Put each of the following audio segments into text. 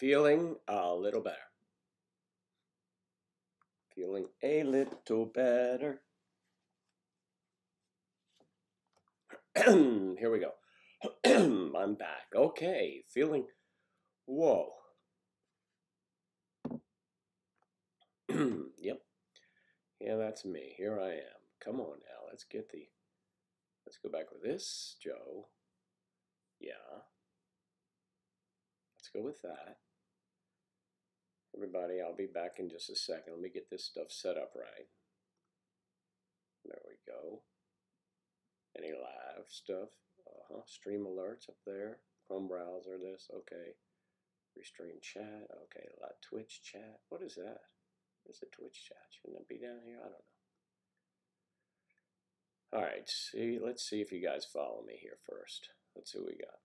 Feeling a little better. Feeling a little better. Here we go. I'm back. Okay, feeling. Whoa. Yep. Yeah, that's me. Here I am. Come on now. Let's go back with this, Joe. Yeah. Let's go with that. Everybody, I'll be back in just a second. Let me get this stuff set up right. There we go. Any live stuff? Stream alerts up there. Chrome browser, this. Okay. Restream chat. Okay. Live Twitch chat. What is that? Where's the Twitch chat? Shouldn't it be down here? I don't know. All right. Let's see if you guys follow me here first. Let's see what we got.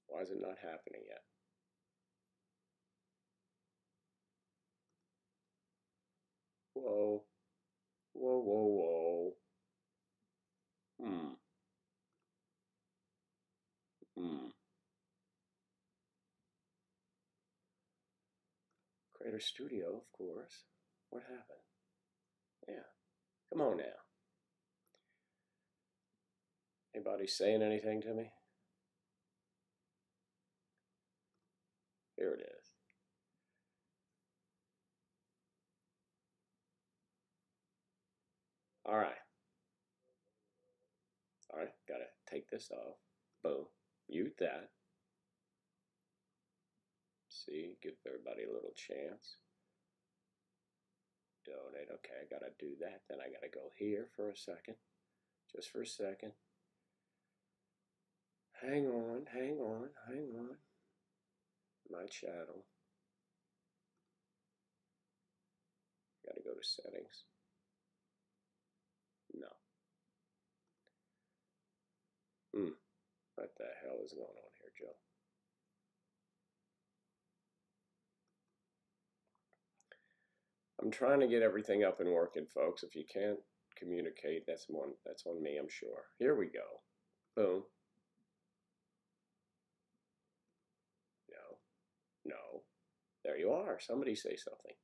Why is it not happening yet? Whoa. Whoa, whoa, whoa. Creator Studio, of course. What happened? Yeah. Come on now. Anybody saying anything to me? Here it is. All right. All right, gotta take this off. Boom. Mute that. See, give everybody a little chance. Donate. Okay, I gotta do that. Then I gotta go here for a second. Just for a second. Hang on, hang on, hang on. My channel. Gotta go to settings. No. What the hell is going on here, Joe? I'm trying to get everything up and working, folks. If you can't communicate, that's on me, I'm sure. Here we go. Boom. No. No. There you are. Somebody say something.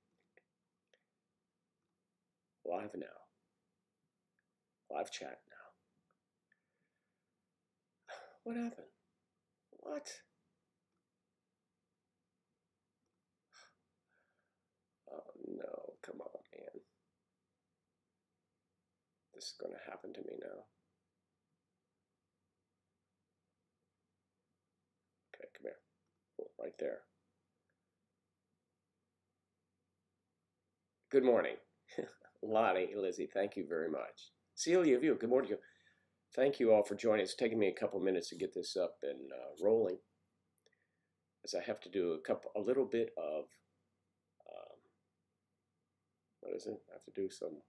Live now. Live chat now. What happened? What? Oh no, come on, man. This is going to happen to me now. Okay, come here. Oh, right there. Good morning. Lonnie, Lizzie, thank you very much. Celia, you, good morning. Thank you all for joining. It's taking me a couple minutes to get this up and rolling, as I have to do a little bit of, what is it? I have to do some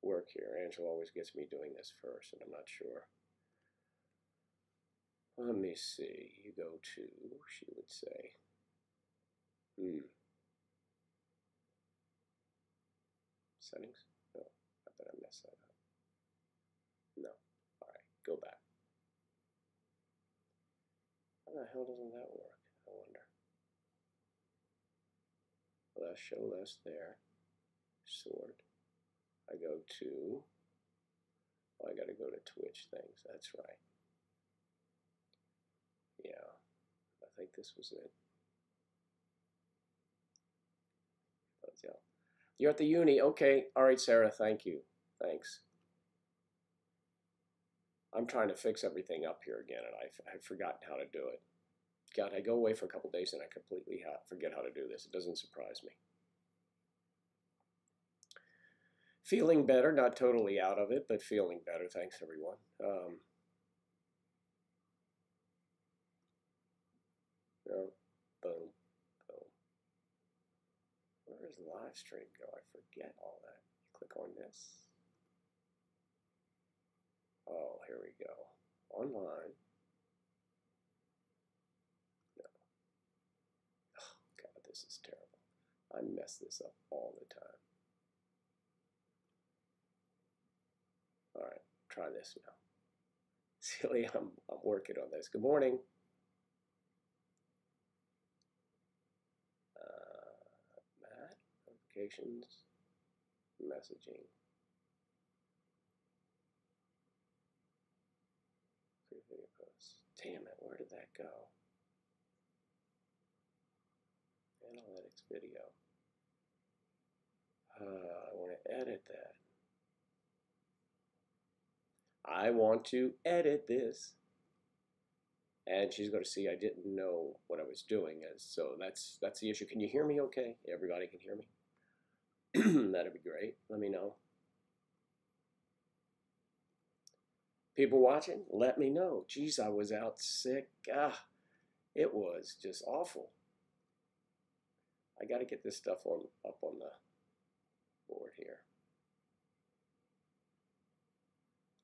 work here. Angela always gets me doing this first, and I'm not sure. Let me see. You go to, she would say, settings? No, I bet I messed that up. No. All right, go back. How the hell doesn't that work? I wonder. Less show less there. Sort. I go to, oh, I got to go to Twitch things. That's right. Yeah, I think this was it. You're at the uni. Okay. All right, Sarah. Thank you. Thanks. I'm trying to fix everything up here again, and I've forgotten how to do it. God, I go away for a couple days and I completely forget how to do this. It doesn't surprise me. Feeling better, not totally out of it, but feeling better. Thanks, everyone. No, boom, boom. Where does live stream go? I forget all that. Click on this. Oh, here we go. Online. No. Oh, God, this is terrible. I mess this up all the time. All right, try this now. Silly, I'm working on this. Good morning. Notifications, messaging. Video posts. Damn it, where did that go? Analytics video. I want to edit that. I want to edit this. And she's going to see I didn't know what I was doing. So that's the issue. Can you hear me okay? Everybody can hear me? That'd be great. Let me know. People watching, let me know. Geez, I was out sick. It was just awful. I got to get this stuff up on the board here.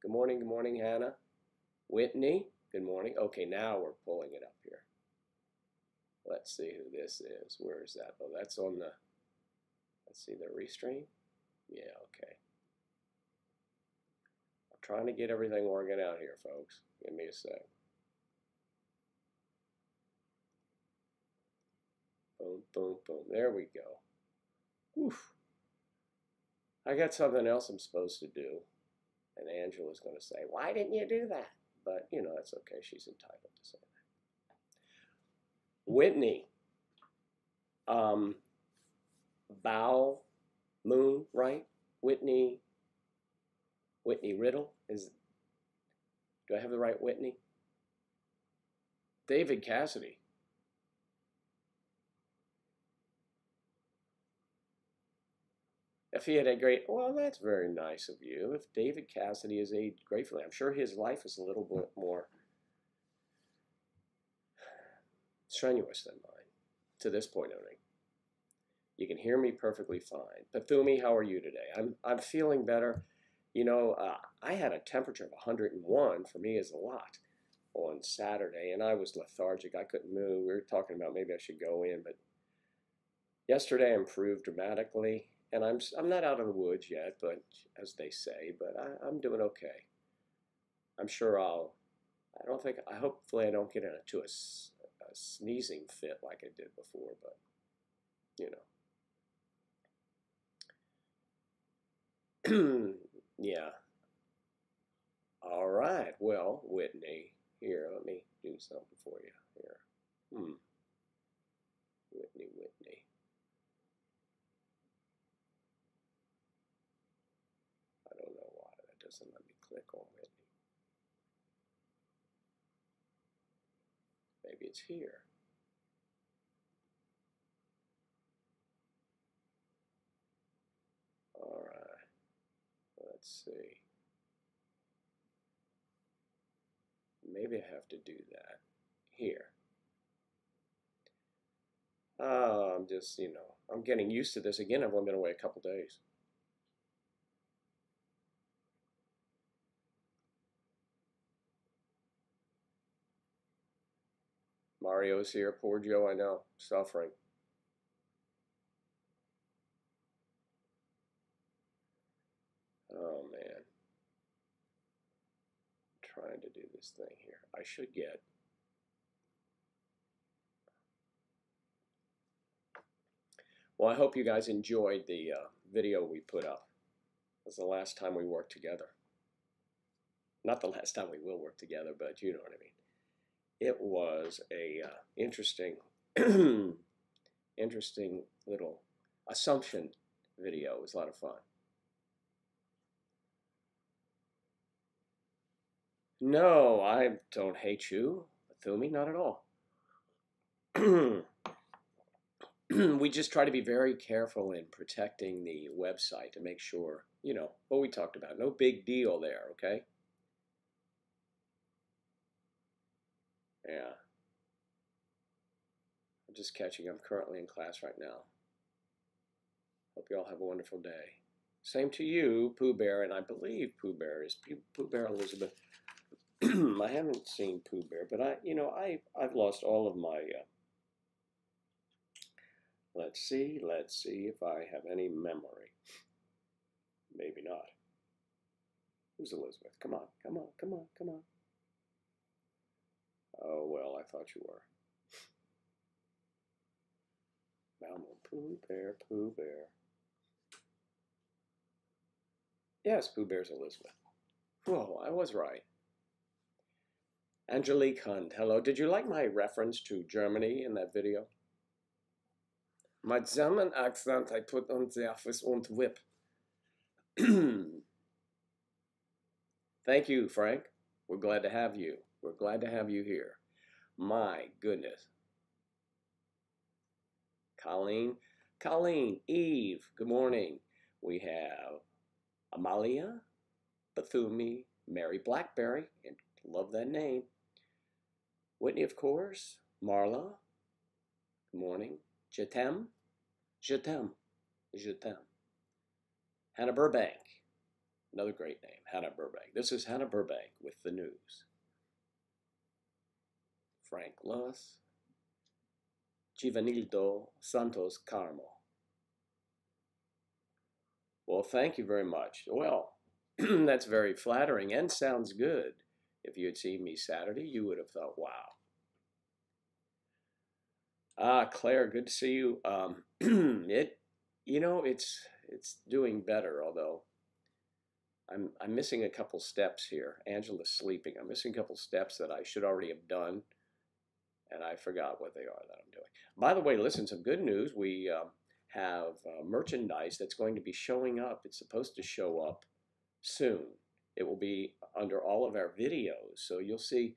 Good morning, Hannah. Whitney, good morning. Okay, now we're pulling it up here. Let's see who this is. Where is that? Oh, that's on the, let's see, the restream. Yeah, okay. I'm trying to get everything working out here, folks. Give me a sec. Boom, boom, boom. There we go. Oof. I got something else I'm supposed to do. And Angela's going to say, why didn't you do that? But, you know, that's okay. She's entitled to say that. Whitney. Bow Moon, right? Whitney Riddle? Do I have the right Whitney? David Cassidy. If he had a great, well, that's very nice of you. If David Cassidy has aged gratefully, I'm sure his life is a little bit more strenuous than mine to this point only. You can hear me perfectly fine. Pathumi, how are you today? I'm feeling better. You know, I had a temperature of 101. For me is a lot on Saturday, and I was lethargic. I couldn't move. We were talking about maybe I should go in, but yesterday I improved dramatically. And I'm not out of the woods yet, but as they say, but I'm doing okay. I'm sure hopefully I don't get into a sneezing fit like I did before, but, you know. Yeah. All right. Well, Whitney, here, let me do something for you here. Whitney. Doesn't let me click on Whitney. Maybe it's here. All right. Let's see. Maybe I have to do that here. I'm just, you know, I'm getting used to this again. I've only been away a couple days. Mario's here. Poor Joe, I know. Suffering. Oh, man. I'm trying to do this thing here. I should get. Well, I hope you guys enjoyed the video we put up. It was the last time we worked together. Not the last time we will work together, but you know what I mean. It was a interesting little assumption video. It was a lot of fun. No, I don't hate you, Thumi, not at all. We just try to be very careful in protecting the website to make sure, you know, what we talked about. No big deal there, okay? Yeah. I'm just catching up. I'm currently in class right now. Hope you all have a wonderful day. Same to you, Pooh Bear, and I believe Pooh Bear is Pooh Bear Elizabeth. I haven't seen Pooh Bear, but I've lost all of my. Let's see if I have any memory. Maybe not. Who's Elizabeth? Come on. Oh well, I thought you were. Pooh Bear. Yes, Pooh Bear's Elizabeth. Whoa, I was right. Angelique Hunt, hello. Did you like my reference to Germany in that video? My German accent I put on the office und whip. Thank you, Frank. We're glad to have you. We're glad to have you here. My goodness. Colleen, Eve, good morning. We have Amalia, Bethumi, Mary Blackberry, and love that name. Whitney, of course. Marla, good morning. Jetem, Jetem, Jetem. Hannah Burbank, another great name, Hannah Burbank. This is Hannah Burbank with the news. Frank Lewis, Givanildo Santos Carmo. Well, thank you very much. Well, that's very flattering and sounds good. If you had seen me Saturday, you would have thought, wow. Claire, good to see you. It's doing better, although I'm missing a couple steps here. Angela's sleeping. I'm missing a couple steps that I should already have done, and I forgot what they are that I'm doing. By the way, listen, some good news. We have merchandise that's going to be showing up. It's supposed to show up soon. It will be under all of our videos, so you'll see.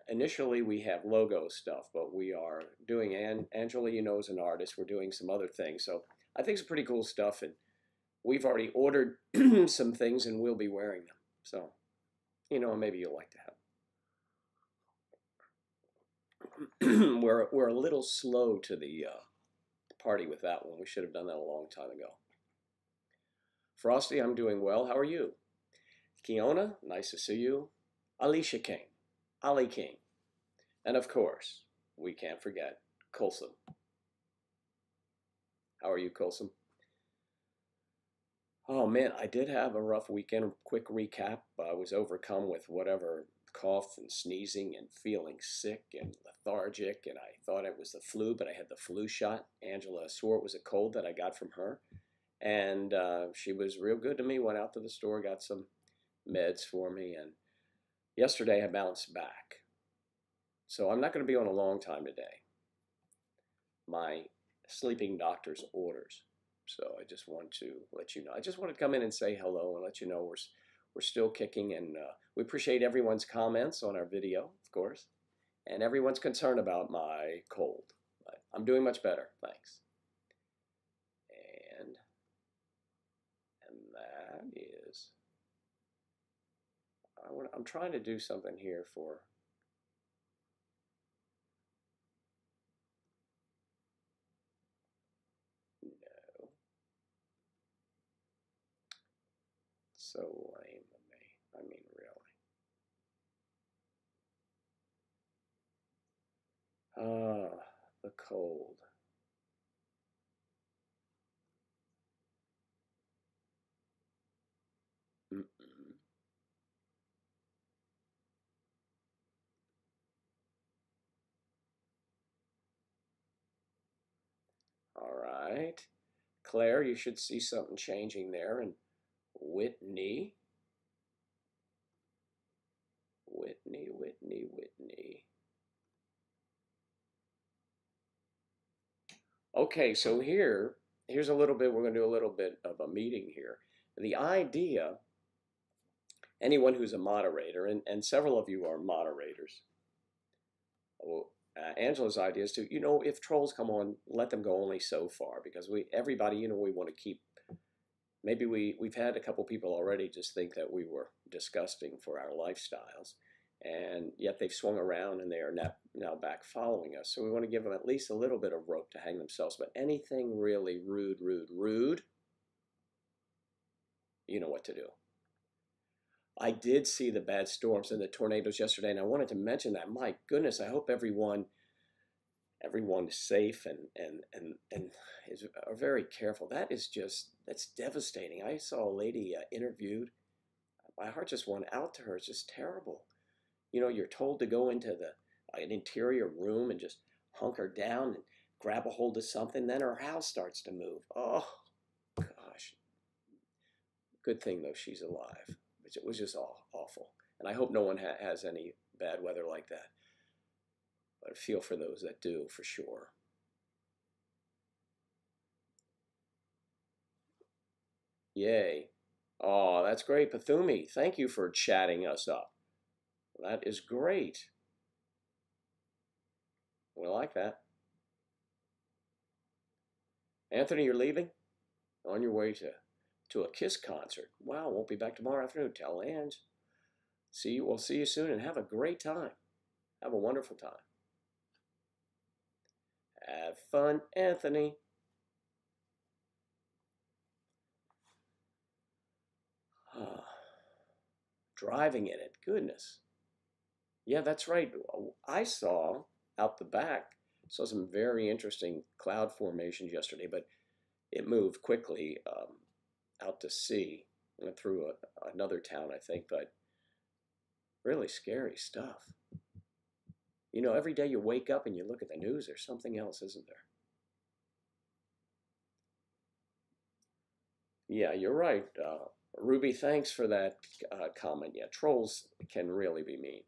Initially, we have logo stuff, but we are doing, Angela, you know, as an artist, we're doing some other things. So I think it's pretty cool stuff, and we've already ordered some things, and we'll be wearing them. So, you know, maybe you'll like to have. We're a little slow to the party with that one. We should have done that a long time ago. Frosty, I'm doing well. How are you? Kiona, nice to see you. Alicia King, Ali King. And of course, we can't forget Colson. How are you, Colson? Oh man, I did have a rough weekend. Quick recap. I was overcome with whatever cough and sneezing and feeling sick and lethargic, and I thought it was the flu, but I had the flu shot. Angela swore it was a cold that I got from her, and she was real good to me. Went out to the store, got some meds for me, and yesterday I bounced back. So I'm not going to be on a long time today. My sleeping doctor's orders. So I just want to let you know. I just want to come in and say hello and let you know we're still kicking, and we appreciate everyone's comments on our video, of course, and everyone's concern about my cold. But I'm doing much better, thanks. And that is, I'm trying to do something here for. So lame of me. I mean, really. The cold. Mm-mm. All right. Claire, you should see something changing there. And Whitney. Okay, so here's a little bit, we're going to do a little bit of a meeting here. The idea, anyone who's a moderator, and several of you are moderators, well, Angela's idea is to, you know, if trolls come on, let them go only so far, because everybody, you know, we want to keep. Maybe we've had a couple people already just think that we were disgusting for our lifestyles, and yet they've swung around and they are now back following us. So we want to give them at least a little bit of rope to hang themselves. But anything really rude, you know what to do. I did see the bad storms and the tornadoes yesterday, and I wanted to mention that. My goodness, I hope everyone is safe and are very careful. That's devastating. I saw a lady interviewed. My heart just went out to her. It's just terrible. You know, you're told to go into an interior room and just hunker down and grab a hold of something. Then her house starts to move. Oh, gosh. Good thing, though, she's alive. It was just awful. And I hope no one has any bad weather like that. But I feel for those that do, for sure. Yay. Oh, that's great, Pathumi. Thank you for chatting us up. That is great. We like that. Anthony, you're leaving? On your way to a Kiss concert. Wow, won't be back tomorrow afternoon. Tell Ange. We'll see you soon and have a great time. Have a wonderful time. Have fun, Anthony. Driving in it, goodness. Yeah, that's right. I saw out the back, saw some very interesting cloud formations yesterday, but it moved quickly out to sea. Went through another town, I think, but really scary stuff. You know, every day you wake up and you look at the news, there's something else, isn't there? Yeah, you're right. Ruby, thanks for that comment. Yeah, trolls can really be mean.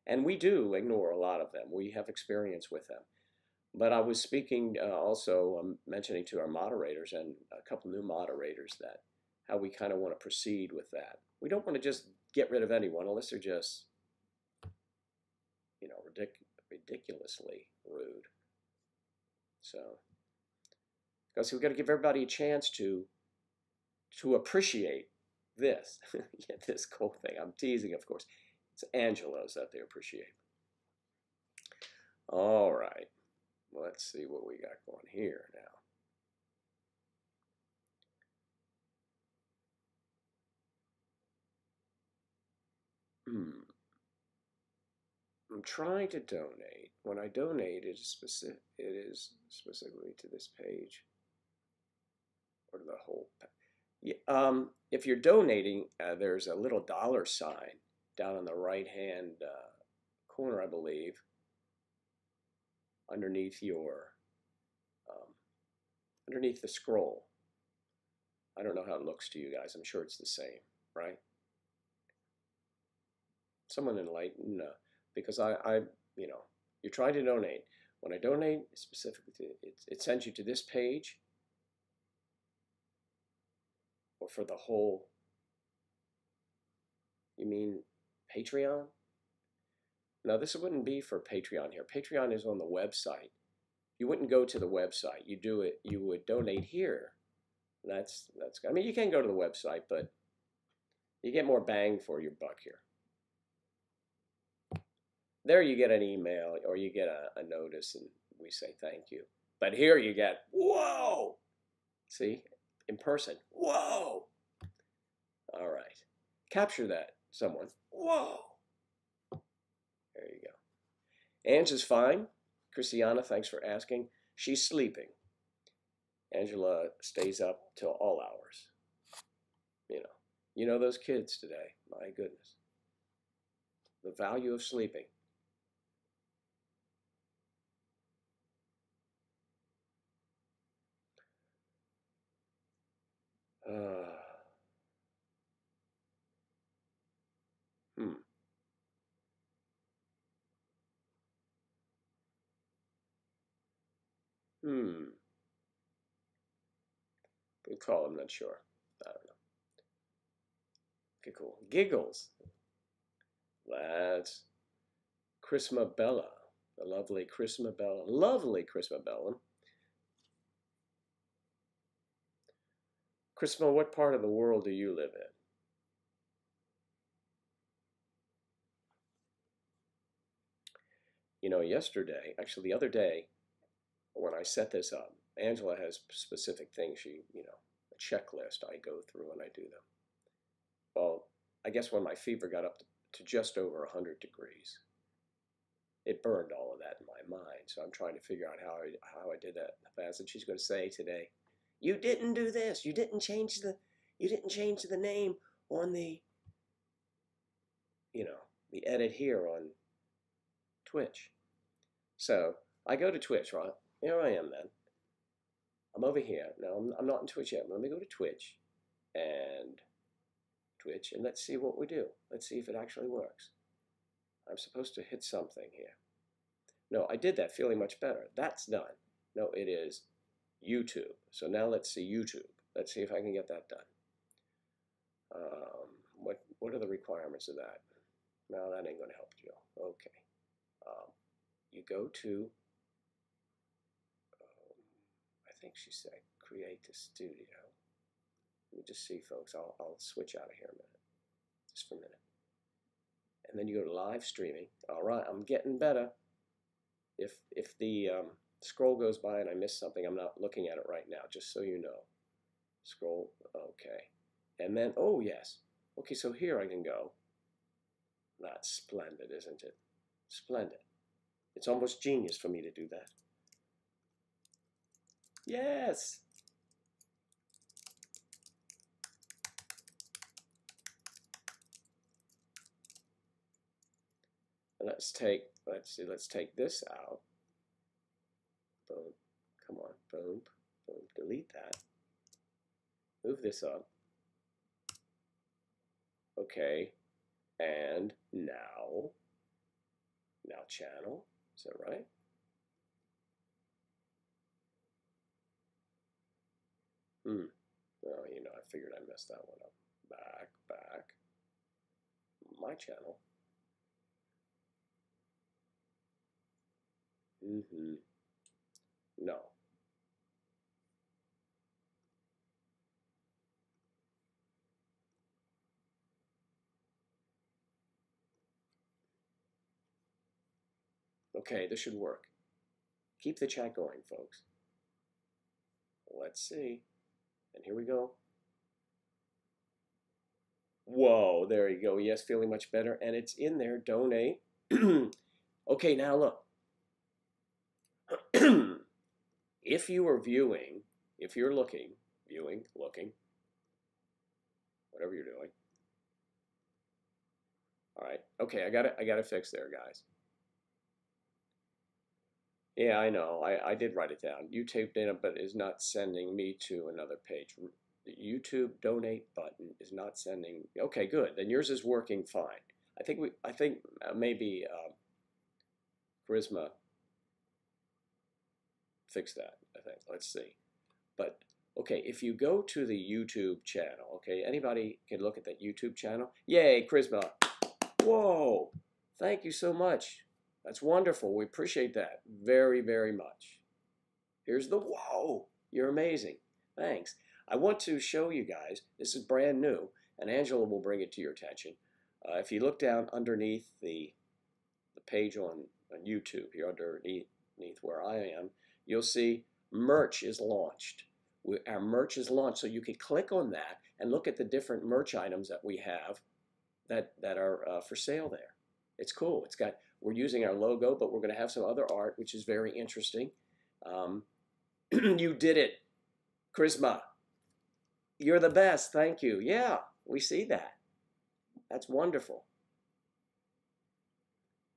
And we do ignore a lot of them. We have experience with them. But I was speaking also, mentioning to our moderators and a couple new moderators that how we kind of want to proceed with that. We don't want to just get rid of anyone unless they're just, you know, ridiculously rude. So, because we've got to give everybody a chance to appreciate this. Yeah, this cool thing. I'm teasing, of course. It's Angelo's that they appreciate. All right. Let's see what we got going here now. I'm trying to donate. When I donate, it is specifically to this page or to the whole page. Yeah, if you're donating, there's a little dollar sign down on the right-hand corner, I believe, underneath underneath the scroll. I don't know how it looks to you guys. I'm sure it's the same, right? Someone enlighten, because I, you know, you're trying to donate. When I donate, specifically, it sends you to this page, or for the whole. You mean Patreon? No, this wouldn't be for Patreon here. Patreon is on the website. You wouldn't go to the website. You do it. You would donate here. That's. I mean, you can go to the website, but you get more bang for your buck here. There you get an email or you get a notice and we say thank you. But here you get, whoa! See? In person, whoa! All right. Capture that, someone. Whoa! There you go. Ange is fine. Christiana, thanks for asking. She's sleeping. Angela stays up till all hours. You know those kids today. My goodness. The value of sleeping. Good call, I'm not sure. I don't know. Okay, cool. Giggles. That's Chrisma Bella. The lovely Chrisma Bella. Lovely Chrisma Bella. Chrisma, what part of the world do you live in? You know, yesterday, actually the other day, when I set this up, Angela has specific things a checklist I go through and I do them. Well, I guess when my fever got up to just over 100 degrees, it burned all of that in my mind. So I'm trying to figure out how I did that fast. And she's going to say today, "You didn't do this. You didn't change the name on the the edit here on Twitch." So I go to Twitch, right? Here I am then. I'm over here. Now, I'm not in Twitch yet. Let me go to Twitch. and Twitch, and let's see what we do. Let's see if it actually works. I'm supposed to hit something here. No, I did that, feeling much better. That's done. No, it is YouTube. So now let's see YouTube. Let's see if I can get that done. What are the requirements of that? No, that ain't going to help you. Okay. You go to, I think she said, create a studio. Let me just see, folks. I'll switch out of here a minute. Just for a minute. And then you go to live streaming. All right, I'm getting better. If the scroll goes by and I miss something, I'm not looking at it right now, just so you know. Scroll, okay. And then, oh yes. Okay, so here I can go. That's splendid, isn't it? Splendid. It's almost genius for me to do that. Yes! Let's take this out. Boom. Come on. Boom. Boom. Delete that. Move this up. Okay. And now channel. Is that right? Well, you know, I figured I messed that one up. Back. My channel. No. Okay, this should work. Keep the chat going, folks. Let's see. And here we go. Whoa, there you go. Yes, feeling much better. And it's in there. Donate. Okay, now look. If you are viewing, if you're looking, whatever you're doing. All right. Okay, I got it fixed there, guys. Yeah, I know. I did write it down. YouTube data, but is not sending me to another page. The YouTube donate button is not sending. Okay, good. Then yours is working fine. I think maybe Charisma fix that, I think. Let's see. But, okay, if you go to the YouTube channel, okay, anybody can look at that YouTube channel. Yay, Charisma. Whoa, thank you so much. That's wonderful. We appreciate that very, very much. Here's the whoa. You're amazing. Thanks. I want to show you guys, this is brand new, and Angela will bring it to your attention. If you look down underneath the page on YouTube, here underneath where I am, you'll see merch is launched. Our merch is launched, so you can click on that and look at the different merch items that we have that are for sale there. It's cool. It's got, we're using our logo, but we're going to have some other art, which is very interesting. You did it, Charisma. You're the best. Thank you. Yeah, we see that. That's wonderful.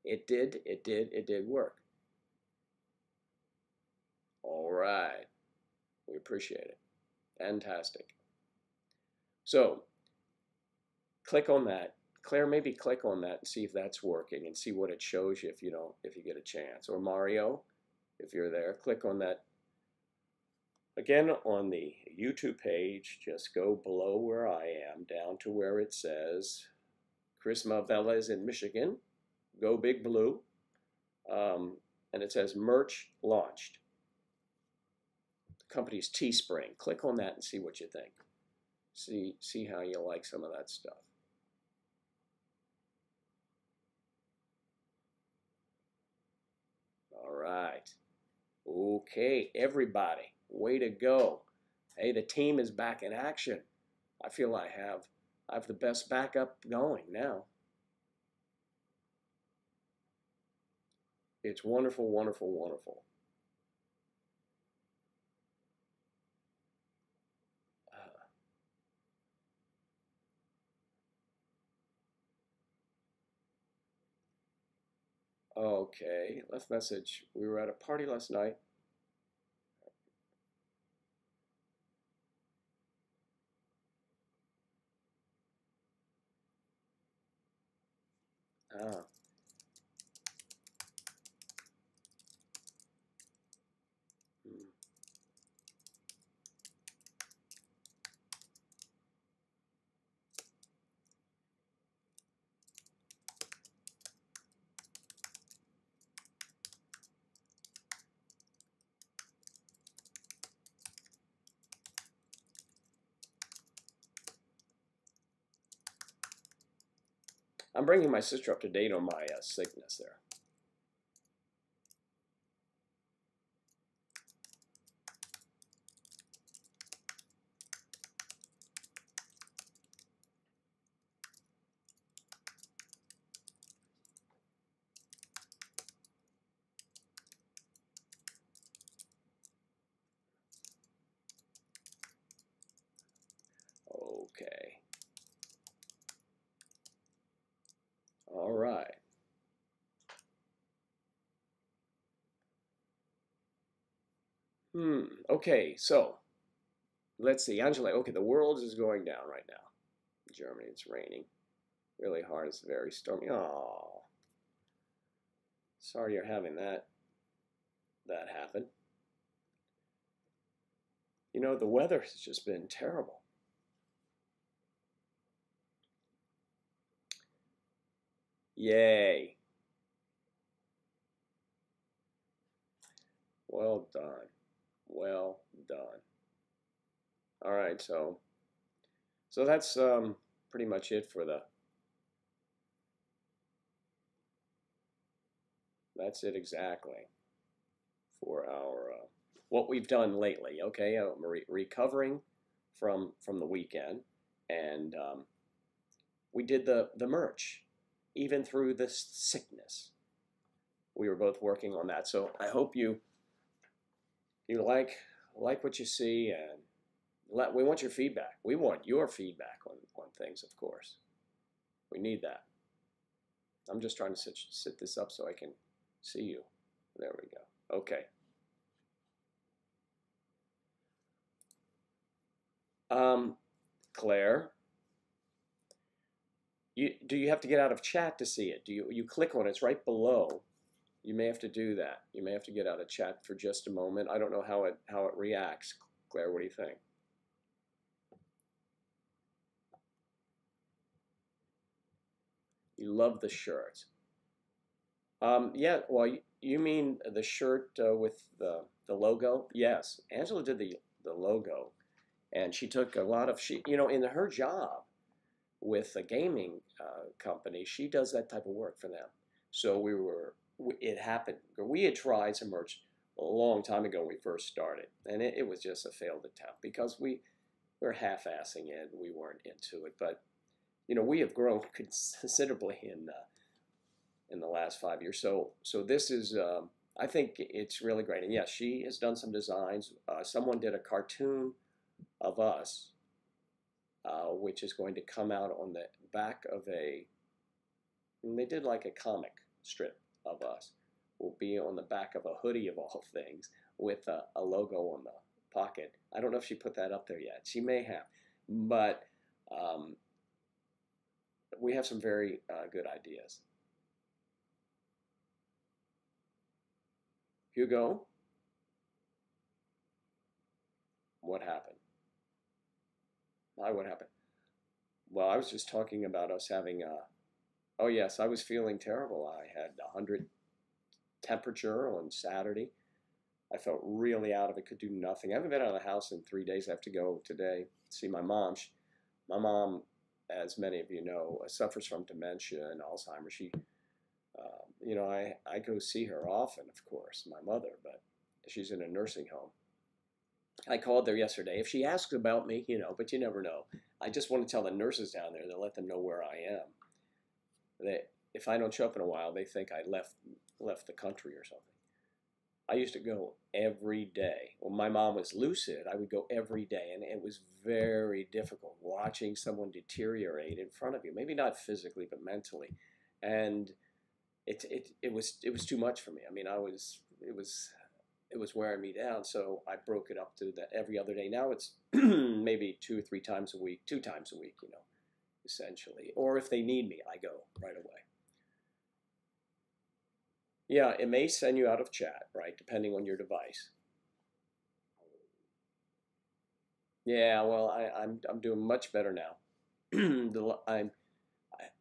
It did work. All right. We appreciate it. Fantastic. So, click on that. Claire, maybe click on that and see if that's working and see what it shows you if you get a chance. Or Mario, if you're there, click on that. Again, on the YouTube page, just go below where I am, down to where it says Charisma Velez in Michigan. Go Big Blue. And it says merch launched. The company's Teespring. Click on that and see what you think. See how you like some of that stuff. All right. Okay, everybody, way to go. Hey, the team is back in action. I feel I have the best backup going now. It's wonderful, wonderful, wonderful. Okay, left message. We were at a party last night. Ah. Hmm. I'm bringing my sister up to date on my sickness there. Okay. All right. Okay, so let's see. Angela, okay, the world is going down right now. In Germany, it's raining really hard. It's very stormy. Oh, sorry you're having that happen. You know, the weather has just been terrible. Yay. Well done. Well done. All right, so that's pretty much it for the that's it exactly for our what we've done lately. Okay, recovering from the weekend, and we did the merch even through this sickness. We were both working on that, so I hope you like what you see, and we want your feedback. We want your feedback on things, of course. We need that. I'm just trying to sit this up so I can see you. There we go. Okay. Claire, do you have to get out of chat to see it? You click on it? It's right below. You may have to do that. You may have to get out of chat for just a moment. I don't know how it reacts. Claire, what do you think? You love the shirt. Yeah, well, you mean the shirt with the logo? Yes, Angela did the logo, and she took a lot of in her job with a gaming company, she does that type of work for them. So it happened. We had tried some merch a long time ago when we first started, and it was just a failed attempt because we were half-assing it. We weren't into it, but we have grown considerably in the last 5 years. So this is, I think it's really great. And yes, she has done some designs. Someone did a cartoon of us, which is going to come out on the back of they did like a comic strip of us. Will be on the back of a hoodie of all things with a logo on the pocket. I don't know if she put that up there yet. She may have, but we have some very good ideas. Hugo, what happened? Hi, what happened? Well, I was just talking about us having oh yes, I was feeling terrible. I had 100 temperature on Saturday. I felt really out of it, could do nothing. I haven't been out of the house in 3 days. I have to go today see my mom. My mom, as many of you know, suffers from dementia and Alzheimer's. I go see her often, of course, my mother, but she's in a nursing home. I called there yesterday. If she asks about me, but you never know. I just want to tell the nurses down there to let them know where I am. If I don't show up in a while, they think I left the country or something. I used to go every day. When my mom was lucid, I would go every day, and it was very difficult watching someone deteriorate in front of you. Maybe not physically, but mentally, and it was too much for me. I mean, it was wearing me down, so I broke it up to that every other day. Now it's maybe 2 or 3 times a week, 2 times a week, essentially. Or if they need me, I go right away. Yeah, it may send you out of chat, right, depending on your device. Yeah, well, I'm doing much better now.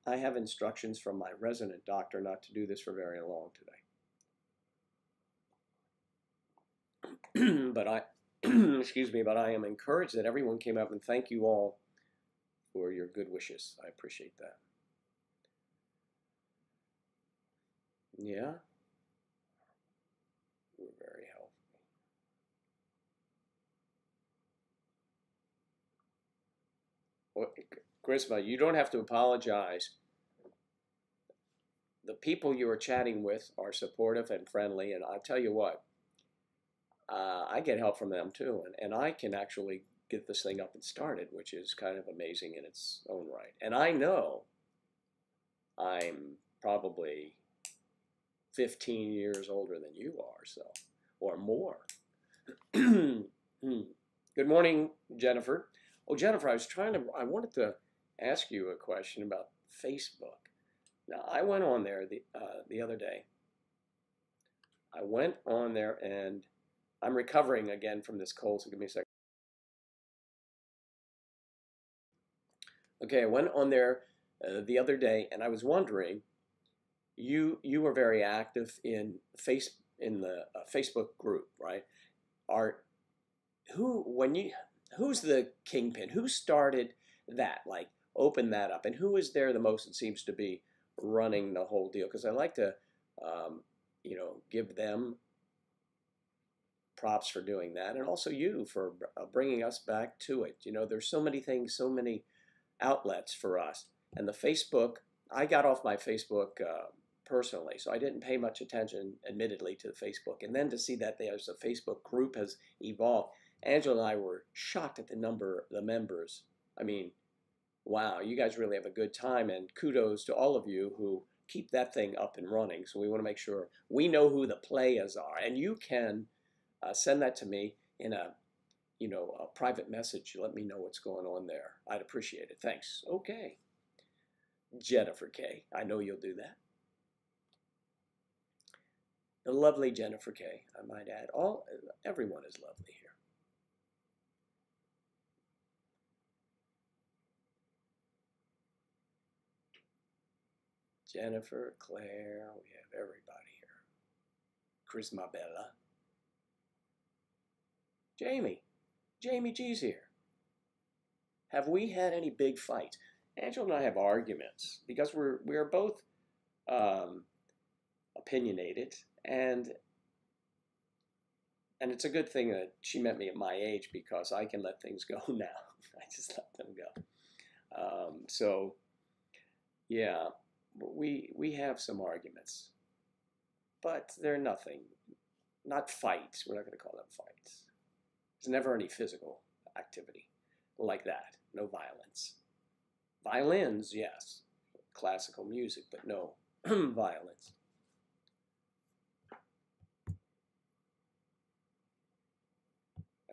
I have instructions from my resident doctor not to do this for very long today. But I, excuse me, but I am encouraged that everyone came up, and thank you all for your good wishes. I appreciate that. Yeah, we're very helpful. Well, Charisma, you don't have to apologize. The people you are chatting with are supportive and friendly, and I tell you what, I get help from them too, and I can actually get this thing up and started, which is kind of amazing in its own right. And I know I'm probably 15 years older than you are, so, or more. Good morning, Jennifer. Oh, Jennifer, I wanted to ask you a question about Facebook. Now, I went on there the other day. I went on there, and I'm recovering again from this cold, so give me a second. Okay, I went on there the other day, and I was wondering, you were very active in the Facebook group, right? Who's the kingpin? Who started that? Like, open that up, and who is there the most? It seems to be running the whole deal, because I like to, give them props for doing that, and also you for bringing us back to it. There's so many things, so many outlets for us, and the Facebook. I got off my Facebook personally, so I didn't pay much attention, admittedly, to the Facebook, and then to see that there's a Facebook group has evolved. Angela and I were shocked at the number of the members. I mean, wow, you guys really have a good time, and kudos to all of you who keep that thing up and running. So we want to make sure we know who the players are, and you can send that to me in a private message. Let me know what's going on there. I'd appreciate it. Thanks. Okay, Jennifer K. I know you'll do that. The lovely Jennifer K. I might add. Everyone is lovely here. Jennifer, Claire, we have everybody here. Charisma Bella. Jamie G's here. Have we had any big fights? Angela and I have arguments because we are both opinionated, and it's a good thing that she met me at my age, because I can let things go now. I just let them go. So yeah, we have some arguments, but they're not fights. We're not going to call them fights. There's never any physical activity like that. No violence. Violins, yes. Classical music, but no violence.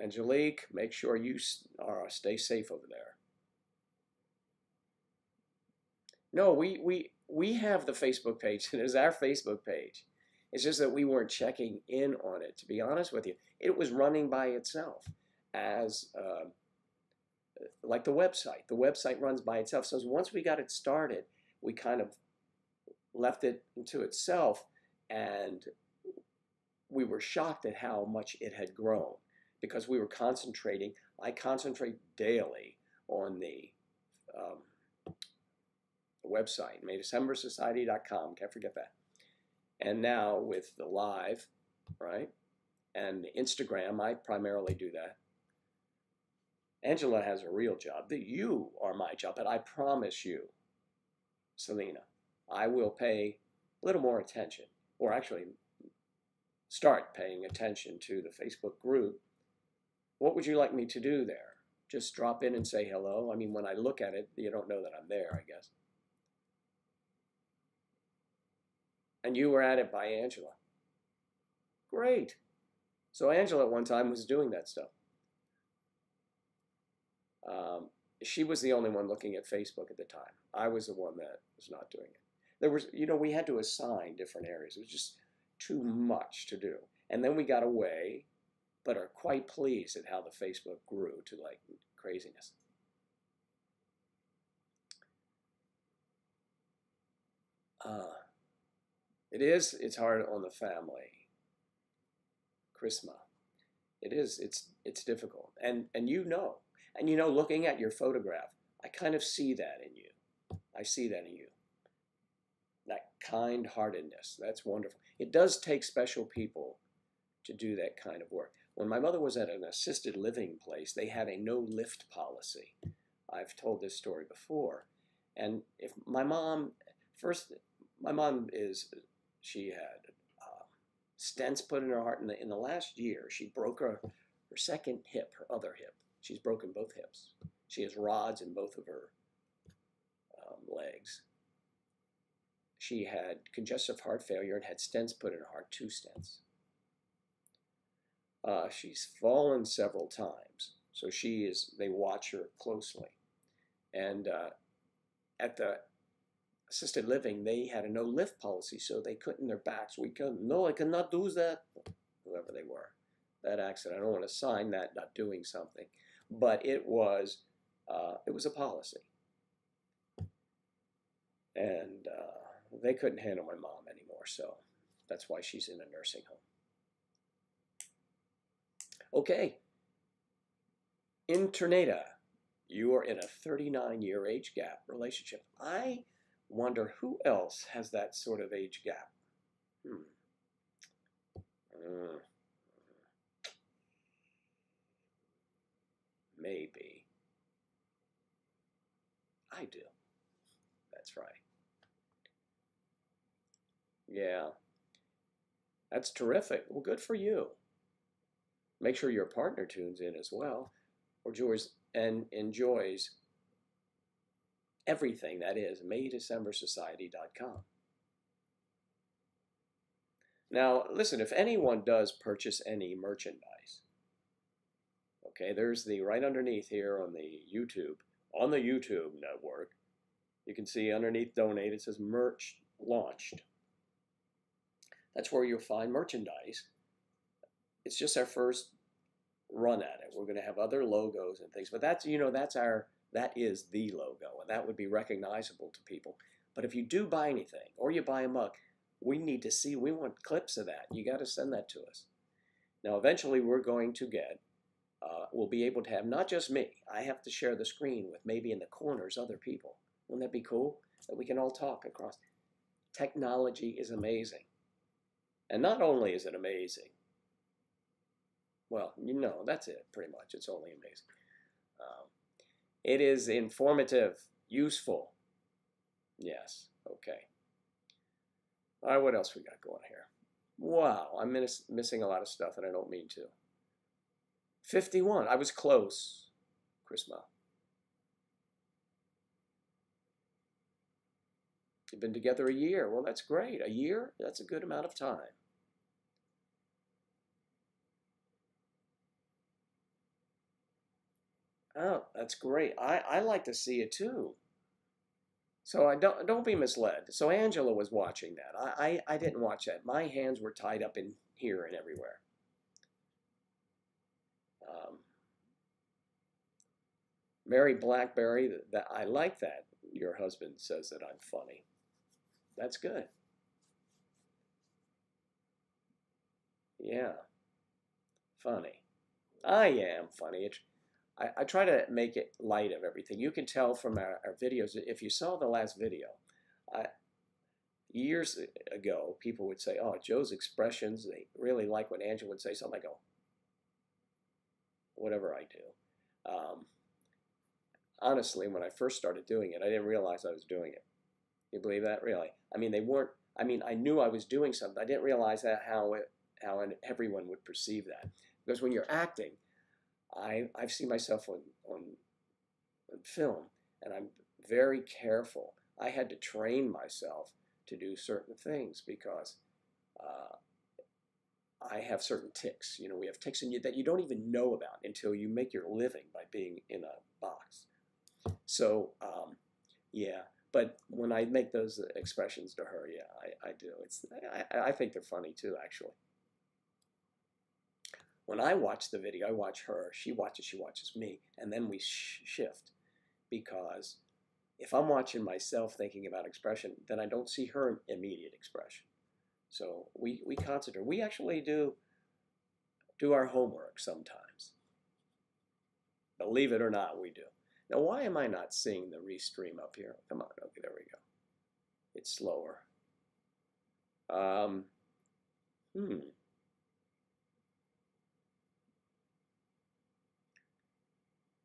Angelique, make sure you stay safe over there. No, we have the Facebook page, and it's our Facebook page. It's just that we weren't checking in on it, to be honest with you. It was running by itself as like the website. The website runs by itself. So once we got it started, we kind of left it to itself, and we were shocked at how much it had grown, because we were concentrating. I concentrate daily on the website, MayDecemberSociety.com. Can't forget that. And now with the live, right, and Instagram, I primarily do that. Angela has a real job. You are my job, but I promise you, Selena, I will pay a little more attention, or actually start paying attention to the Facebook group. What would you like me to do there? Just drop in and say hello? I mean, when I look at it, you don't know that I'm there, I guess. And you were added by Angela. Great. So Angela at one time was doing that stuff. She was the only one looking at Facebook at the time. I was the one that was not doing it. There was, we had to assign different areas. It was just, too much to do. And then we got away, but are quite pleased at how the Facebook grew to like craziness. It's hard on the family. Chrisma. It's difficult. And looking at your photograph, I kind of see that in you. I see that in you. That kind-heartedness. That's wonderful. It does take special people to do that kind of work. When my mother was at an assisted living place, they had a no-lift policy. I've told this story before. And if my mom, she had stents put in her heart. In the last year, she broke her second hip, her other hip. She's broken both hips. She has rods in both of her legs. She had congestive heart failure and had stents put in her heart, 2 stents. She's fallen several times, so they watch her closely. And at the assisted living, they had a no-lift policy, so they couldn't, their backs, no, I cannot do that, whoever they were. That accident, I don't want to sign that, not doing something. But it was a policy. And they couldn't handle my mom anymore, so that's why she's in a nursing home. Okay. Interneta, you are in a 39-year age gap relationship. I wonder who else has that sort of age gap. Maybe. I do. That's right. Yeah. That's terrific. Well, good for you. Make sure your partner tunes in as well, or enjoys everything that is MayDecemberSociety.com. Now, listen, if anyone does purchase any merchandise, okay, there's right underneath here on the YouTube network, you can see underneath donate, it says merch launched. That's where you'll find merchandise. It's just our first run at it. We're going to have other logos and things, but that is the logo, and that would be recognizable to people. But if you do buy anything, or you buy a mug, we want clips of that. You got to send that to us. Now, eventually, we're going to we'll be able to have not just me. I have to share the screen with maybe in the corners other people. Wouldn't that be cool? That we can all talk across. Technology is amazing. And not only is it amazing, well, that's it, pretty much. It's only amazing. It is informative, useful. Yes, okay. All right, what else we got going here? Wow, I'm missing a lot of stuff, and I don't mean to. 51, I was close, Chrisma. You've been together a year. Well, that's great. A year? That's a good amount of time. Oh, that's great. I like to see it too. So don't be misled. So Angela was watching that. I didn't watch that. My hands were tied up in here and everywhere. Mary Blackberry, I like that. Your husband says that I'm funny. That's good. Yeah. Funny. I am funny. I try to make it light of everything. You can tell from our videos. If you saw the last video, years ago, people would say, oh, Joe's expressions, they really like when Angela would say something. I go, whatever I do. Honestly, when I first started doing it, I didn't realize I was doing it. You believe that? Really? I mean, I knew I was doing something. I didn't realize that how everyone would perceive that. Because when you're acting, I've seen myself on film, and I'm very careful. I had to train myself to do certain things because I have certain tics. We have tics in you that you don't even know about until you make your living by being in a box. So, yeah. But when I make those expressions to her, yeah, I do. I think they're funny too, actually. When I watch the video, I watch her, she watches me, and then we shift. Because if I'm watching myself thinking about expression, then I don't see her immediate expression. So we concentrate. We actually do our homework sometimes. Believe it or not, we do. Now, why am I not seeing the restream up here? Come on, okay, there we go. It's slower.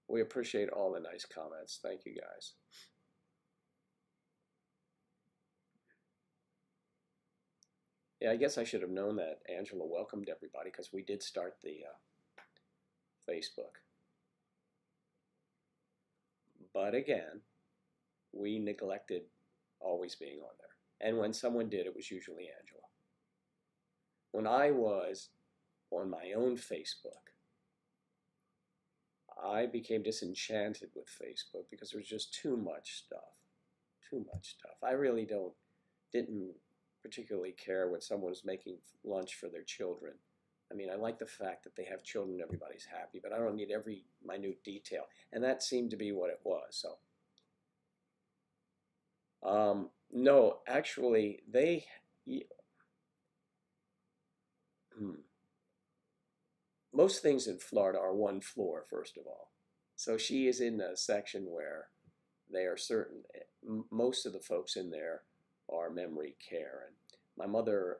We appreciate all the nice comments. Thank you, guys. Yeah, I guess I should have known that Angela welcomed everybody because we did start the Facebook. But again, we neglected always being on there. And when someone did, it was usually Angela. When I was on my own Facebook, I became disenchanted with Facebook because there was just too much stuff. Too much stuff. I really didn't particularly care when someone was making lunch for their children. I mean, I like the fact that they have children, everybody's happy, but I don't need every minute detail. And that seemed to be what it was. So, no, actually, most things in Florida are one floor, first of all. So she is in a section where they are certain, most of the folks in there are memory care. And my mother,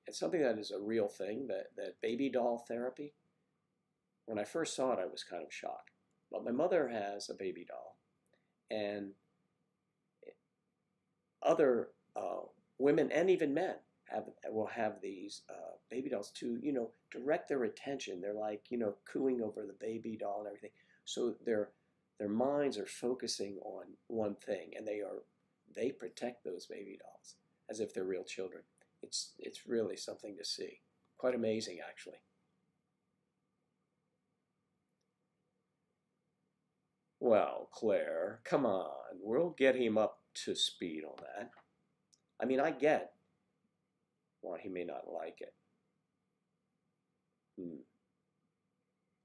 it's something that is a real thing, that baby doll therapy. When I first saw it, I was kind of shocked. But my mother has a baby doll, and other women and even men will have these baby dolls to, direct their attention. They're like, cooing over the baby doll and everything. So their minds are focusing on one thing, and they protect those baby dolls as if they're real children. It's really something to see. Quite amazing, actually. Well, Claire, come on. We'll get him up to speed on that. I mean, I get why he may not like it.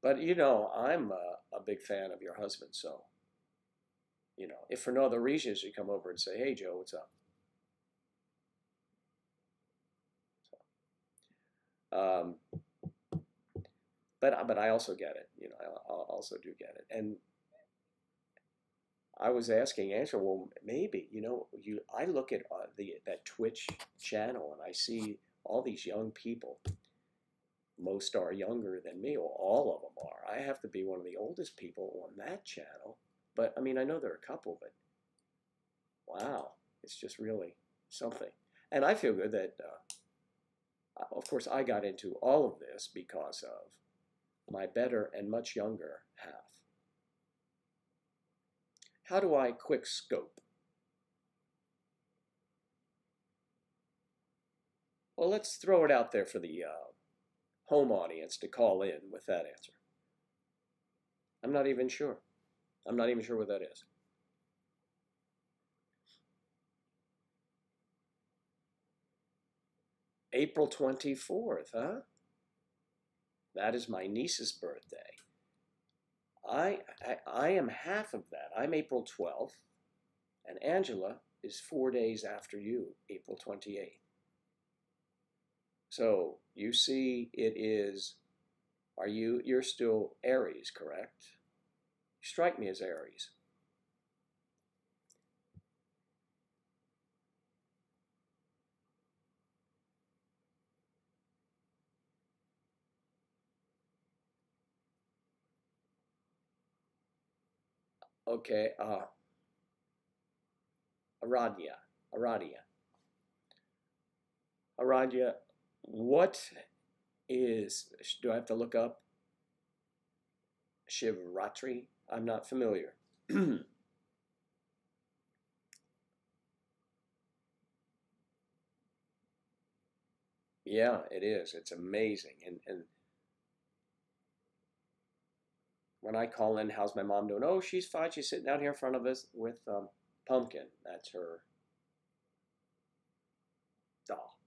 But, I'm a big fan of your husband, so, if for no other reason, you come over and say, hey, Joe, what's up? But I also get it. I also do get it. And I was asking Angela, well, maybe, I look at that Twitch channel and I see all these young people. Most are younger than me, or all of them are. I have to be one of the oldest people on that channel. But, I mean, I know there are a couple, but wow, it's just really something. And I feel good that, of course, I got into all of this because of my better and much younger half. How do I quick scope? Well, let's throw it out there for the home audience to call in with that answer. I'm not even sure. I'm not even sure what that is. April 24th, huh? That is my niece's birthday. I am half of that. I'm April 12th, and Angela is 4 days after you, April 28th. So you see, it is. You're still Aries, correct? You strike me as Aries. Okay, Aradhya, what do I have to look up Shivratri? I'm not familiar. Yeah, it is. It's amazing. And when I call in, how's my mom doing? Oh, she's fine. She's sitting out here in front of us with Pumpkin. that's her doll.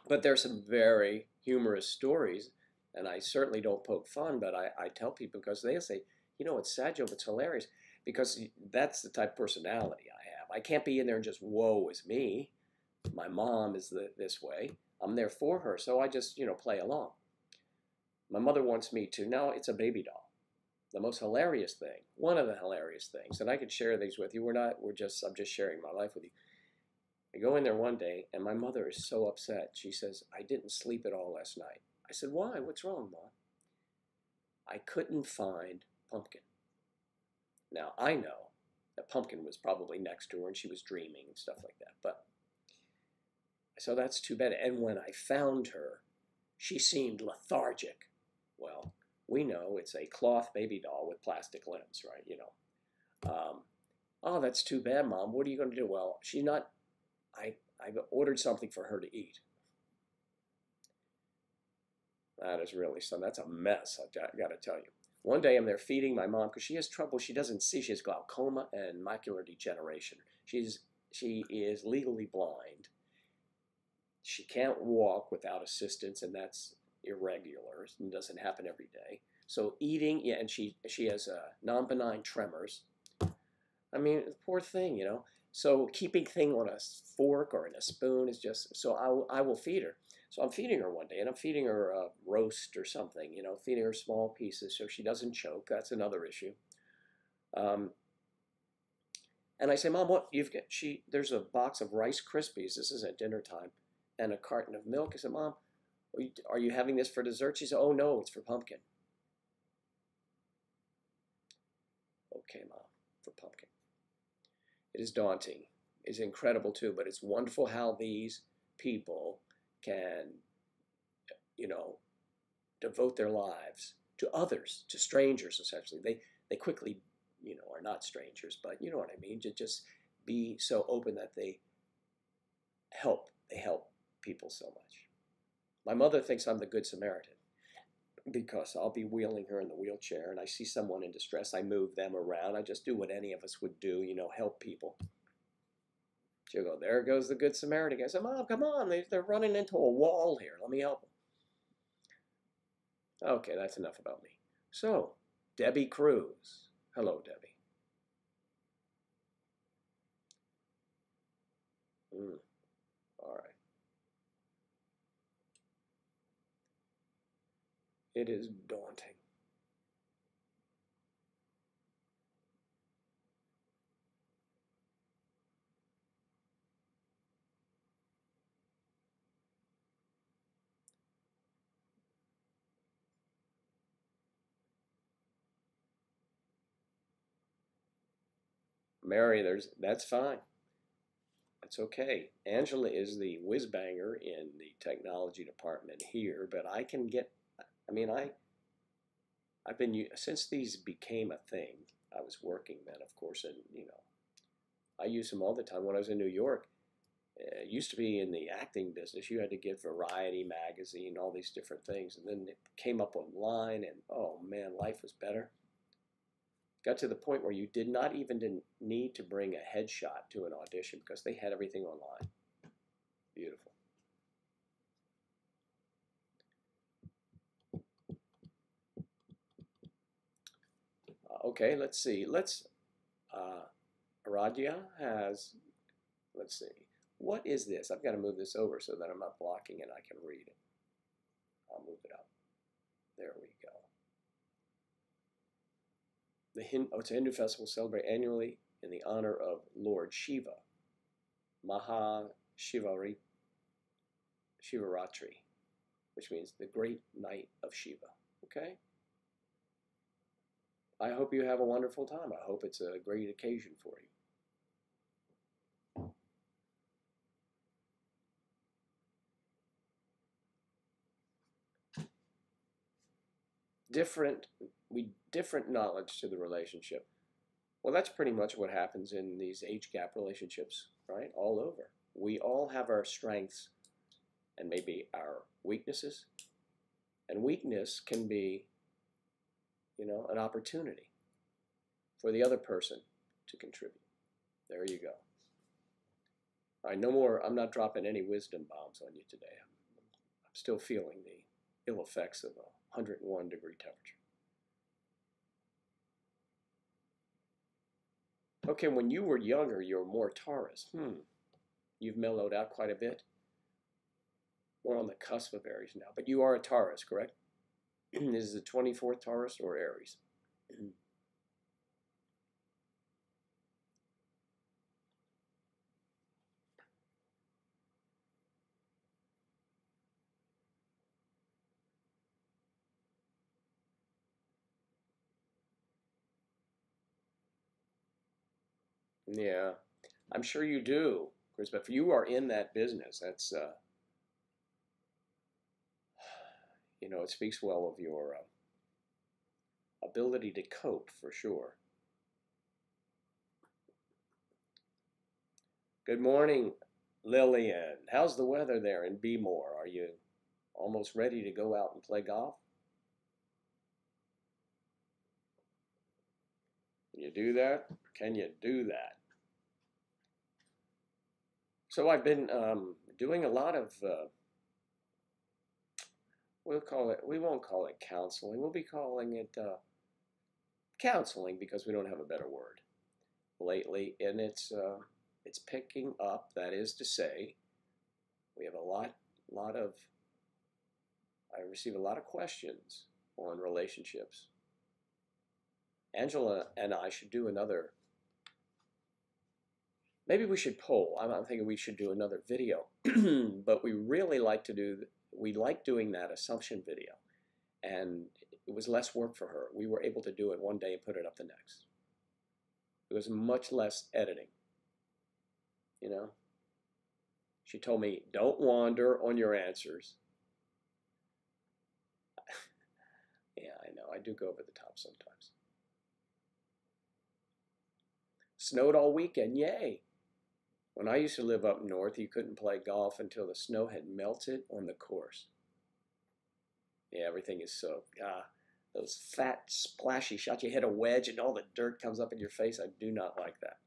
But there's some very humorous stories, and I certainly don't poke fun, but I tell people because they say, you know, it's sad, Joe, but it's hilarious because that's the type of personality I have. I can't be in there and just, woe is me. My mom is this way. I'm there for her, so I just, you know, play along. My mother wants me to. Now it's a baby doll. The most hilarious thing, one of the hilarious things, and I could share these with you. I'm just sharing my life with you. I go in there one day, and my mother is so upset. She says, I didn't sleep at all last night. I said, why? What's wrong, Mom? I couldn't find Pumpkin. Now, I know that Pumpkin was probably next to her, and she was dreaming and stuff like that. But so that's too bad. And when I found her, she seemed lethargic. Well, we know it's a cloth baby doll with plastic limbs, right? You know. Oh, that's too bad, Mom. What are you going to do? Well, she's not. I've ordered something for her to eat. That is really something. That's a mess, I got to tell you. One day I'm there feeding my mom because she has trouble. She doesn't see. She has glaucoma and macular degeneration. She is legally blind. She can't walk without assistance, and that's irregular. It doesn't happen every day. So eating, yeah, and she has non-benign tremors. I mean, poor thing, you know. So keeping thing on a fork or in a spoon is just, so I will feed her. So I'm feeding her one day, and I'm feeding her a roast or something, you know, feeding her small pieces so she doesn't choke. That's another issue. And I say, Mom, what you've got? There's a box of Rice Krispies. This is at dinner time, and a carton of milk. I said, Mom, are you having this for dessert? She said, oh no, it's for Pumpkin. Okay, Mom, for Pumpkin. It is daunting. It's incredible too, but it's wonderful how these people can, you know, devote their lives to others, to strangers, essentially. They quickly, you know, are not strangers, but you know what I mean, to just be so open that they help people so much. My mother thinks I'm the Good Samaritan because I'll be wheeling her in the wheelchair and I see someone in distress, I move them around. I just do what any of us would do, you know, help people. She'll go, there goes the Good Samaritan. I said, Mom, come on, they're running into a wall here. Let me help them. Okay, that's enough about me. So, Debbie Cruz. Hello, Debbie. All right. It is daunting. Mary, that's fine. That's okay. Angela is the whiz banger in the technology department here, but I can get, I mean, I've been, since these became a thing, I was working then, of course, and, you know, I use them all the time. When I was in New York, it used to be in the acting business, you had to get Variety magazine, all these different things, and then it came up online, and oh man, life was better. Got to the point where you did not even need to bring a headshot to an audition because they had everything online. Beautiful. Okay, let's see. Aradia has, let's see. What is this? I've got to move this over so that I'm not blocking it. I can read it. I'll move it up. There we go. It's a Hindu festival celebrated annually in the honor of Lord Shiva, Shivaratri, which means the great night of Shiva. Okay? I hope you have a wonderful time. I hope it's a great occasion for you. Different knowledge to the relationship. Well, that's pretty much what happens in these age gap relationships, right? All over. We all have our strengths and maybe our weaknesses. And weakness can be, you know, an opportunity for the other person to contribute. There you go. All right, no more. I'm not dropping any wisdom bombs on you today. I'm still feeling the ill effects of a 101-degree temperature. Okay, when you were younger, you were more Taurus. You've mellowed out quite a bit. We're on the cusp of Aries now, but you are a Taurus, correct? Is it the 24th Taurus or Aries? Yeah, I'm sure you do, Chris, but if you are in that business, that's, you know, it speaks well of your ability to cope, for sure. Good morning, Lillian. How's the weather there in Bmore? Are you almost ready to go out and play golf? Can you do that? Can you do that? So I've been doing a lot of, we won't call it counseling. We'll be calling it counseling because we don't have a better word lately. And it's picking up. That is to say, we have a lot of, I receive a lot of questions on relationships. Angela and I should do another, maybe we should poll. I'm thinking we should do another video, but we really like to do, we like doing that assumption video. And it was less work for her. We were able to do it one day and put it up the next. It was much less editing, you know? She told me, don't wander on your answers. Yeah, I know. I do go over the top sometimes. Snowed all weekend. Yay. When I used to live up north, you couldn't play golf until the snow had melted on the course. Yeah, everything is soaked. Those fat, splashy shots. You hit a wedge and all the dirt comes up in your face. I do not like that.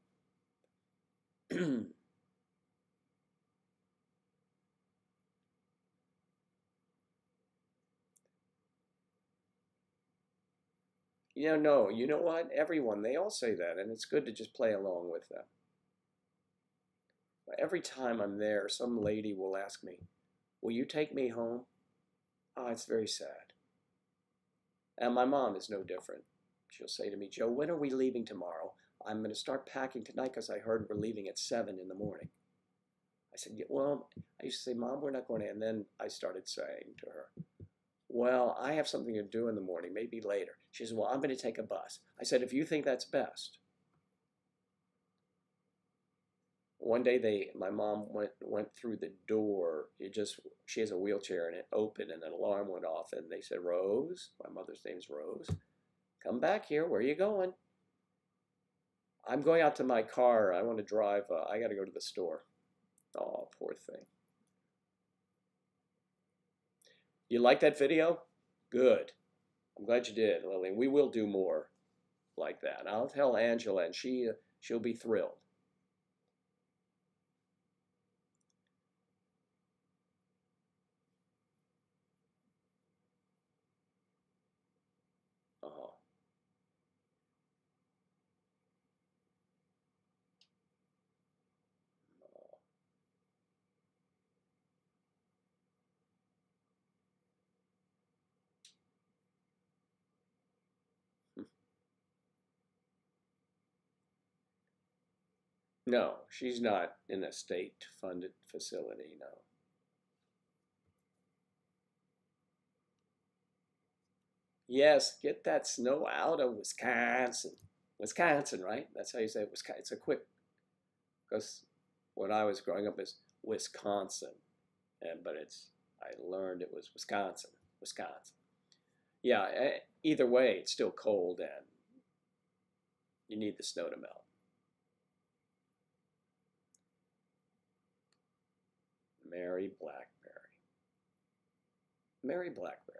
No, you know what? Everyone, they all say that, and it's good to just play along with them. Every time I'm there, some lady will ask me, will you take me home? Oh, it's very sad. And my mom is no different. She'll say to me, Joe, when are we leaving tomorrow? I'm going to start packing tonight because I heard we're leaving at 7 in the morning. I said, yeah, well, I used to say, Mom, we're not going to. And then I started saying to her, well, I have something to do in the morning, maybe later. She said, well, I'm going to take a bus. I said, if you think that's best. One day my mom went through the door. She has a wheelchair and it opened and an alarm went off and they said, Rose, my mother's name's Rose, come back here. Where are you going? I'm going out to my car. I want to drive. I got to go to the store. Oh, poor thing. You like that video? Good. I'm glad you did, Lily. We will do more like that. I'll tell Angela and she'll be thrilled. No, she's not in a state-funded facility, no. Yes, get that snow out of Wisconsin. Wisconsin, right? That's how you say it. It's a quick, because when I was growing up, it's Wisconsin, but I learned it was Wisconsin. Yeah, either way, it's still cold and you need the snow to melt. Mary Blackberry. Mary Blackberry.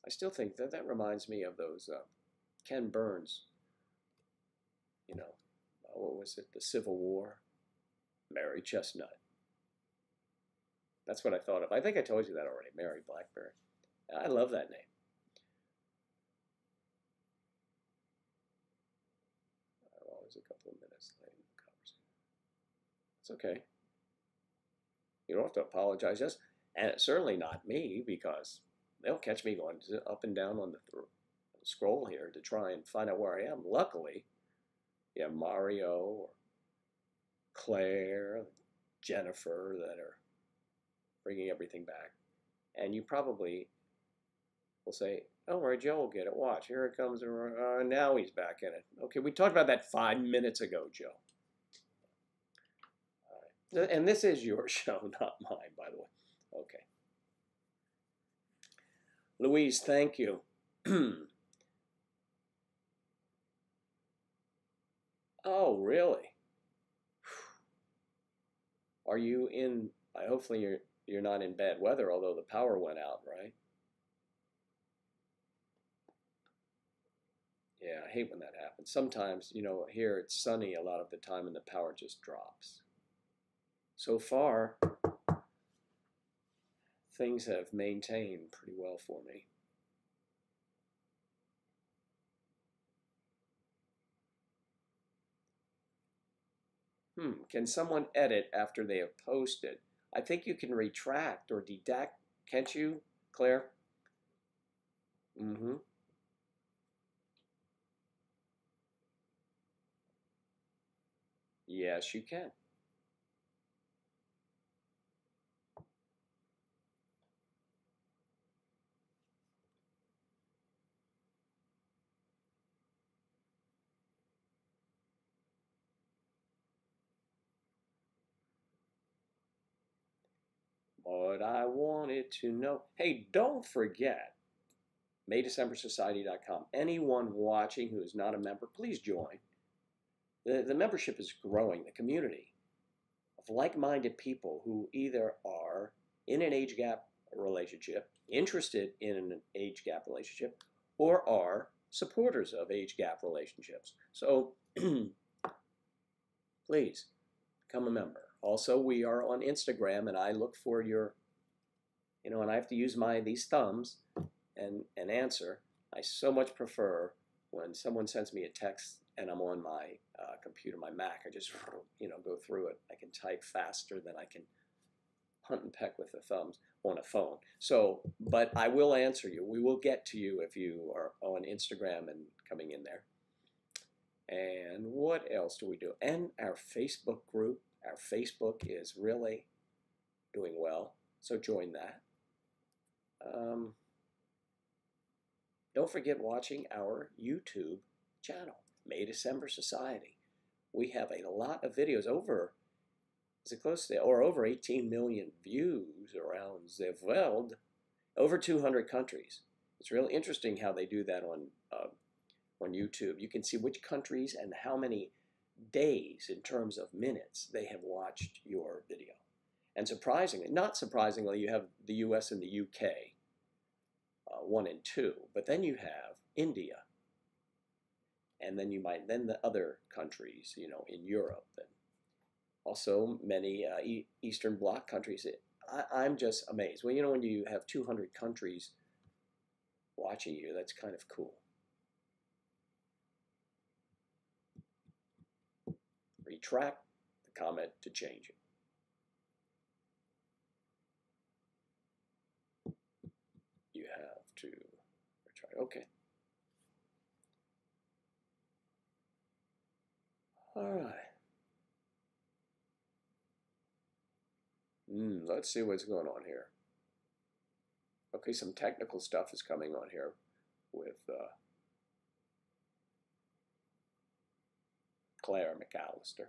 I still think that reminds me of those Ken Burns, was it, the Civil War? Mary Chestnut. That's what I thought of. I think I told you that already, Mary Blackberry. I love that name. I'm always a couple of minutes late in the conversation. It's okay. You don't have to apologize, just, and it's certainly not me, because they'll catch me going up and down on the scroll here to try and find out where I am. Luckily, you have Mario or Claire, Jennifer that are bringing everything back. And you probably will say, oh, where'd Joe get it? Watch, here it comes. Now he's back in it. Okay, we talked about that 5 minutes ago, Joe. All right. And this is your show, not mine, by the way. Okay. Louise, thank you. Oh, really? Are you in, hopefully you're not in bad weather, although the power went out, right? Yeah, I hate when that happens. Sometimes, you know, here it's sunny a lot of the time and the power just drops. So far, things have maintained pretty well for me. Can someone edit after they have posted? I think you can retract or dedact, can't you, Claire? Mm-hmm. Yes, you can. But I wanted to know. Hey, don't forget, MayDecemberSociety.com. Anyone watching who is not a member, please join. The membership is growing, the community of like-minded people who either are in an age gap relationship, interested in an age gap relationship, or are supporters of age gap relationships. So please become a member. Also, we are on Instagram, and I look for your, and I have to use these thumbs and answer. I so much prefer when someone sends me a text and I'm on my computer, my Mac. I just, go through it. I can type faster than I can hunt and peck with the thumbs on a phone. So, but I will answer you. We will get to you if you are on Instagram and coming in there. And what else do we do? And our Facebook group. Our Facebook is really doing well, so join that. Don't forget watching our YouTube channel, May December Society. We have a lot of videos, over 18 million views around the world, over 200 countries. It's really interesting how they do that on YouTube. You can see which countries and how many days in terms of minutes they have watched your video. And surprisingly, not surprisingly, you have the US and the UK, 1 and 2, but then you have India, and then then the other countries, in Europe, and also many Eastern Bloc countries. I'm just amazed. Well, when you have 200 countries watching you, that's kind of cool. Retract the comment to change it. You have to retract. Okay. All right. Let's see what's going on here. Okay, some technical stuff is coming on here with Claire McAllister.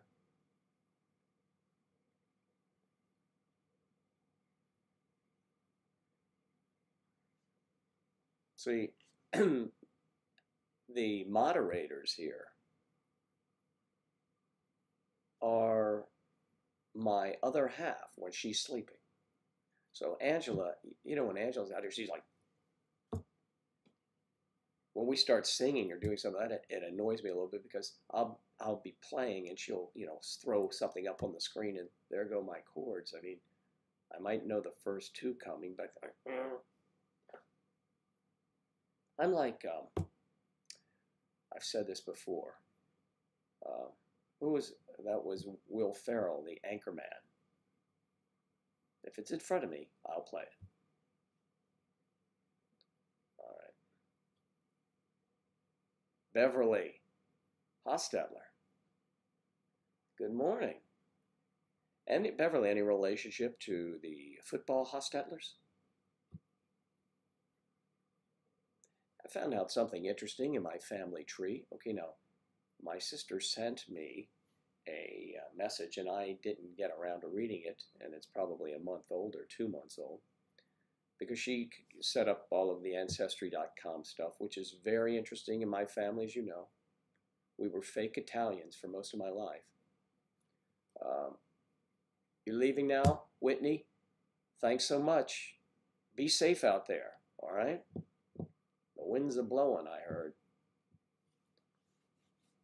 See, the moderators here are my other half when she's sleeping. So Angela, when Angela's out here, she's like, when we start singing or doing something, it annoys me a little bit because I'll be playing and she'll throw something up on the screen and there go my chords. I mean, I might know the first two coming, but I'm like I've said this before. That was Will Ferrell, the Anchorman. If it's in front of me, I'll play it. All right. Beverly Hostetler. Good morning. Beverly, any relationship to the football Hostetlers? I found out something interesting in my family tree. Okay, now, my sister sent me a message, and I didn't get around to reading it, and it's probably a month old or 2 months old, because she set up all of the Ancestry.com stuff, which is very interesting in my family, as you know. We were fake Italians for most of my life. You're leaving now, Whitney? Thanks so much. Be safe out there, all right? The winds are blowing, I heard.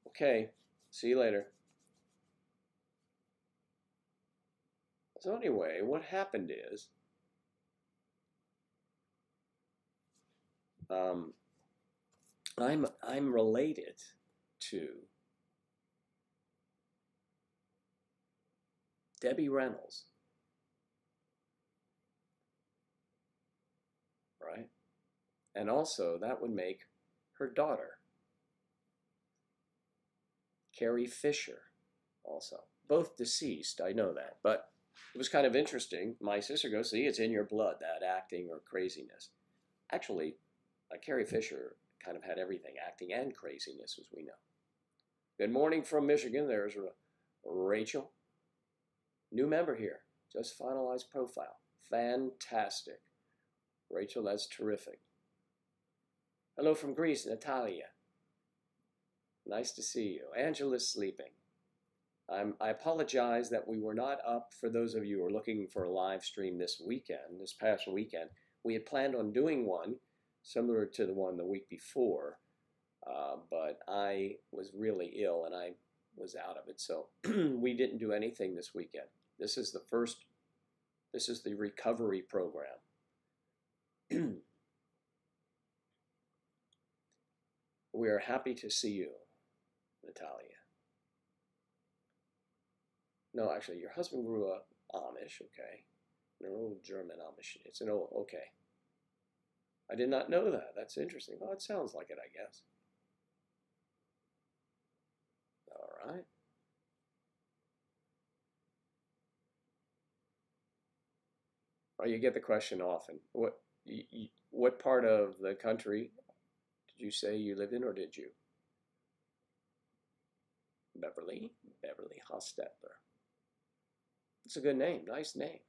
Okay, see you later. So anyway, what happened is, I'm related to Debbie Reynolds, right? And also that would make her daughter, Carrie Fisher, also. Both deceased, I know that, but it was kind of interesting. My sister goes, see, it's in your blood, that acting or craziness. Actually, Carrie Fisher kind of had everything, acting and craziness, as we know. Good morning from Michigan. There's Rachel. New member here. Just finalized profile. Fantastic. Rachel, that's terrific. Hello from Greece, Natalia. Nice to see you. Angela's sleeping. I apologize that we were not up for those of you who are looking for a live stream this past weekend. We had planned on doing one similar to the one the week before, but I was really ill and I was out of it, so we didn't do anything this weekend. This is the recovery program. We are happy to see you, Natalia. No, actually, your husband grew up Amish, okay? An old German Amish. It's an old, okay. I did not know that. That's interesting. Well, it sounds like it, I guess. All right. Well, you get the question often. What part of the country did you say you lived in, or did you? Beverly Hostetler. It's a good name, nice name.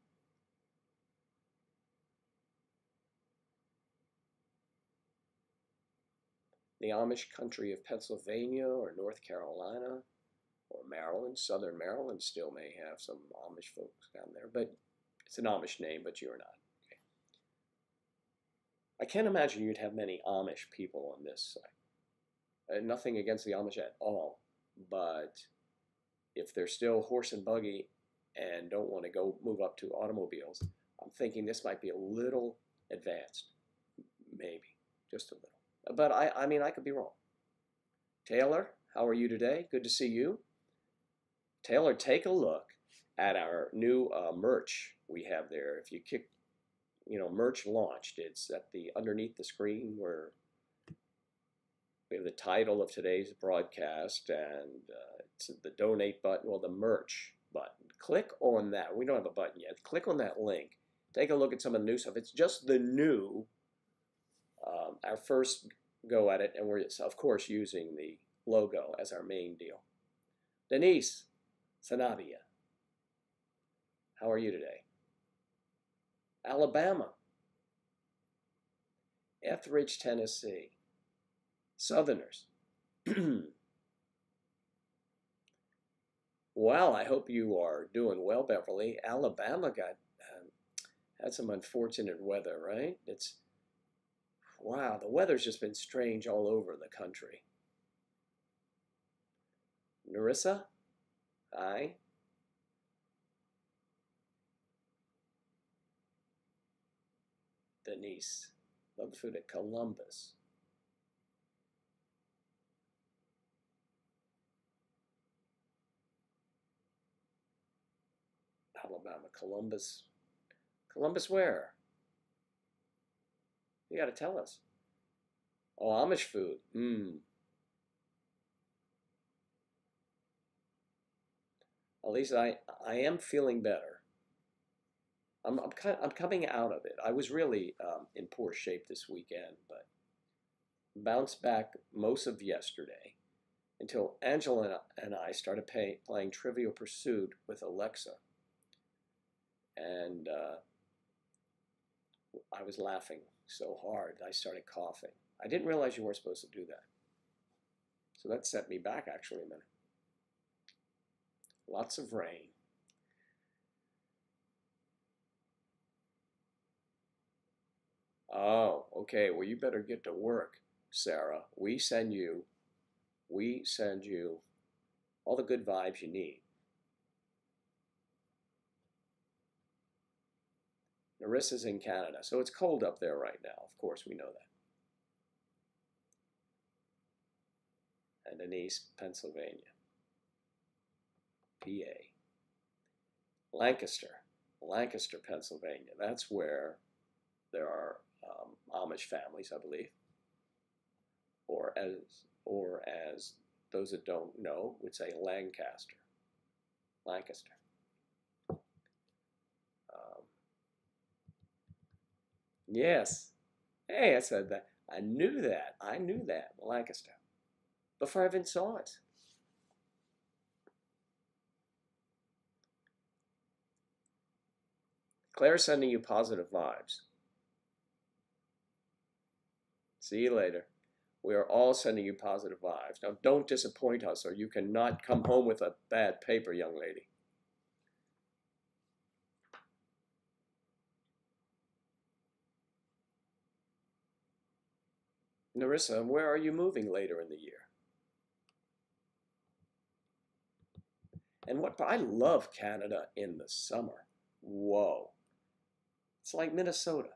The Amish country of Pennsylvania or North Carolina or Maryland, Southern Maryland still may have some Amish folks down there, but it's an Amish name, but you're not. Okay. I can't imagine you'd have many Amish people on this site. Nothing against the Amish at all, but if they're still horse and buggy and don't want to go move up to automobiles, I'm thinking this might be a little advanced. Maybe, just a little. But I mean, I could be wrong. Taylor, how are you today? Good to see you. Taylor, take a look at our new merch we have there. If you kick, merch launched. It's at underneath the screen where we have the title of today's broadcast and it's the donate button, well, the merch button. Click on that. We don't have a button yet. Click on that link. Take a look at some of the new stuff. It's just the new, our first go at it, and we're, of course, using the logo as our main deal. Denise Sanabia, how are you today? Alabama, Etheridge, Tennessee, Southerners. Well, I hope you are doing well, Beverly. Alabama had some unfortunate weather, right? Wow, the weather's just been strange all over the country. Narissa? Hi. Denise. Love the food at Columbus. Alabama. Columbus. Columbus where? You got to tell us. Oh, Amish food. At least I am feeling better. I'm coming out of it. I was really in poor shape this weekend, but bounced back most of yesterday until Angela and I started playing Trivial Pursuit with Alexa, and I was laughing so hard I started coughing. I didn't realize you weren't supposed to do that, so that set me back actually a minute. Lots of rain. Oh, okay. Well, you better get to work, Sarah. We send you all the good vibes you need. Narissa's in Canada, so it's cold up there right now. Of course, we know that. And Denise, Pennsylvania. PA. Lancaster, Pennsylvania. That's where there are Amish families, I believe, or as those that don't know would say Lancaster. Yes. Hey, I said that. I knew that. Lancaster. Before I even saw it. Claire's sending you positive vibes. See you later. We are all sending you positive vibes. Now, don't disappoint us, or you cannot come home with a bad paper, young lady. Narissa, where are you moving later in the year? And what I love Canada in the summer. Whoa. It's like Minnesota.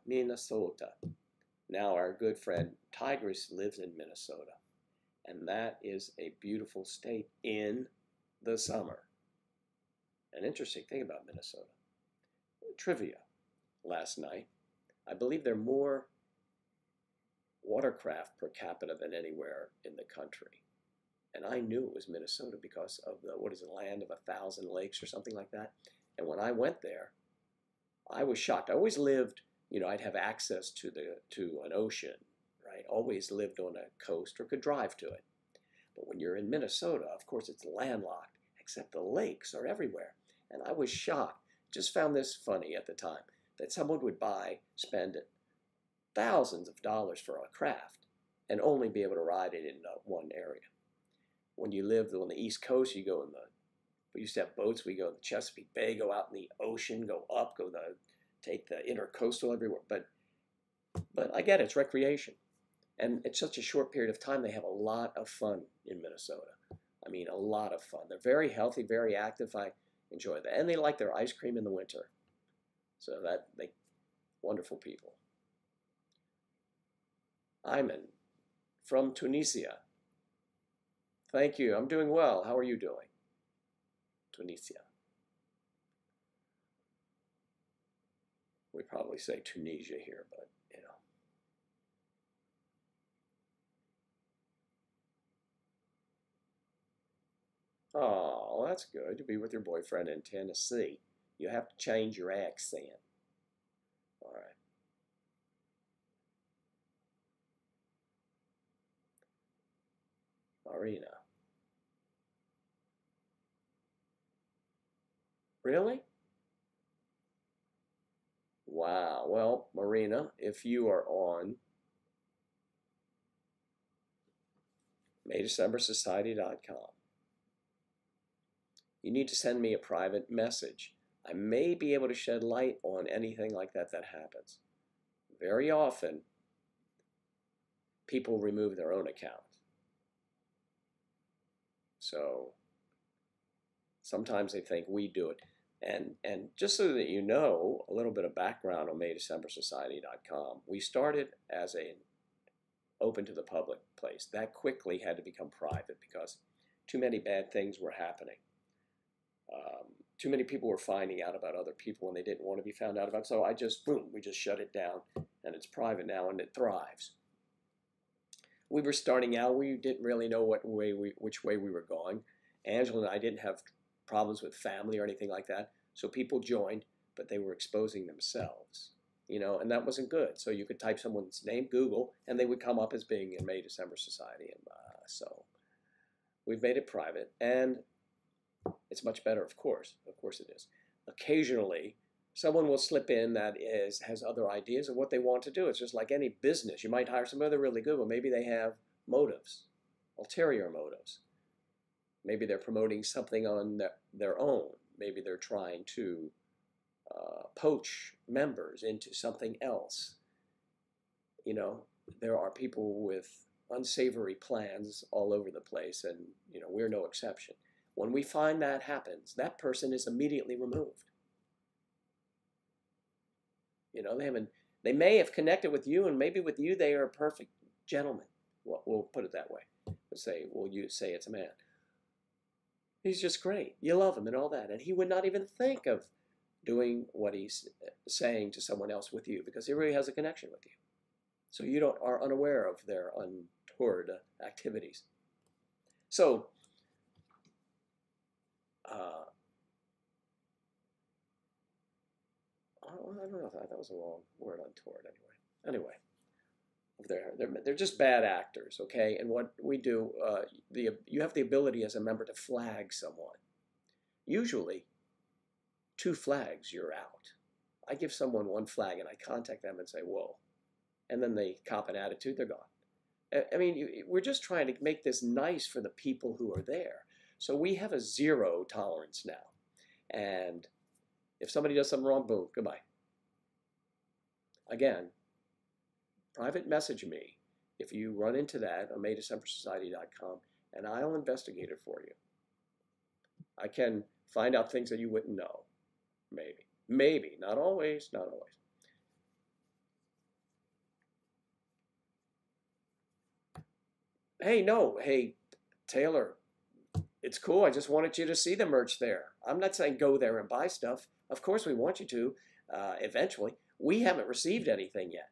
Now our good friend Tigris lives in Minnesota. And that is a beautiful state in the summer. An interesting thing about Minnesota. Trivia. Last night, I believe there are more watercraft per capita than anywhere in the country. And I knew it was Minnesota because of the, land of 1,000 lakes or something like that. And when I went there, I was shocked. I always lived, I'd have access to an ocean, right? Always lived on a coast or could drive to it. But when you're in Minnesota, of course, it's landlocked, except the lakes are everywhere. And I was shocked. Just found this funny at the time, that someone would spend thousands of dollars for a craft and only be able to ride it in one area. When you lived on the East Coast, we used to have boats. We go to the Chesapeake Bay, go out in the ocean, go up, take the intercoastal everywhere. But I get it, it's recreation. And it's such a short period of time, they have a lot of fun in Minnesota. I mean, a lot of fun. They're very healthy, very active. I enjoy that. And they like their ice cream in the winter. So wonderful people. Ayman from Tunisia. Thank you. I'm doing well. How are you doing? Tunisia. We probably say Tunisia here, but Oh, that's good to be with your boyfriend in Tennessee. You have to change your accent. All right. Marina. Really? Wow. Well, Marina, if you are on MayDecemberSociety.com, you need to send me a private message. I may be able to shed light on anything like that happens. Very often, people remove their own account. So sometimes they think we do it. And just so that you know a little bit of background on MayDecemberSociety.com, we started as an open to the public place. That quickly had to become private because too many bad things were happening. Too many people were finding out about other people and they didn't want to be found out about. So we just shut it down, and it's private now, and it thrives. We were starting out. We didn't really know which way we were going. Angela and I didn't have problems with family or anything like that. So people joined, but they were exposing themselves, and that wasn't good. So you could type someone's name, Google, and they would come up as being in May December Society. And so we've made it private, and it's much better, of course. Of course it is. Occasionally, someone will slip in that has other ideas of what they want to do. It's just like any business. You might hire somebody they're really good, but maybe they have motives, ulterior motives. Maybe they're promoting something on their own. Maybe they're trying to poach members into something else. There are people with unsavory plans all over the place, and we're no exception. When we find that happens, that person is immediately removed. They may have connected with you, and maybe with you they are a perfect gentleman. We'll put it that way. You say it's a man. He's just great. You love him and all that, and he would not even think of doing what he's saying to someone else with you because he really has a connection with you. So you are unaware of their untoward activities. So. I don't know if that was a wrong word, untoward, anyway. They're just bad actors, okay? And what we do, you have the ability as a member to flag someone. Usually, 2 flags, you're out. I give someone 1 flag and I contact them and say, whoa. And then they cop an attitude, they're gone. I mean, we're just trying to make this nice for the people who are there. So we have a 0 tolerance now. And if somebody does something wrong, boom, goodbye. Again, private message me if you run into that on MayDecemberSociety.com, and I'll investigate it for you. I can find out things that you wouldn't know. Maybe. Not always. Hey, Taylor, it's cool. I just wanted you to see the merch there. I'm not saying go there and buy stuff. Of course we want you to eventually. We haven't received anything yet.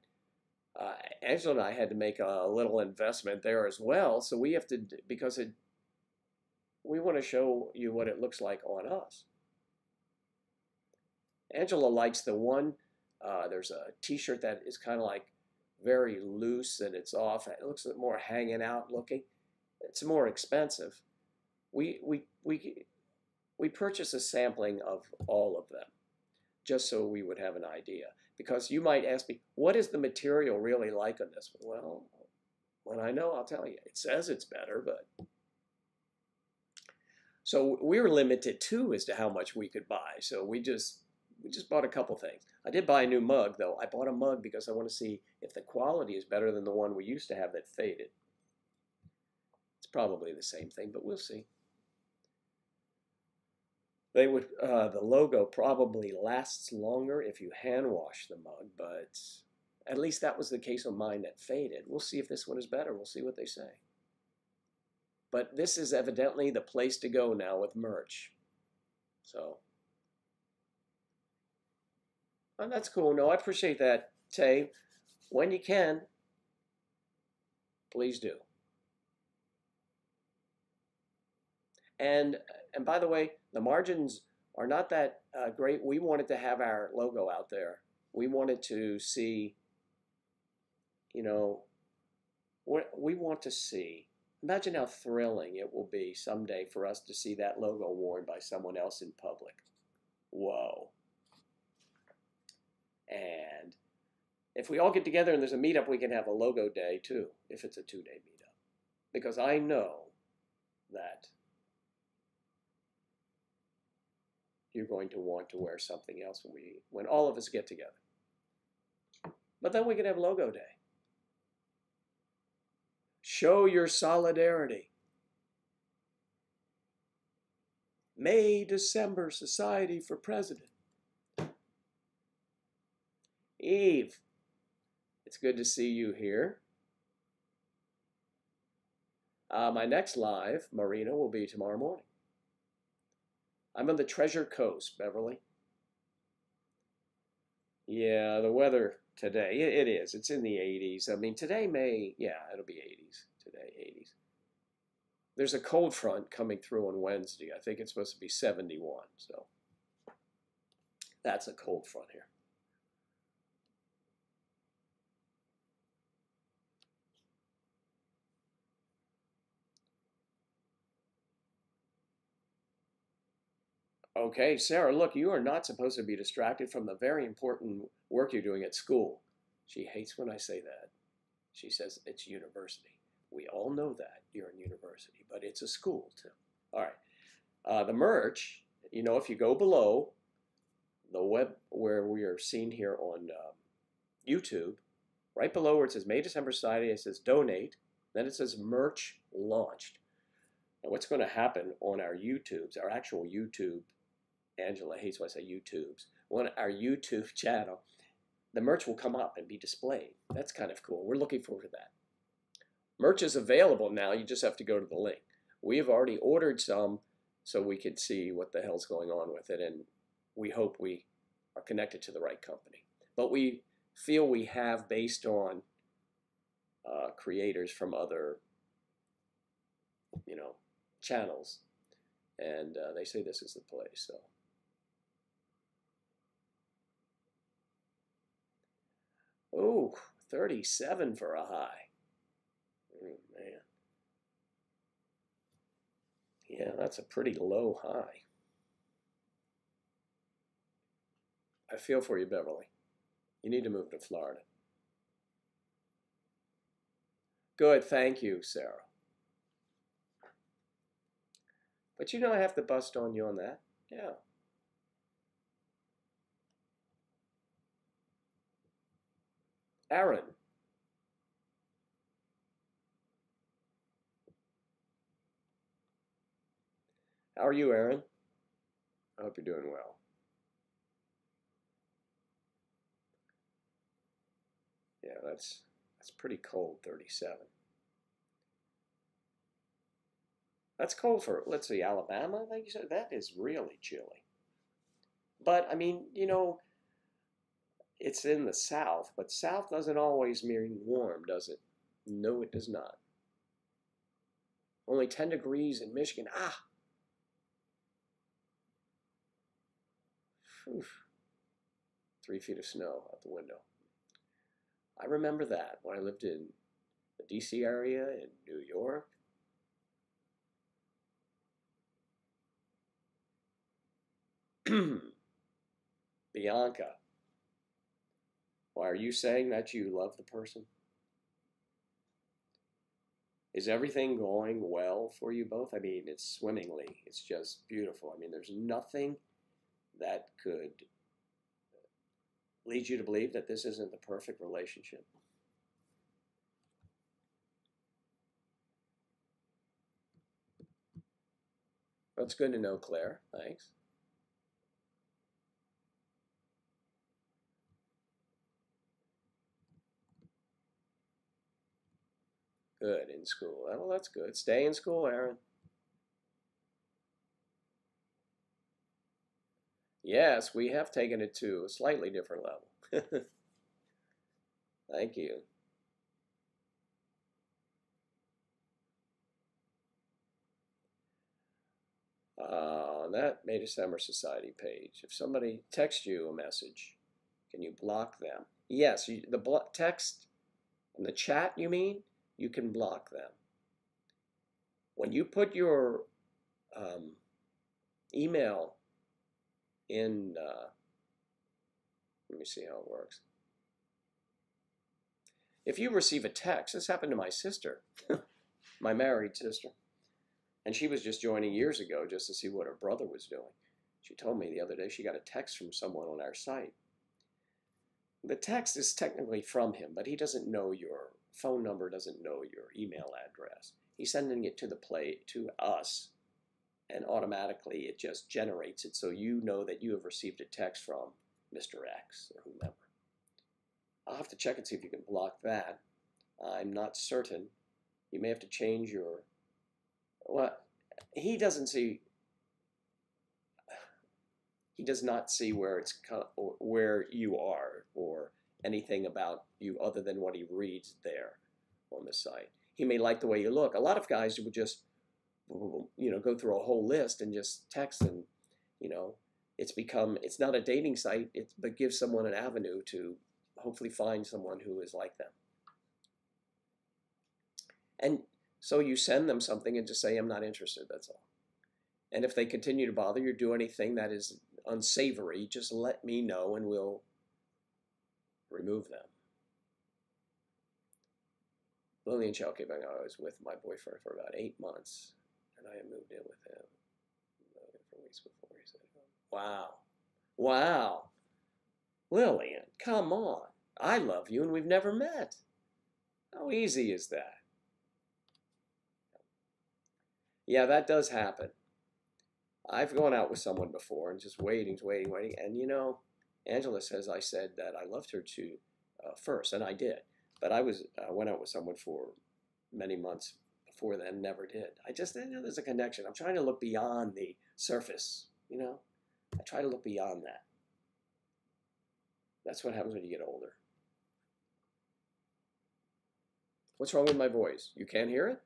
Angela and I had to make a little investment there as well. So we have to, because we want to show you what it looks like on us. Angela likes the one, there's a t-shirt that is kind of like very loose and it's off. It looks more hanging out looking. It's more expensive. We purchased a sampling of all of them just so we would have an idea. Because you might ask me, what is the material really like on this? Well, when I know, I'll tell you. It says it's better, but... So we were limited too as to how much we could buy. So we just bought a couple things. I did buy a new mug though. I bought a mug because I want to see if the quality is better than the one we used to have that faded. It's probably the same thing, but we'll see. The logo probably lasts longer if you hand wash the mug, but at least that was the case on mine that faded. We'll see if this one is better. We'll see what they say. But this is evidently the place to go now with merch. So, oh, that's cool. No, I appreciate that, Tay. When you can, please do. And by the way, the margins are not that great. We wanted to have our logo out there. We wanted to see, what we want to see. Imagine how thrilling it will be someday for us to see that logo worn by someone else in public. Whoa. And if we all get together and there's a meetup, we can have a logo day too, if it's a 2-day meetup. Because I know that you're going to want to wear something else when all of us get together. But then we can have logo day. Show your solidarity. May-December Society for President. Eve, it's good to see you here. My next live, Marina, will be tomorrow morning. I'm on the Treasure Coast, Beverly. Yeah, the weather today, it is. It's in the 80s. I mean, today it'll be 80s. Today, 80s. There's a cold front coming through on Wednesday. I think it's supposed to be 71. So that's a cold front here. Okay, Sarah, look, you are not supposed to be distracted from the very important work you're doing at school. She hates when I say that. She says it's university. We all know that you're in university, but it's a school too. All right. The merch, you know, if you go below the web where we are seen here on YouTube, right below where it says May December Society, it says donate. Then it says merch launched. Now, what's going to happen on our YouTubes, our actual YouTube, Angela hates when I say YouTubes, on our YouTube channel, the merch will come up and be displayed. That's kind of cool. We're looking forward to that. Merch is available now. You just have to go to the link. We have already ordered some so we can see what the hell's going on with it, and we hope we are connected to the right company. But we feel we have, based on creators from other, channels, and they say this is the place. So, oh, 37 for a high. Oh, man. Yeah, that's a pretty low high. I feel for you, Beverly. You need to move to Florida. Good, thank you, Sarah. But you know I have to bust on you on that. Yeah. Aaron. How are you, Aaron? I hope you're doing well. Yeah, that's pretty cold, 37. That's cold for, let's see, Alabama, I think you said. That is really chilly. But, I mean, it's in the South, but South doesn't always mean warm, does it? No, it does not. Only 10 degrees in Michigan. Ah! Whew. 3 feet of snow out the window. I remember that when I lived in the D.C. area, in New York. Bianca, why are you saying that you love the person? Is everything going well for you both? I mean, it's swimmingly. It's just beautiful. I mean, there's nothing that could lead you to believe that this isn't the perfect relationship. That's good to know, Claire. Thanks. Good, in school. Well, that's good. Stay in school, Aaron. Yes, we have taken it to a slightly different level. Thank you. On that May December Society page, if somebody texts you a message, can you block them? Yes, the text in the chat, you mean? You can block them. When you put your email in, let me see how it works. If you receive a text, this happened to my sister, my married sister, and she was just joining years ago just to see what her brother was doing. She told me the other day she got a text from someone on our site. The text is technically from him, but he doesn't know your phone number doesn't know your email address. He's sending it to to us, and automatically it just generates it so you know that you have received a text from Mr. X or whomever. I'll have to check and see if you can block that. I'm not certain. You may have to change your, well, he does not see where where you are or anything about you other than what he reads there on the site. He may like the way you look. A lot of guys would just, go through a whole list and just text, and it's not a dating site, but gives someone an avenue to hopefully find someone who is like them. And so you send them something and just say, I'm not interested, that's all. And if they continue to bother you or do anything that is unsavory, just let me know and we'll remove them. Lillian Chalkebang, I was with my boyfriend for about 8 months, and I moved in with him for weeks before he said, wow. Wow. Lillian, come on. I love you and we've never met. How easy is that? Yeah, that does happen. I've gone out with someone before and just waiting. And Angela says I said that I loved her first, and I did. But I went out with someone for many months before then, never did. I just there's a connection. I'm trying to look beyond the surface, I try to look beyond that. That's what happens when you get older. What's wrong with my voice? You can't hear it?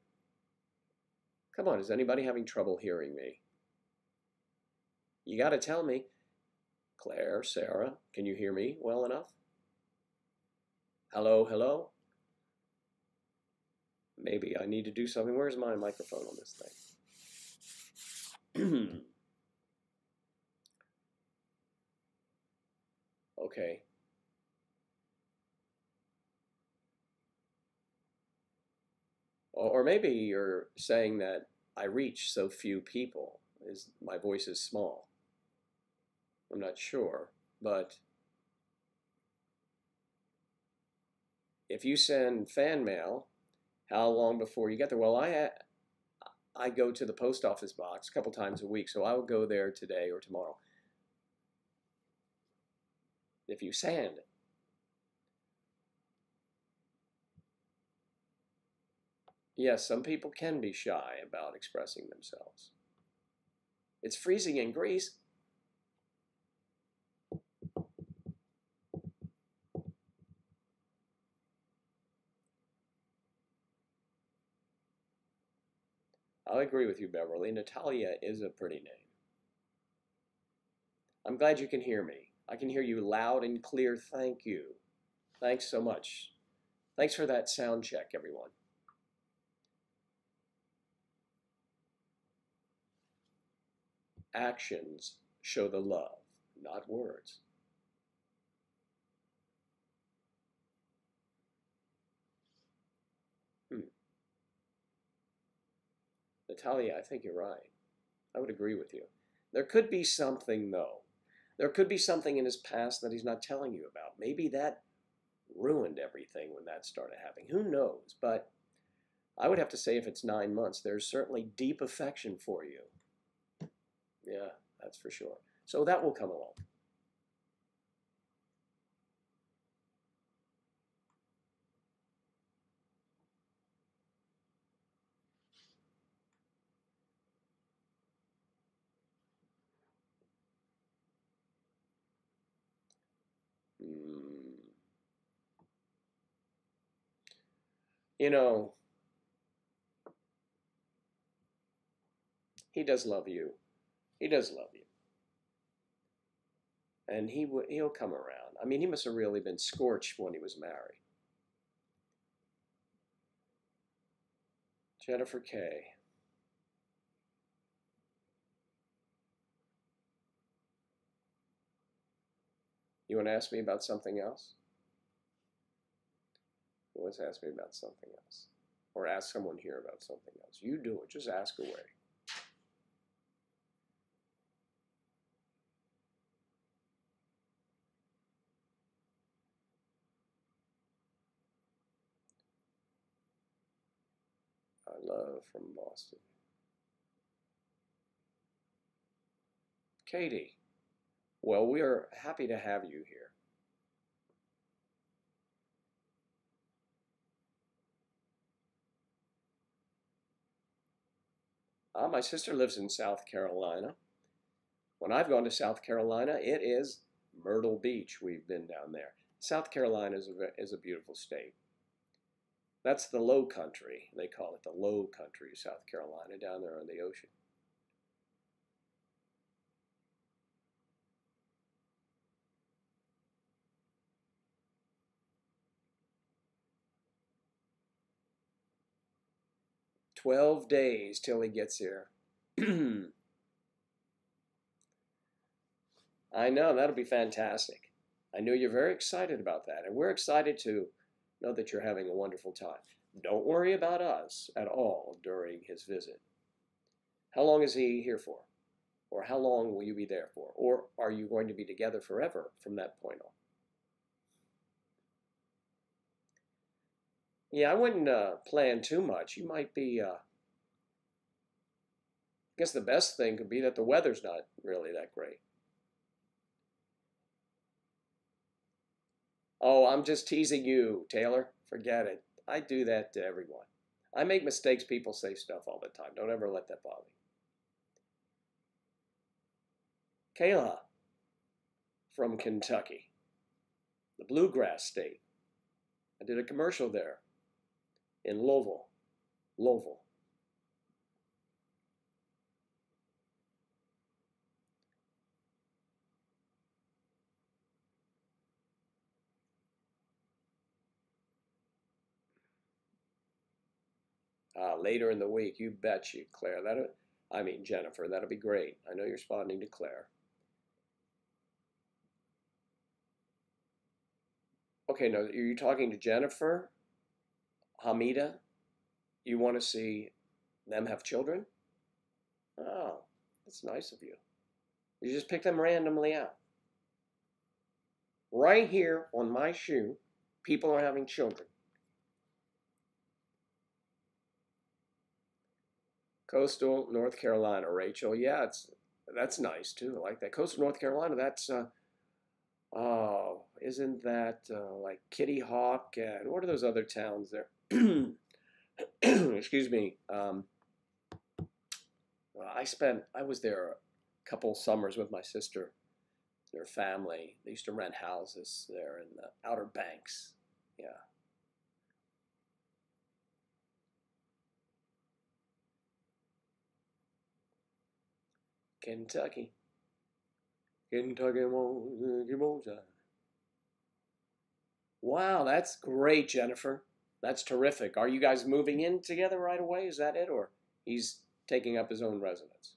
Come on, is anybody having trouble hearing me? You got to tell me. Claire, Sarah, can you hear me well enough? Hello, hello? Maybe I need to do something. Where's my microphone on this thing? Okay. Or maybe you're saying that I reach so few people, my voice is small. I'm not sure, but if you send fan mail, how long before you get there? Well, I go to the post office box a couple times a week, so I will go there today or tomorrow. If you send it. Yes, some people can be shy about expressing themselves. It's freezing in Greece. I'll agree with you, Beverly. Natalia is a pretty name. I'm glad you can hear me. I can hear you loud and clear. Thank you. Thanks so much. Thanks for that sound check, everyone. Actions show the love, not words. Natalia, I think you're right. I would agree with you. There could be something, though. There could be something in his past that he's not telling you about. Maybe that ruined everything when that started happening. Who knows? But I would have to say if it's 9 months, there's certainly deep affection for you. Yeah, that's for sure. So that will come along. He does love you. He does love you. And he'll come around. I mean, he must have really been scorched when he was married. Jennifer K. You want to ask me about something else? Who wants to ask me about something else? Or ask someone here about something else? You do it. Just ask away. love from Boston. Katie, well, we are happy to have you here. My sister lives in South Carolina. When I've gone to South Carolina, it is Myrtle Beach. We've been down there. South Carolina is a beautiful state. That's the low country. They call it the low country, South Carolina, down there on the ocean. $12 till he gets here. I know, that'll be fantastic. I know you're very excited about that, and we're excited to know that you're having a wonderful time. Don't worry about us at all during his visit. How long is he here for? Or how long will you be there for? Or are you going to be together forever from that point on? Yeah, I wouldn't plan too much. You might be, I guess the best thing could be that the weather's not really that great. Oh, I'm just teasing you, Taylor. Forget it. I do that to everyone. I make mistakes. People say stuff all the time. Don't ever let that bother you. Kayla from Kentucky, the bluegrass state. I did a commercial there in Louisville. Later in the week, you bet you, Claire. Jennifer, that'll be great. I know you're responding to Claire. Okay, no, are you talking to Jennifer? Hamida? You want to see them have children? Oh, that's nice of you. You just pick them randomly out. Right here on my shoe, people are having children. Coastal North Carolina, Rachel. Yeah, that's nice too. I like that. Coastal North Carolina, that's oh, isn't that like Kitty Hawk and what are those other towns there? Excuse me. I was there a couple summers with my sister, their family. They used to rent houses there in the Outer Banks. Yeah. Kentucky. Kentucky moonshine. Wow, that's great, Jennifer. That's terrific. Are you guys moving in together right away? Is that it? Or he's taking up his own residence?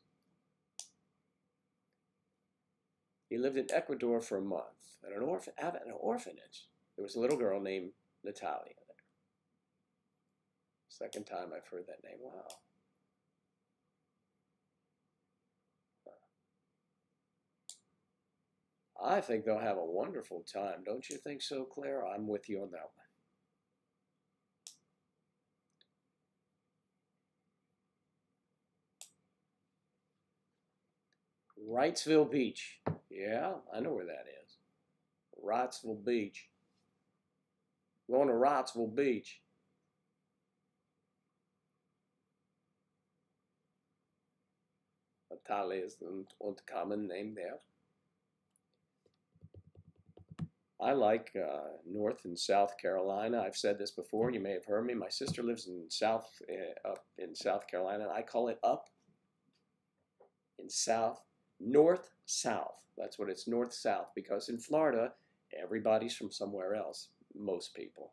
He lived in Ecuador for a month at an orphanage. There was a little girl named Natalia there. Second time I've heard that name. Wow. I think they'll have a wonderful time. Don't you think so, Claire? I'm with you on that one. Wrightsville Beach. Yeah, I know where that is. Wrightsville Beach. Going to Wrightsville Beach. Natalia is the common name there. I like North and South Carolina. I've said this before. You may have heard me. My sister lives in up in South Carolina. I call it up in north-south. That's what it's, north-south, because in Florida, everybody's from somewhere else, most people.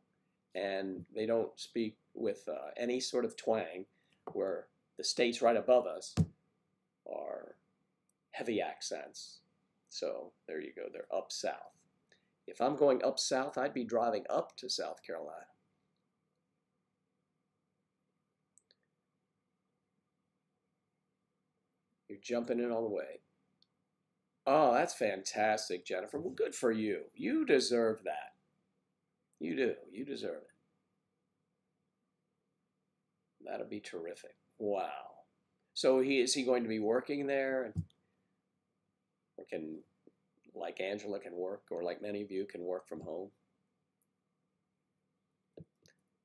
And they don't speak with any sort of twang, where the states right above us are heavy accents. So there you go. They're up south. If I'm going up south, I'd be driving up to South Carolina. You're jumping in all the way. Oh, that's fantastic, Jennifer. Well, good for you. You deserve that. You do. You deserve it. That'll be terrific. Wow. So is he going to be working there, or can, like Angela can work, or like many of you can work from home?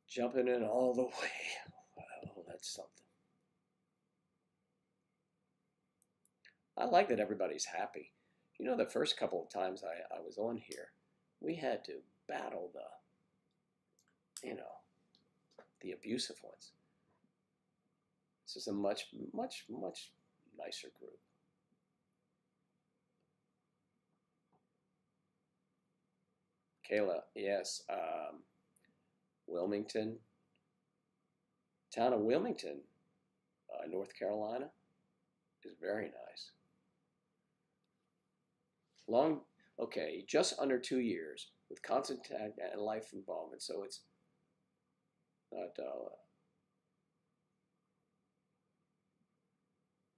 Jumping in all the way. Wow, that's something. I like that everybody's happy. You know, the first couple of times I was on here, we had to battle the abusive ones. This is a much, much, much nicer group. Kayla, yes. Wilmington, town of Wilmington, North Carolina, is very nice. Okay, just under 2 years with constant contact and life involvement. So it's not.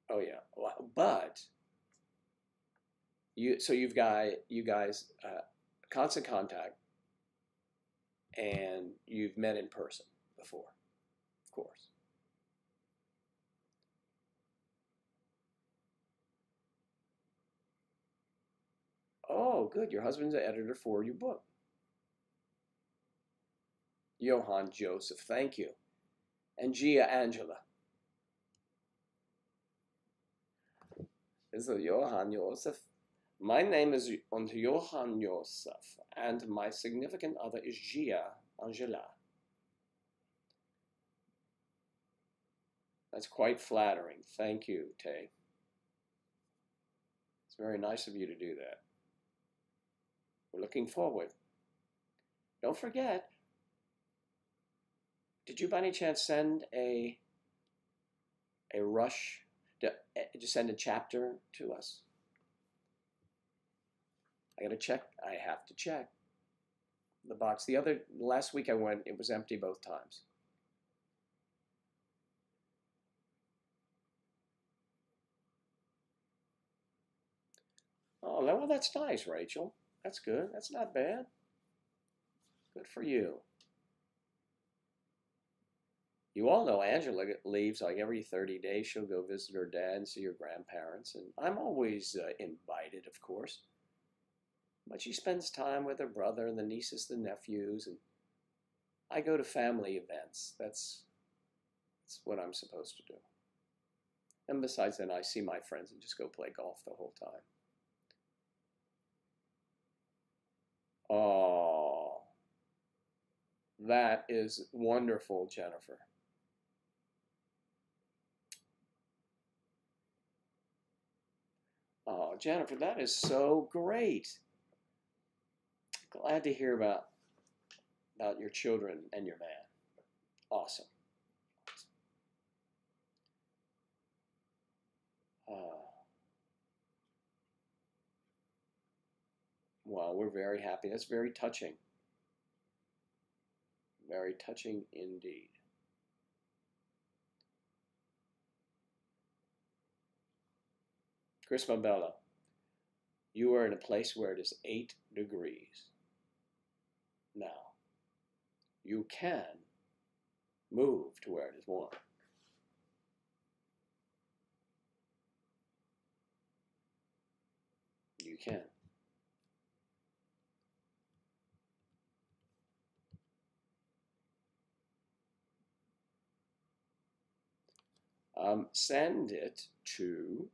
Oh yeah, but you guys constant contact, and you've met in person before, of course. Oh, good. Your husband's the editor for your book. Johann Joseph, thank you. And Gia Angela. This is Johann Joseph. My name is Johann Joseph, and my significant other is Gia Angela. That's quite flattering. Thank you, Tay. It's very nice of you to do that. We're looking forward. Don't forget, did you by any chance send a rush? Did you send a chapter to us? I gotta check. I have to check the box. Last week I went, it was empty both times. Oh, well, that's nice, Rachel. That's good. That's not bad. Good for you. You all know Angela leaves like every 30 days. She'll go visit her dad and see her grandparents. And I'm always invited, of course. But she spends time with her brother and the nieces, the nephews. And I go to family events. That's what I'm supposed to do. And besides then, I see my friends and just go play golf the whole time. Oh, that is wonderful, Jennifer. Oh, Jennifer, that is so great. Glad to hear about your children and your man. Awesome. Well, we're very happy. That's very touching. Very touching indeed. Chris Mabella, you are in a place where it is 8 degrees. Now, you can move to where it is warm. You can. Send it to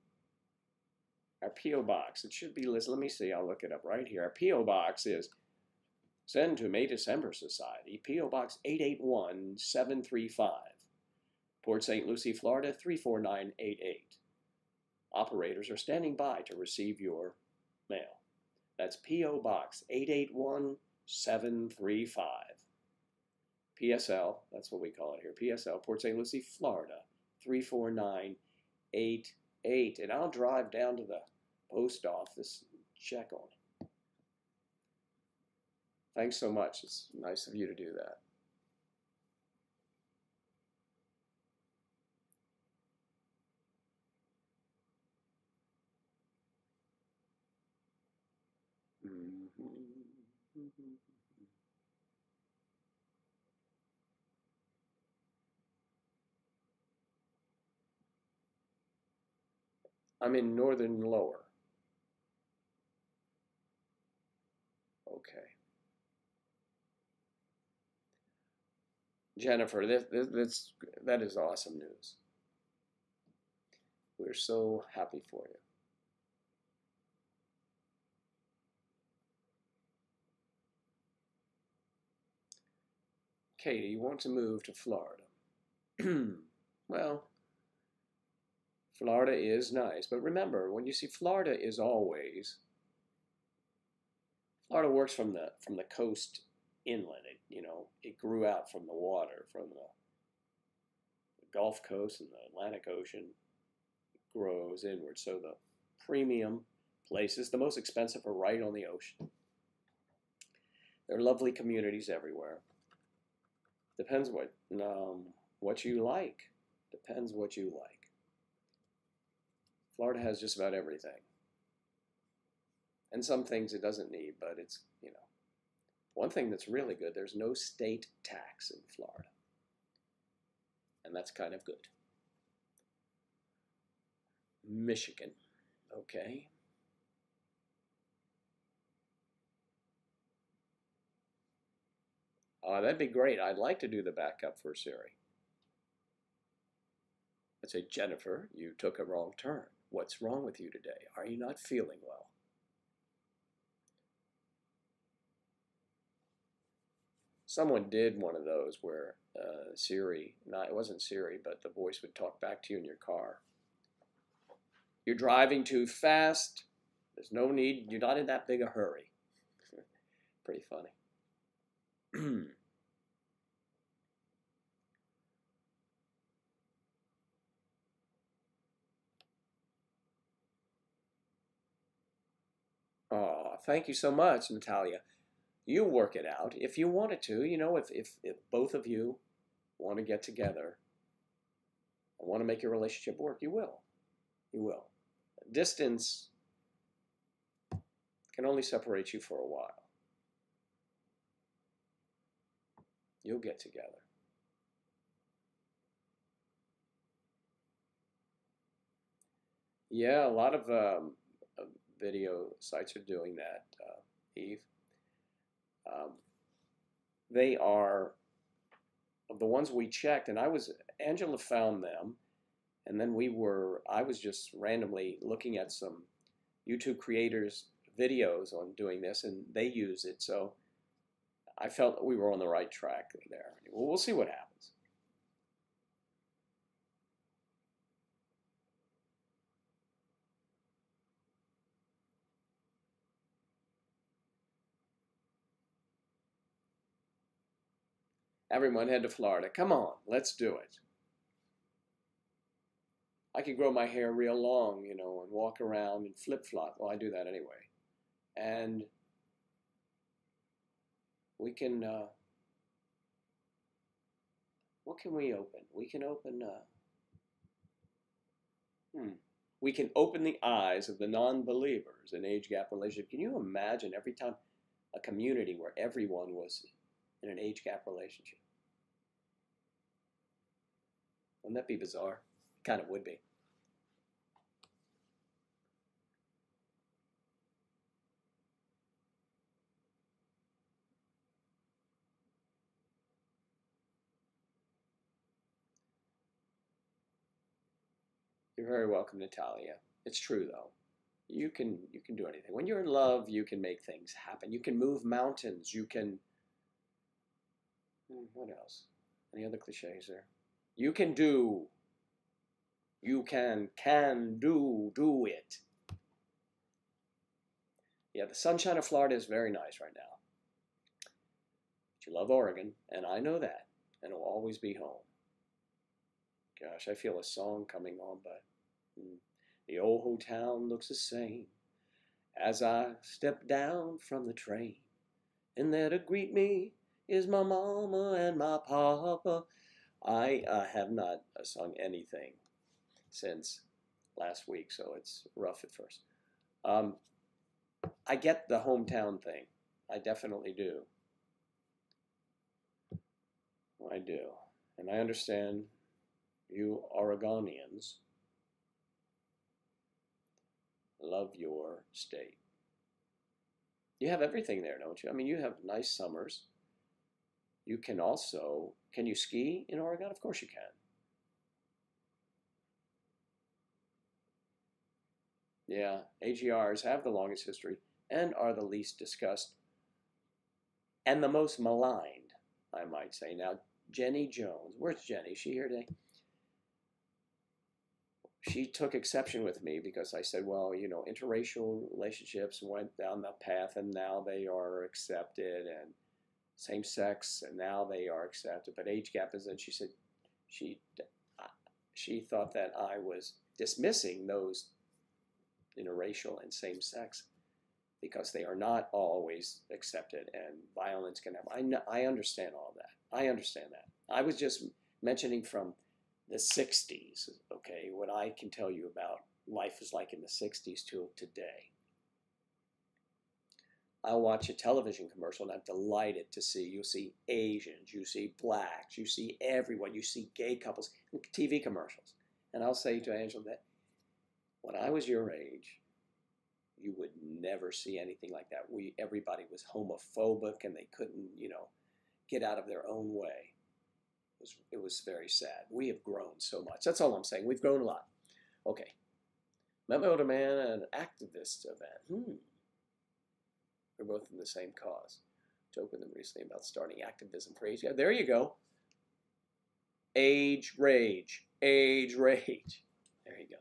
our P.O. Box. It should be listed. Let me see. I'll look it up right here. Our P.O. Box is send to May December Society, P.O. Box 881735, Port St. Lucie, Florida 34988. Operators are standing by to receive your mail. That's P.O. Box 881735. PSL, that's what we call it here. PSL, Port St. Lucie, Florida 34988. And I'll drive down to the post office and check on it. Thanks so much. It's nice of you to do that. I'm in northern lower. Okay. Jennifer, that is awesome news. We're so happy for you. Katie, you want to move to Florida. Well, Florida is nice, but remember, when you see Florida is always, Florida works from the coast inland. It grew out from the water, from the Gulf Coast and the Atlantic Ocean. It grows inward. So the premium places, the most expensive, are right on the ocean. There are lovely communities everywhere. Depends what you like. Depends what you like. Florida has just about everything. And some things it doesn't need, but it's, one thing that's really good, there's no state tax in Florida. And that's kind of good. Michigan, okay. That'd be great. I'd like to do the backup for Siri. I'd say, Jennifer, you took a wrong turn. What's wrong with you today? Are you not feeling well? Someone did one of those where Siri, it wasn't Siri, but the voice would talk back to you in your car. You're driving too fast. There's no need. You're not in that big a hurry. Pretty funny. Oh, thank you so much, Natalia. You work it out. If you wanted to, if both of you want to get together and want to make your relationship work, you will. You will. Distance can only separate you for a while. You'll get together. Yeah, a lot of video sites are doing that, Eve. They are, of the ones we checked, and Angela found them, and then I was just randomly looking at some YouTube creators' videos on doing this, and they use it, so I felt we were on the right track there. Well, we'll see what happens. Everyone head to Florida. Come on, let's do it. I could grow my hair real long, and walk around and flip-flop. Well, I do that anyway. And we can, what can we open? We can open, we can open the eyes of the non-believers in age gap relationship. Can you imagine every time a community where everyone was in an age gap relationship? Wouldn't that be bizarre? Kind of would be. You're very welcome, Natalia. It's true, though. You can do anything. When you're in love, you can make things happen. You can move mountains. You can... What else? Any other cliches there? You can do. You can do it. Yeah, the sunshine of Florida is very nice right now. But you love Oregon, and I know that, and it'll always be home. Gosh, I feel a song coming on, but the old whole town looks the same as I step down from the train, and there to greet me is my mama and my papa. I have not sung anything since last week, so it's rough at first. I get the hometown thing. I definitely do. I do. And I understand you Oregonians Love your state. You have everything there, don't you? I mean, you have nice summers. You can also, can you ski in Oregon? Of course you can. Yeah, AGRs have the longest history and are the least discussed and the most maligned, I might say. Now, Jenny Jones, where's Jenny? Is she here today? She took exception with me because I said, well, you know, interracial relationships went down the path and now they are accepted, and same sex and now they are accepted, but age gap is, and she said she thought that I was dismissing those interracial and same sex because they are not always accepted and violence can happen. I understand all that. I understand that. I was just mentioning from the 60s, okay, what I can tell you about life is like in the 60s to today. I'll watch a television commercial and I'm delighted to see, you'll see Asians, you see blacks, you see everyone, you see gay couples in TV commercials. And I'll say to Angela that when I was your age, you would never see anything like that. Everybody was homophobic and they couldn't, you know, get out of their own way. It was very sad. We have grown so much. That's all I'm saying. We've grown a lot. Okay. Met my older man at an activist event. We're both in the same cause. Joked with him recently about starting activism for age. Yeah, there you go. Age rage. Age rage. There you go.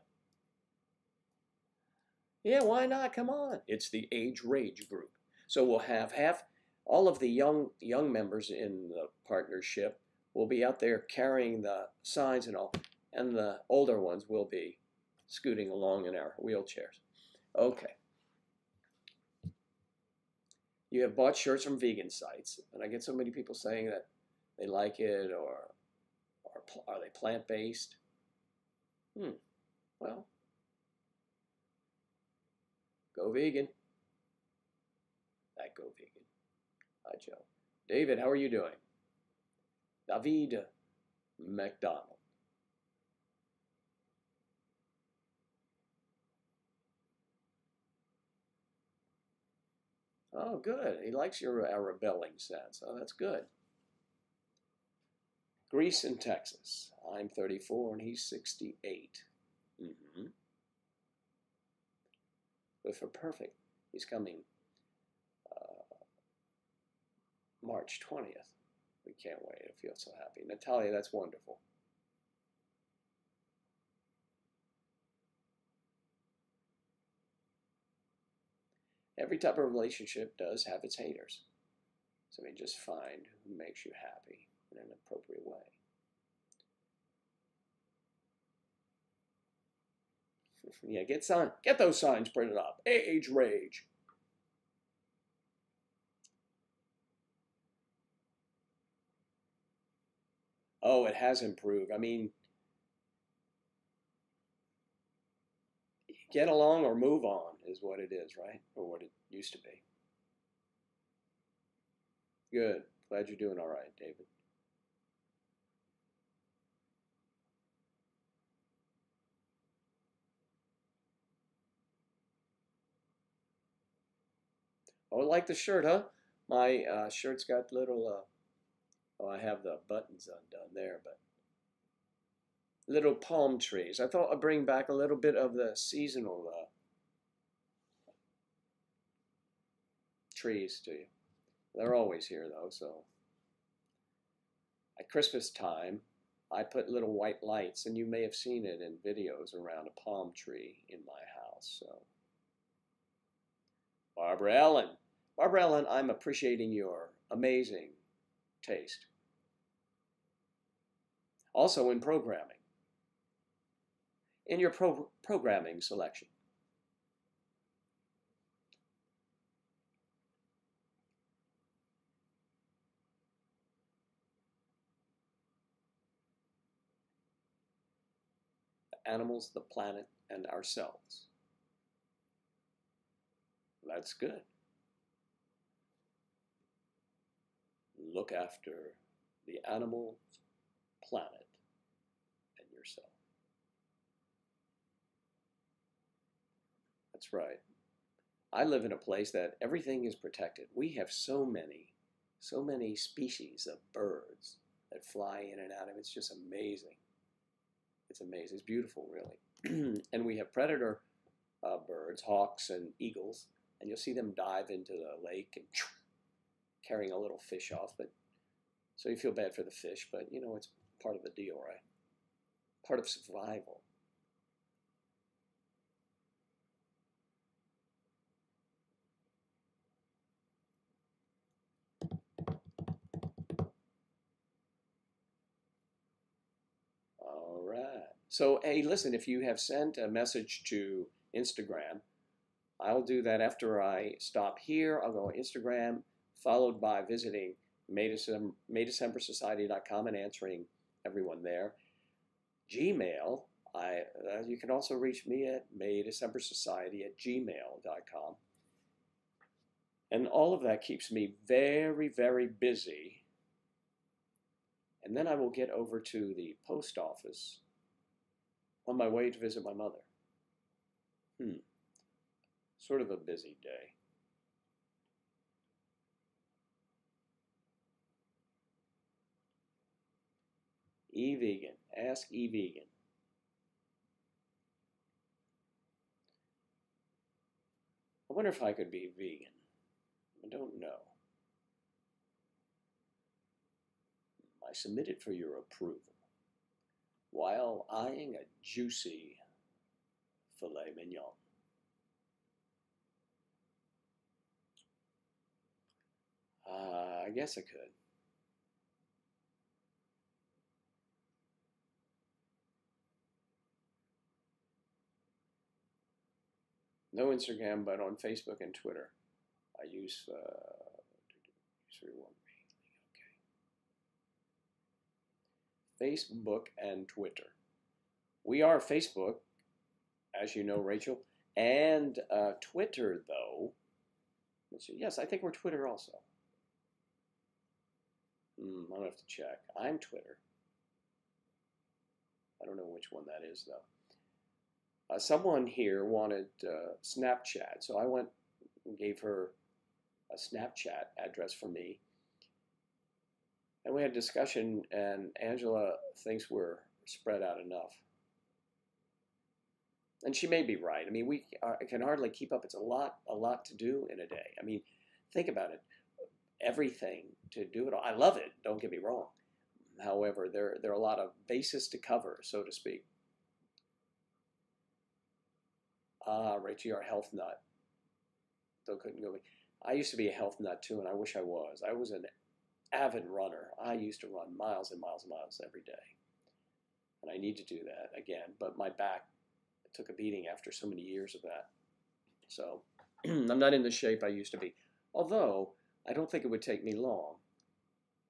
Yeah, why not? Come on. It's the age rage group. So we'll have all of the young members in the partnership will be out there carrying the signs and all, and the older ones will be scooting along in our wheelchairs. Okay. You have bought shirts from vegan sites, and I get so many people saying that they like it, or are they plant-based? Well, go vegan. Go vegan. Hi, Joe. David, how are you doing? David McDonald. Oh, good. He likes your rebelling sense. Oh, that's good. Greece and Texas. I'm 34 and he's 68. But for perfect, he's coming March 20th. We can't wait. I feel so happy. Natalia, that's wonderful. Every type of relationship does have its haters. So just find who makes you happy in an appropriate way. Yeah, get those signs printed up. Age rage. Oh, it has improved. I mean, get along or move on is what it is, right? Or what it used to be. Good. Glad you're doing all right, David. Oh, like the shirt, huh? My shirt's got little, oh, I have the buttons undone there, but little palm trees. I thought I'd bring back a little bit of the seasonal trees to you. They're always here, though, so. At Christmas time, I put little white lights, and you may have seen it in videos around a palm tree in my house, so. Barbara Ellen, I'm appreciating your amazing taste. Also in programming. In your programming selection. Animals, the planet, and ourselves. That's good. Look after the animals, planet, and yourself. That's right. I live in a place that everything is protected. We have so many species of birds that fly in and out of it. It's just amazing. It's amazing. It's beautiful, really. And we have predator birds, hawks and eagles, and you'll see them dive into the lake and carrying a little fish off. But so you feel bad for the fish, but you know it's part of the deal, right? Part of survival. All right. So, hey, listen, if you have sent a message to Instagram, I'll do that after I stop here. I'll go on Instagram, followed by visiting MayDecemberSociety.com and answering everyone there. Gmail, you can also reach me at MayDecemberSociety@gmail.com. And all of that keeps me very, very busy. And then I will get over to the post office on my way to visit my mother. Sort of a busy day. E-Vegan. Ask E-Vegan. I wonder if I could be vegan. I don't know. I submitted for your approval while eyeing a juicy filet mignon. I guess I could. No Instagram, but on Facebook and Twitter. I use reward me. Okay. Facebook and Twitter. We are Facebook, as you know, Rachel, and Twitter, though. Let's see. Yes, I think we're Twitter also. I'll have to check. I'm Twitter. I don't know which one that is, though. Someone here wanted Snapchat, so I went and gave her a Snapchat address for me. And we had a discussion, and Angela thinks we're spread out enough. And she may be right. I mean, we can hardly keep up. It's a lot to do in a day. I mean, think about it. Everything to do it all. I love it. Don't get me wrong. However, there are a lot of bases to cover, so to speak. Rachel, you're a health nut. Though couldn't go. I used to be a health nut too, and I wish I was. I was an avid runner. I used to run miles and miles and miles every day, and I need to do that again. But my back took a beating after so many years of that. So I'm not in the shape I used to be. Although I don't think it would take me long.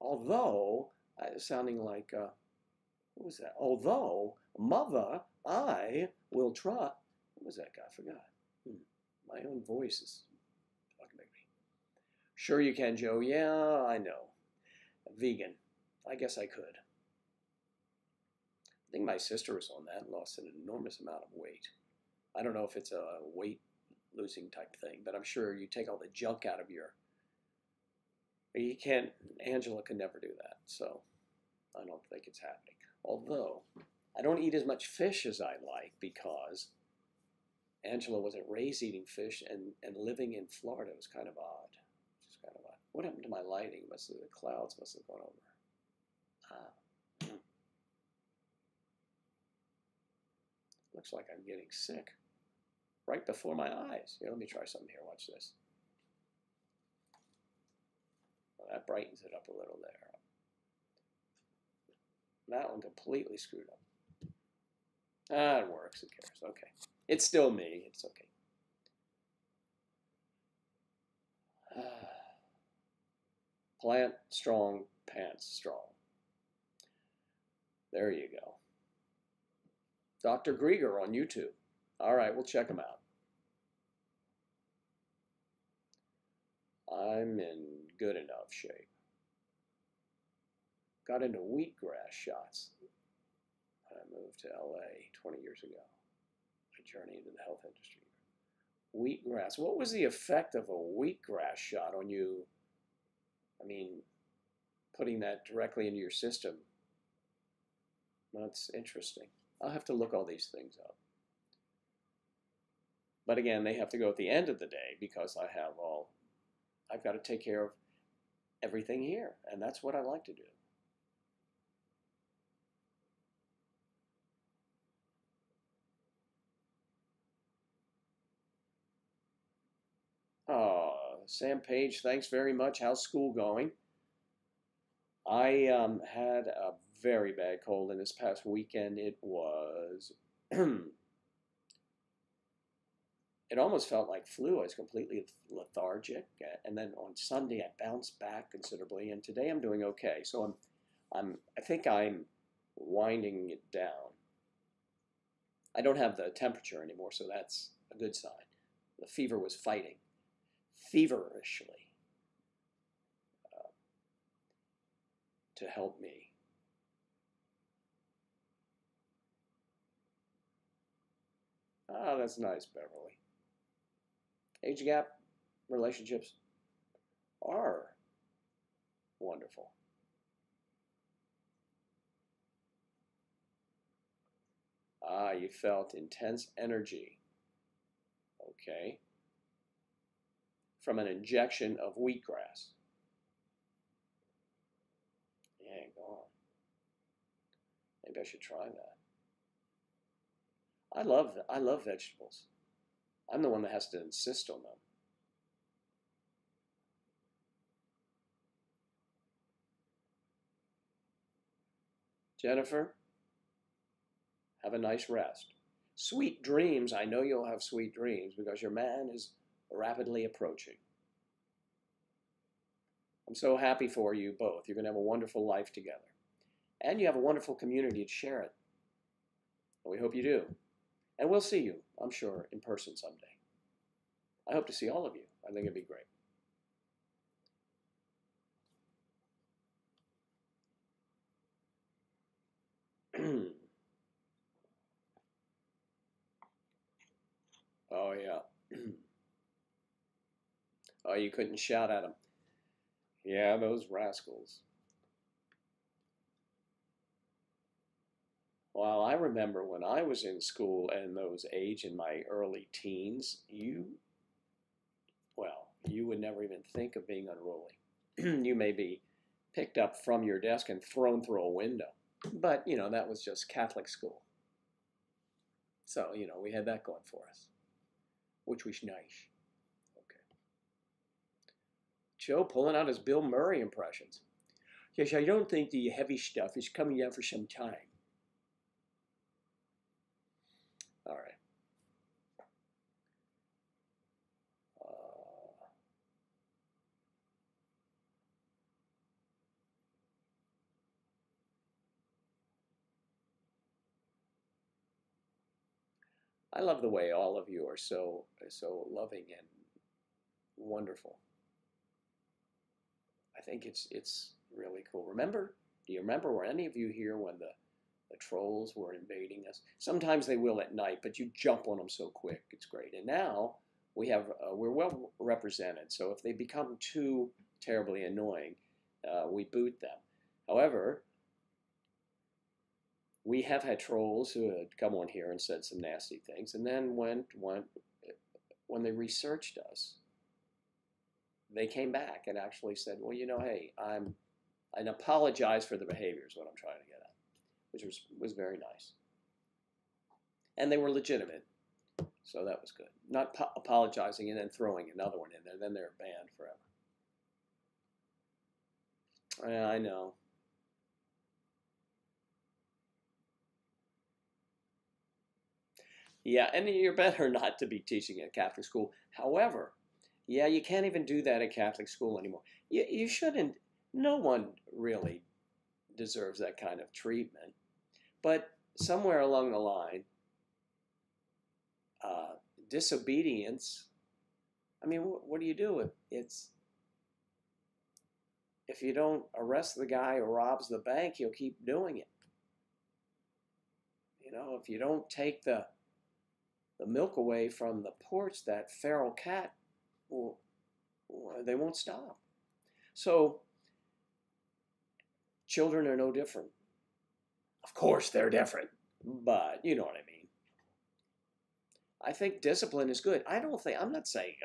Although sounding like what was that? Although mother, I will try. What was that guy? I forgot. My own voice is talking about me. Sure you can, Joe. Yeah, I know. Vegan. I guess I could. I think my sister was on that and lost an enormous amount of weight. I don't know if it's a weight losing type thing, but I'm sure you take all the junk out of your... You can't... Angela could never do that, so I don't think it's happening. Although, I don't eat as much fish as I like because Angela wasn't raised eating fish, and living in Florida was kind of odd. Just kind of odd. What happened to my lighting? The clouds must have gone over. Looks like I'm getting sick right before my eyes. Here, let me try something here. Watch this. Well, that brightens it up a little there. That one completely screwed up. It works. Who cares? Okay. It's still me. It's okay. Plant strong, pants strong. There you go. Dr. Grieger on YouTube. All right, we'll check him out. I'm in good enough shape. Got into wheatgrass shots when I moved to LA 20 years ago. My journey into the health industry. Wheatgrass. What was the effect of a wheatgrass shot on you? I mean, putting that directly into your system. That's interesting. I'll have to look all these things up. But again, they have to go at the end of the day because I've got to take care of everything here. And that's what I like to do. Sam Page, thanks very much. How's school going? I had a very bad cold, and this past weekend it was, it almost felt like flu. I was completely lethargic, and then on Sunday I bounced back considerably, and today I'm doing okay. So I think I'm winding it down. I don't have the temperature anymore, so that's a good sign. The fever was fighting feverishly to help me. Ah, that's nice, Beverly. Age gap relationships are wonderful. Ah, you felt intense energy. Okay. From an injection of wheatgrass. Yeah, go on. Maybe I should try that. I love vegetables. I'm the one that has to insist on them. Jennifer, have a nice rest. Sweet dreams. I know you'll have sweet dreams because your man is rapidly approaching. I'm so happy for you both. You're going to have a wonderful life together. And you have a wonderful community to share it. And we hope you do. And we'll see you, I'm sure, in person someday. I hope to see all of you. I think it'd be great. Oh, yeah. Oh, you couldn't shout at them. Yeah, those rascals. Well, I remember when I was in school and those age in my early teens, you would never even think of being unruly. You may be picked up from your desk and thrown through a window. But, that was just Catholic school. So, we had that going for us, which was nice. Okay. Joe pulling out his Bill Murray impressions. Yes, I don't think the heavy stuff is coming down for some time. All right. I love the way all of you are so loving and wonderful. I think it's really cool. Do you remember, were any of you here when the trolls were invading us? Sometimes they will at night, but you jump on them so quick. It's great. And now we're well represented. So if they become too terribly annoying, we boot them. However, we have had trolls who had come on here and said some nasty things, and then when they researched us, they came back and actually said, well, hey, I apologize for the behavior is what I'm trying to get at, which was very nice. And they were legitimate, so that was good. Not apologizing and then throwing another one in there, then they're banned forever. Yeah, I know. Yeah, and you're better not to be teaching at Catholic school. However, yeah, you can't even do that at Catholic school anymore. You shouldn't. No one really deserves that kind of treatment. But somewhere along the line, disobedience, I mean, what do you do? If you don't arrest the guy who robs the bank, he'll keep doing it. If you don't take the the milk away from the porch, that feral cat will, they won't stop. So children are no different. Of course they're different, but you know what I mean. I think discipline is good. I'm not saying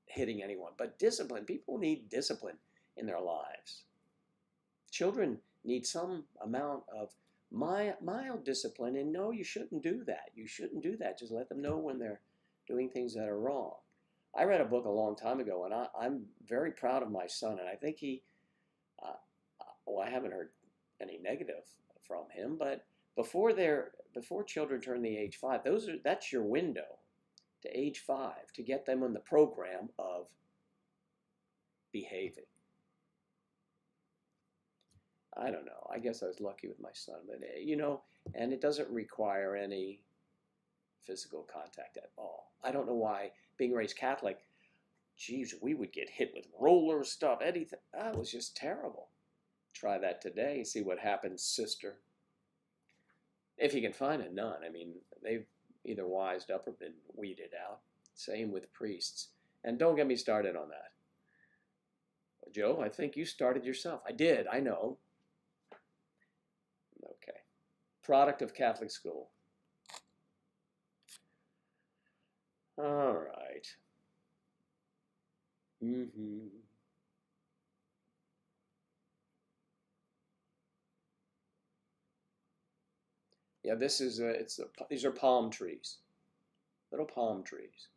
hitting anyone, but discipline. People need discipline in their lives. Children need some amount of mild discipline, and no, you shouldn't do that. You shouldn't do that. Just let them know when they're doing things that are wrong. I read a book a long time ago, and I'm very proud of my son, and I think I haven't heard any negative from him, but before children turn the age 5, that's your window to age 5 to get them on the program of behaving. I don't know. I guess I was lucky with my son, but and it doesn't require any physical contact at all. I don't know why, being raised Catholic, geez, we would get hit with roller stuff, anything. That was just terrible. Try that today, see what happens, sister. If you can find a nun. I mean, they've either wised up or been weeded out. Same with priests. And don't get me started on that. Joe, I think you started yourself. I did, I know. Okay. Product of Catholic school. All right. Yeah, these are palm trees, little palm trees.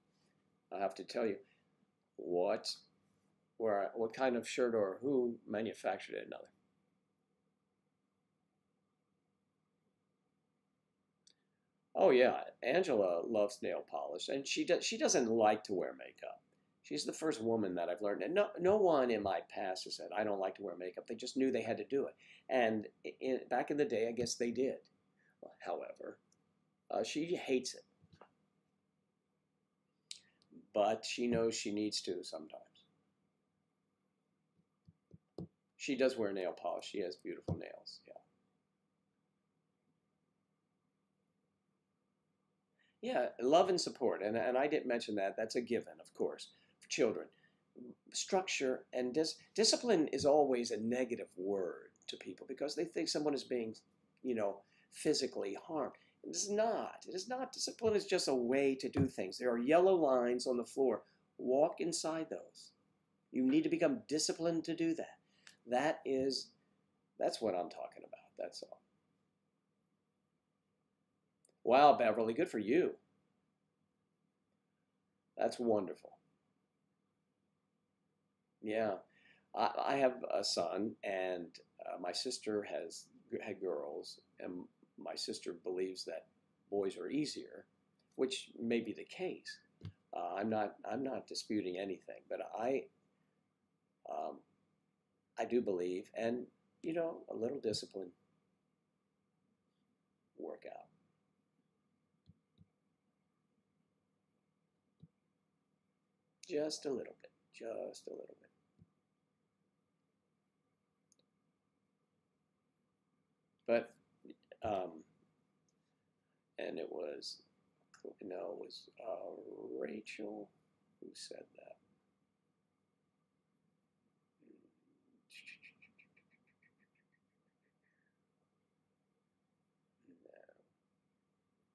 I have to tell you, what kind of shirt or who manufactured it? Another. Oh yeah, Angela loves nail polish, and she doesn't like to wear makeup. She's the first woman that I've learned, and no one in my past has said I don't like to wear makeup. They just knew they had to do it, and back in the day, I guess they did. However, she hates it, but she knows she needs to sometimes. She does wear nail polish. She has beautiful nails. Yeah, love and support, and I didn't mention that. That's a given, of course, for children. Structure and discipline is always a negative word to people because they think someone is being, physically harmed. It is not. It is not. Discipline is just a way to do things. There are yellow lines on the floor. Walk inside those. You need to become disciplined to do that. That's what I'm talking about. That's all. Wow, Beverly, good for you. That's wonderful. Yeah, I have a son, and my sister had girls, and my sister believes that boys are easier, which may be the case. I'm not disputing anything, but I do believe, and a little discipline work out. Just a little bit, just a little bit. But, and it was Rachel who said that.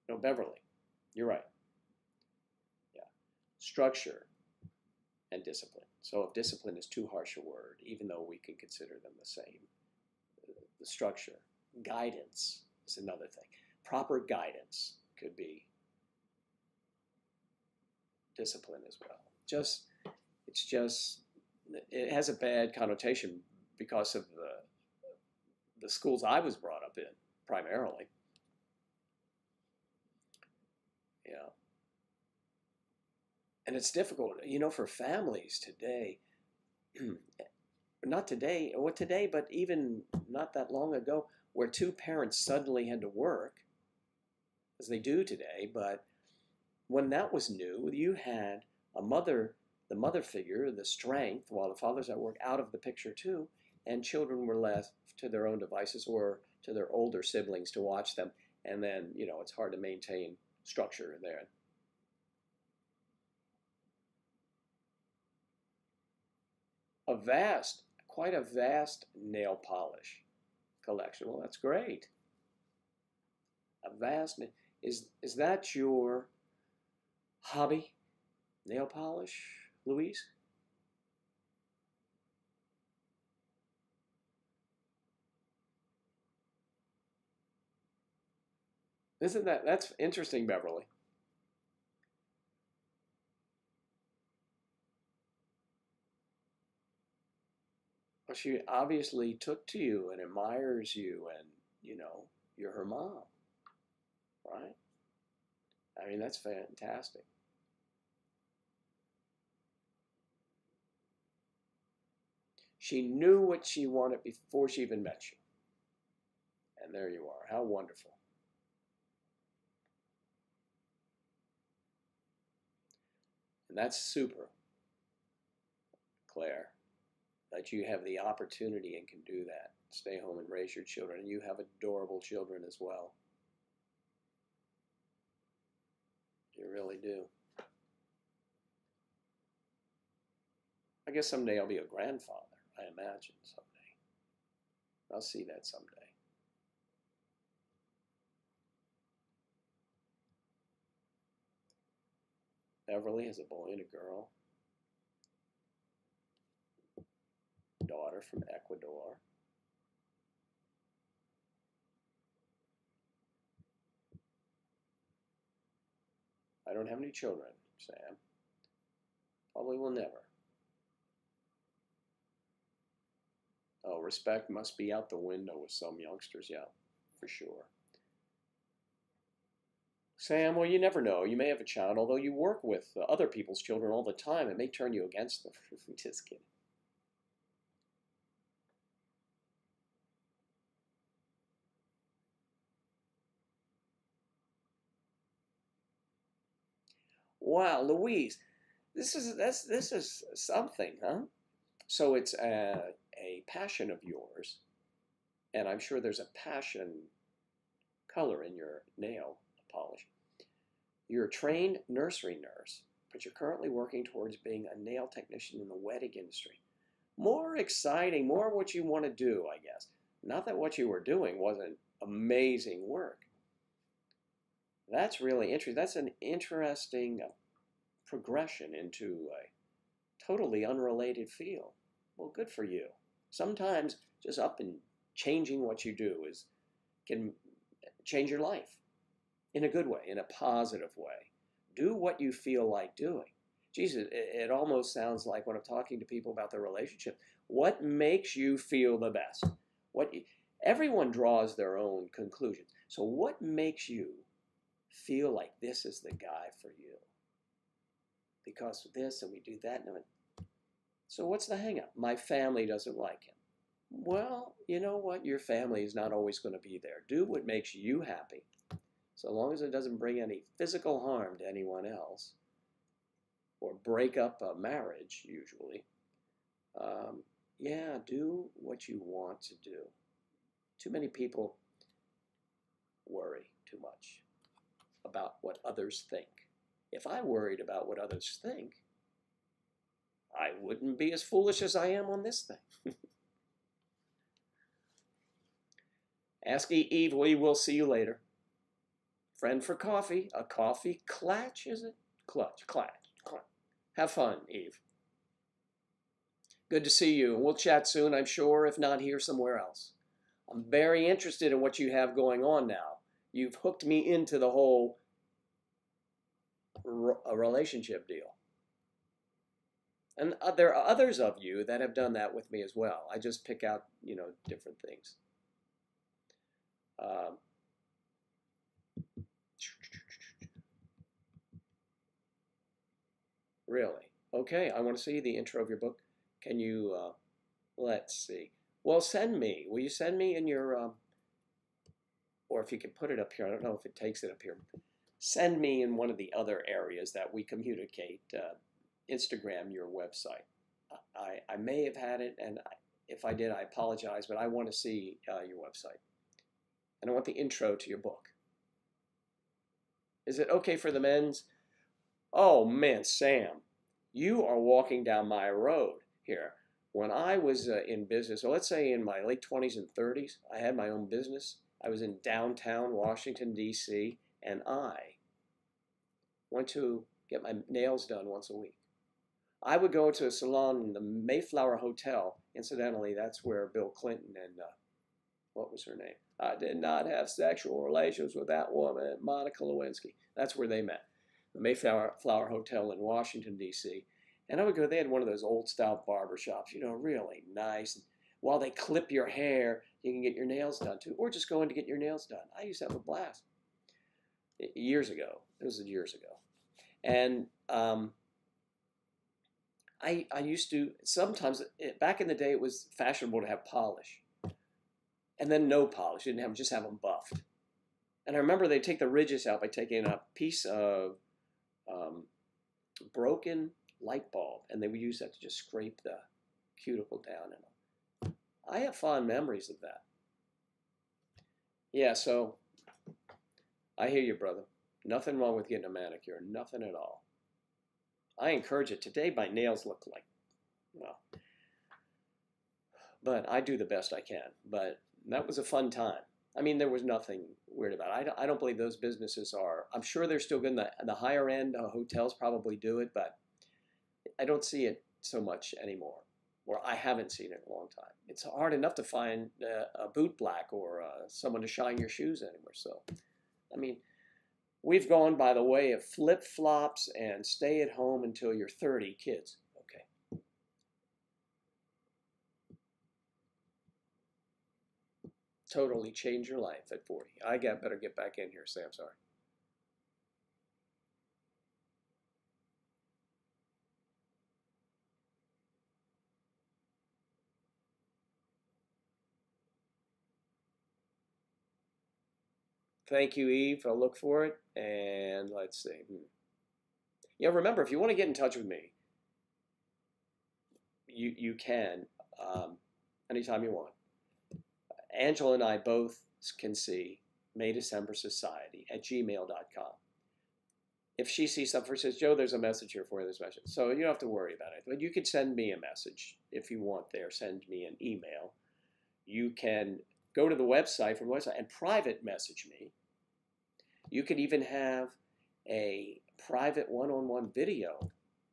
No, Beverly, you're right. Yeah, structure and discipline. So if discipline is too harsh a word, even though we can consider them the same, the structure, guidance is another thing. Proper guidance could be discipline as well. It has a bad connotation because of the schools I was brought up in, primarily. Yeah. And it's difficult, for families today, not today, but even not that long ago, where two parents suddenly had to work, as they do today. But when that was new, you had the mother figure, the strength, while the father's at work, out of the picture too, and children were left to their own devices or to their older siblings to watch them. And then, it's hard to maintain structure there. quite a vast nail polish collection. Well, that's great. A vast, is that your hobby? Nail polish, Louise? That's interesting, Beverly. Well, she obviously took to you and admires you, and you're her mom, right? I mean, that's fantastic. She knew what she wanted before she even met you. And there you are. How wonderful. And that's super, Claire, that you have the opportunity and can do that. Stay home and raise your children. And you have adorable children as well. You really do. I guess someday I'll be a grandfather, I imagine someday. I'll see that someday. Beverly has a boy and a girl. Daughter from Ecuador. I don't have any children, Sam. Probably will never. Oh, respect must be out the window with some youngsters, yeah, for sure. Sam, well, you never know. You may have a child, although you work with other people's children all the time. It may turn you against them. Just kidding. Wow, Louise, this is something, huh? So it's a passion of yours, and I'm sure there's a passion color in your nail polish. You're a trained nursery nurse, but you're currently working towards being a nail technician in the wedding industry. More exciting, more what you want to do, I guess. Not that what you were doing wasn't amazing work. That's really interesting. That's an interesting progression into a totally unrelated field. Well, good for you. Sometimes just up and changing what you do can change your life in a good way, in a positive way. Do what you feel like doing. Jesus, it almost sounds like when I'm talking to people about their relationship, what makes you feel the best? Everyone draws their own conclusions. So what makes you feel like this is the guy for you? Because of this and we do that. So what's the hang up? My family doesn't like him. Well, you know what? Your family is not always going to be there. Do what makes you happy. So long as it doesn't bring any physical harm to anyone else or break up a marriage, usually. Yeah, do what you want to do. Too many people worry too much about what others think. If I worried about what others think, I wouldn't be as foolish as I am on this thing. Ask Eve, we will see you later. Friend for coffee. A coffee clatch, is it? Clutch. Have fun, Eve. Good to see you. We'll chat soon, I'm sure, if not here, somewhere else. I'm very interested in what you have going on now. You've hooked me into the whole relationship deal. And there are others of you that have done that with me as well. I just pick out, different things. Really? Okay, I want to see the intro of your book. Can you, let's see. Well, will you send me in your, or if you could put it up here, I don't know if it takes it up here. Send me in one of the other areas that we communicate, Instagram, your website. I may have had it, and if I did, I apologize, but I want to see your website. And I want the intro to your book. Is it okay for the men's? Oh, man, Sam, you are walking down my road here. When I was in business, so let's say in my late 20s and 30s, I had my own business. I was in downtown Washington, D.C., and I went to get my nails done once a week. I would go to a salon in the Mayflower Hotel. Incidentally, that's where Bill Clinton and, what was her name? I did not have sexual relations with that woman, Monica Lewinsky. That's where they met. The Mayflower Hotel in Washington, D.C. And I would go, they had one of those old style barber shops, really nice. And while they clip your hair, you can get your nails done too, or just go in to get your nails done. I used to have a blast. Years ago. It was years ago. And I used to, sometimes, back in the day, it was fashionable to have polish. And then no polish. You didn't have, just have them buffed. And I remember they'd take the ridges out by taking a piece of broken light bulb, and they would use that to just scrape the cuticle down. And I have fond memories of that. Yeah, so I hear you, brother. Nothing wrong with getting a manicure. Nothing at all. I encourage it. Today, my nails look like, well, but I do the best I can. But that was a fun time. I mean, there was nothing weird about it. I don't believe those businesses are, I'm sure they're still good. In the higher end hotels probably do it, but I don't see it so much anymore. Or I haven't seen it in a long time. It's hard enough to find a boot black or someone to shine your shoes anymore. So, I mean, we've gone by the way of flip-flops and stay at home until you're 30 kids. Okay. Totally change your life at 40. I better get back in here, Sam. Sorry. Thank you, Eve. I'll look for it. And let's see. Yeah, remember, if you want to get in touch with me, you can anytime you want. Angela and I both can see maydecembersociety@gmail.com. If she sees something, she says, Joe, there's a message here for you, this message. So you don't have to worry about it. But you could send me a message if you want there. Send me an email. You can go to the website from the website and private message me. You could even have a private one-on-one video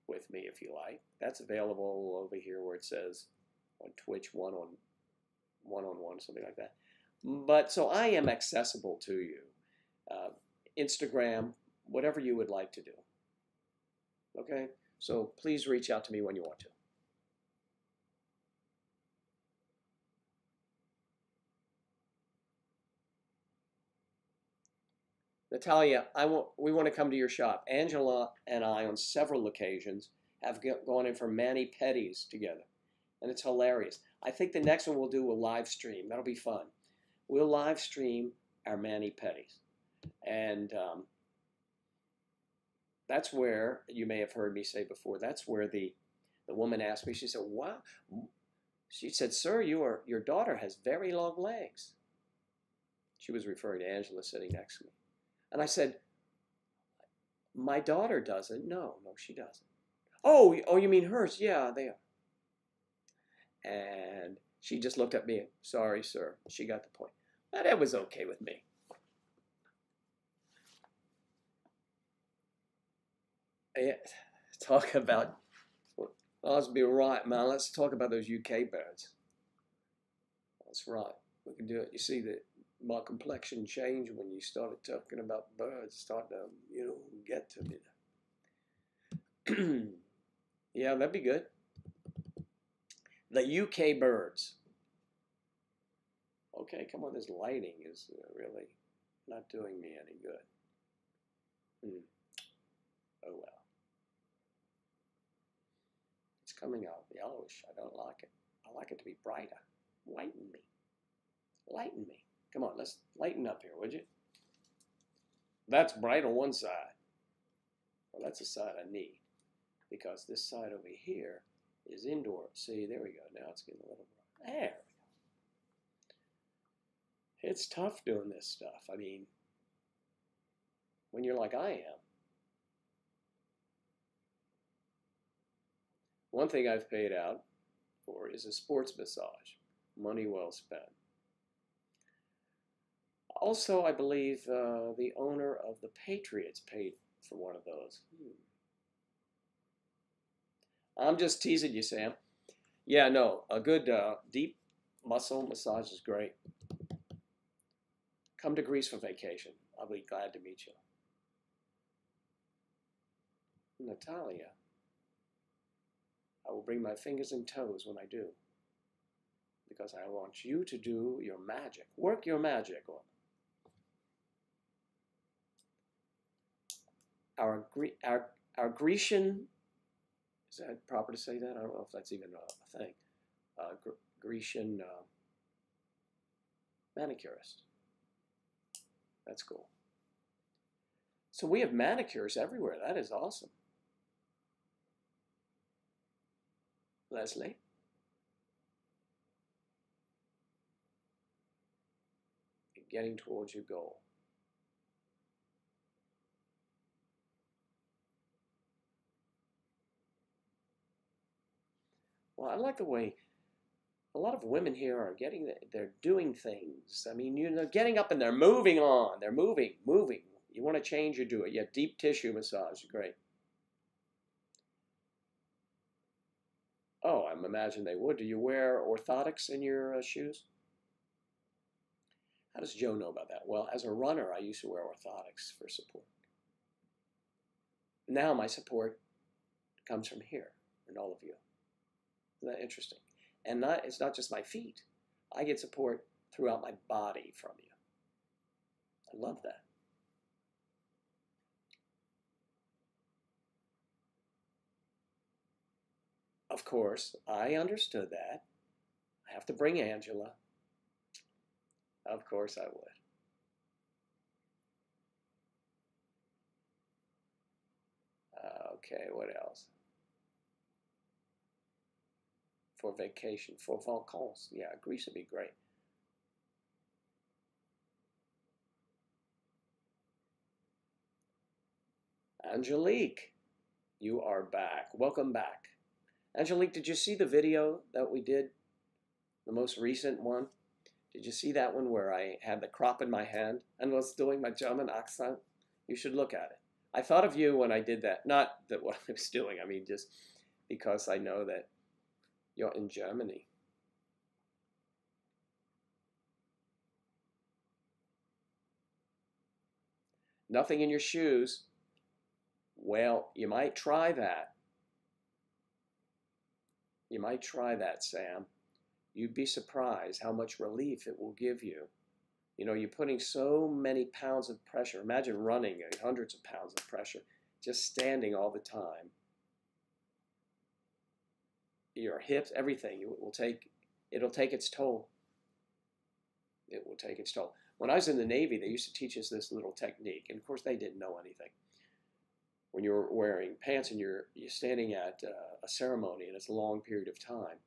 with me if you like. That's available over here where it says on Twitch one-on-one, something like that. But so I am accessible to you. Instagram, whatever you would like to do. Okay? So please reach out to me when you want to. Natalia, we want to come to your shop. Angela and I, on several occasions, have gone in for mani-pedis together, and it's hilarious. I think the next one we'll do a live stream. That'll be fun. We'll live stream our mani-pedis, and that's where, you may have heard me say before, that's where the woman asked me, she said, wow. She said, sir, your daughter has very long legs. She was referring to Angela sitting next to me. And I said, my daughter doesn't. No, she doesn't. Oh, you mean hers? Yeah, they are. And she just looked at me. Sorry, sir. She got the point. But it was okay with me. Yeah, talk about, let's be right, man. Let's talk about those UK birds. That's right. We can do it. You see that my complexion changed when you started talking about birds, starting to, get to me. Yeah, that'd be good. The UK birds. Okay, come on, this lighting is really not doing me any good. Oh well. It's coming out yellowish. I don't like it. I like it to be brighter. Lighten me. Lighten me. Come on, let's lighten up here, would you? That's bright on one side. Well, that's the side I need, because this side over here is indoor. See, there we go. Now it's getting a little bright. There we go. It's tough doing this stuff. I mean, when you're like I am. One thing I've paid out for is a sports massage. Money well spent. Also, I believe the owner of the Patriots paid for one of those. I'm just teasing you, Sam. Yeah, no, a good deep muscle massage is great. Come to Greece for vacation. I'll be glad to meet you. Natalia, I will bring my fingers and toes when I do, because I want you to do your magic. Work your magic. Our Grecian, is that proper to say that? I don't know if that's even a thing. Grecian manicurist. That's cool. So we have manicures everywhere. That is awesome. Leslie? Getting towards your goal. Well, I like the way a lot of women here are they're doing things. I mean, they're getting up and they're moving on. They're moving. You want to change, you do it. Yeah, deep tissue massage, great. Oh, I imagine they would. Do you wear orthotics in your shoes? How does Joe know about that? Well, as a runner, I used to wear orthotics for support. Now my support comes from here, and all of you. Isn't that interesting? And it's not just my feet. I get support throughout my body from you. I love that. Of course, I understood that. I have to bring Angela. Of course I would. Okay, what else? For vacation, for vacances. Yeah, Greece would be great. Angelique, you are back. Welcome back. Angelique, did you see the video that we did? The most recent one? Did you see that one where I had the crop in my hand and was doing my German accent? You should look at it. I thought of you when I did that. Not that what I was doing, I mean just because I know that you're in Germany. Nothing in your shoes. Well, you might try that. You might try that, Sam. You'd be surprised how much relief it will give you. You know, you're putting so many pounds of pressure. Imagine running at hundreds of pounds of pressure, just standing all the time. Your hips, everything, it'll take its toll. It will take its toll. When I was in the Navy, they used to teach us this little technique, and of course they didn't know anything. When you're wearing pants and you're standing at a ceremony and it's a long period of time,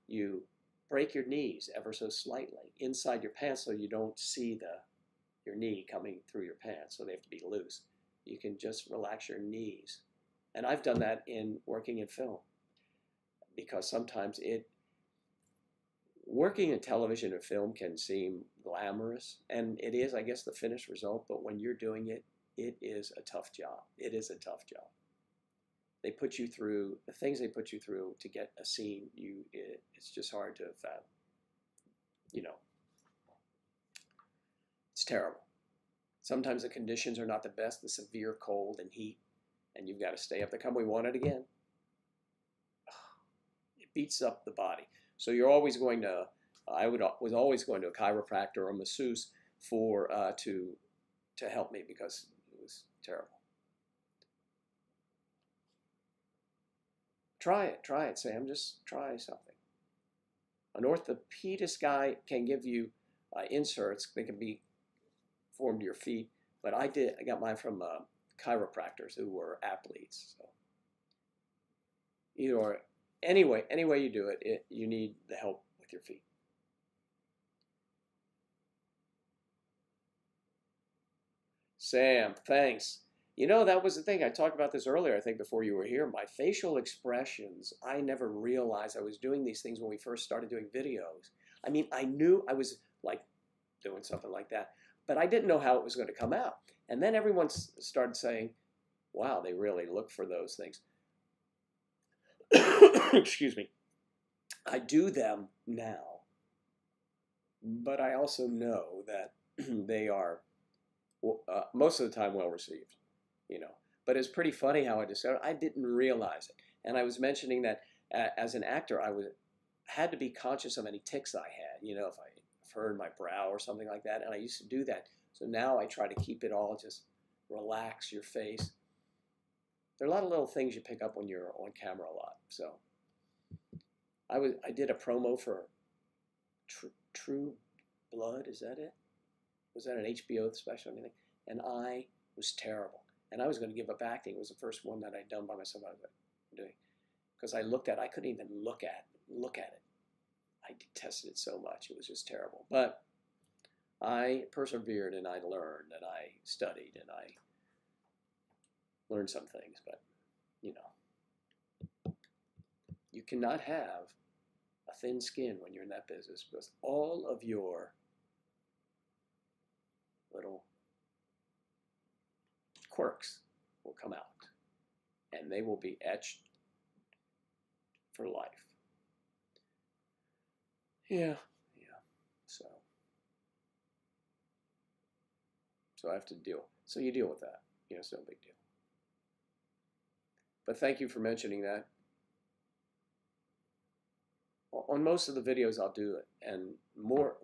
you break your knees ever so slightly inside your pants so you don't see your knee coming through your pants, so they have to be loose. You can just relax your knees. And I've done that in working in film, because sometimes working in television or film can seem glamorous, and it is, I guess, the finished result, but when you're doing it, it is a tough job. It is a tough job. They put you through, the things they put you through to get a scene, it's just hard to fathom. You know, it's terrible. Sometimes the conditions are not the best, the severe cold and heat, and you've got to stay up. Come, we want it again. It beats up the body. So you're always going to, was always going to a chiropractor or a masseuse to help me, because it was terrible. Try it, Sam. Just try something. An orthopedist guy can give you inserts. They can be formed to your feet, but I got mine from chiropractors who were athletes. So either or, any way you do it, you need the help with your feet. Sam, thanks. You know, that was the thing. I talked about this earlier, I think, before you were here. My facial expressions, I never realized I was doing these things when we first started doing videos. I mean, I knew I was like doing something like that, but I didn't know how it was going to come out. And then everyone started saying, wow, they really look for those things. Excuse me. I do them now, but I also know that they are most of the time well received, you know. But it's pretty funny how I decided I didn't realize it. And I was mentioning that as an actor, I had to be conscious of any tics I had, you know, if I furrowed my brow or something like that. And I used to do that. So now I try to keep it all, just relax your face. There are a lot of little things you pick up when you're on camera a lot. So I did a promo for True Blood, is that it? Was that an HBO special or anything? And I was terrible. And I was going to give up acting. It was the first one that I'd done by myself. I was doing, because I couldn't even look at it. I detested it so much. It was just terrible. But I persevered and I learned and I studied and I learned some things. But, you know, you cannot have a thin skin when you're in that business because all of your little quirks will come out and they will be etched for life. Yeah. So I have to deal. So you deal with that. You know, it's no big deal. But thank you for mentioning that. On most of the videos, I'll do it, and more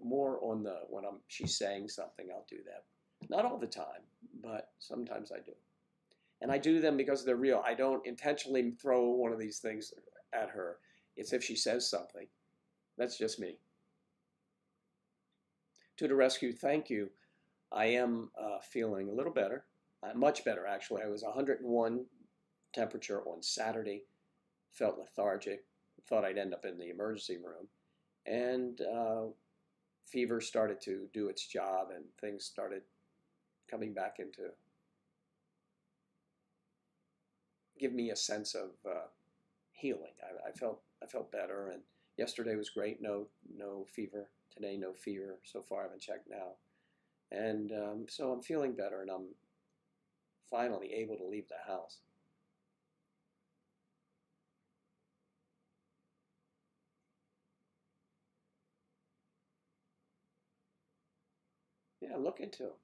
on the when she's saying something, I'll do that. Not all the time, but sometimes I do. And I do them because they're real. I don't intentionally throw one of these things at her. It's if she says something. That's just me. To the rescue, thank you. I am feeling a little better, much better actually. I was 101 temperature on Saturday, felt lethargic, thought I'd end up in the emergency room, and fever started to do its job and things started coming back into, give me a sense of healing. I felt better, and yesterday was great. No fever. Today, no fever. So far, I haven't checked now. And so I'm feeling better, and I'm finally able to leave the house. Yeah, look into them.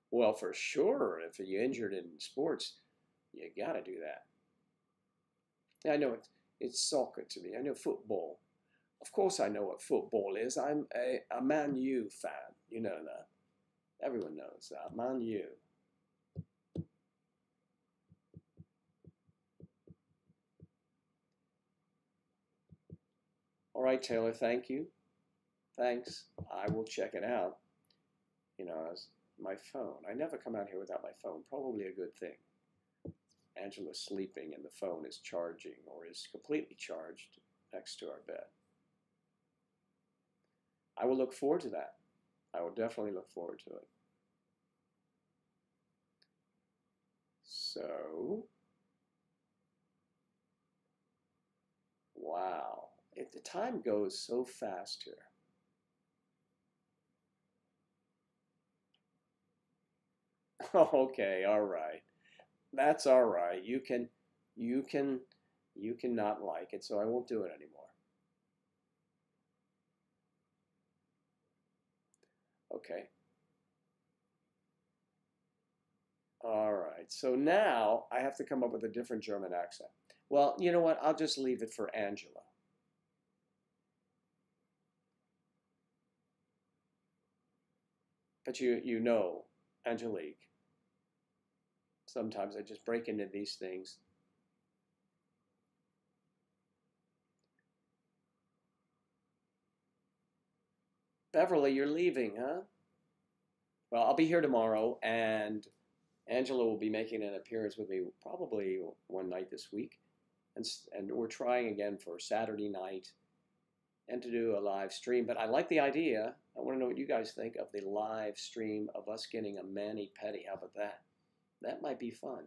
Well, for sure, if you're injured in sports, you got to do that. I know it's soccer to me. I know football. Of course I know what football is. I'm a Man U fan. You know that. Everyone knows that. Man U. All right, Taylor, thank you. Thanks. I will check it out. You know, as my phone. I never come out here without my phone. Probably a good thing. Angela's sleeping and the phone is charging or is completely charged next to our bed. I will look forward to that. I will definitely look forward to it. So, wow. The time goes so fast here. Okay, all right. That's all right. You can not like it, so I won't do it anymore. Okay. All right. So now I have to come up with a different German accent. Well, you know what? I'll just leave it for Angela. But you know, Angelique. Sometimes I just break into these things. Beverly, you're leaving, huh? Well, I'll be here tomorrow, and Angela will be making an appearance with me probably one night this week. And we're trying again for Saturday night and to do a live stream. But I like the idea. I want to know what you guys think of the live stream of us getting a mani-pedi. How about that? That might be fun.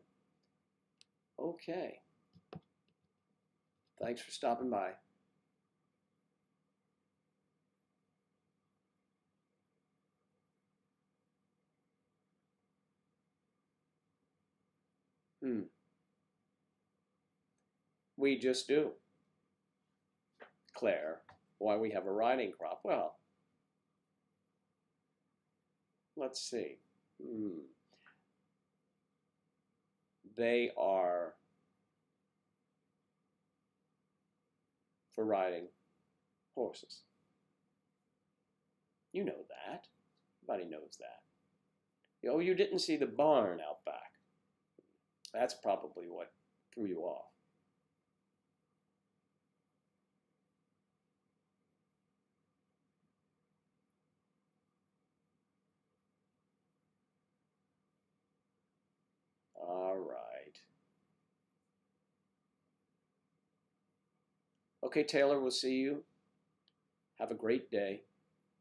Okay. Thanks for stopping by. We just do. Claire, why we have a riding crop? Well, let's see. They are for riding horses. You know that. Everybody knows that. Oh, you didn't see the barn out back. That's probably what threw you off. All right. Okay, Taylor, we'll see you. Have a great day,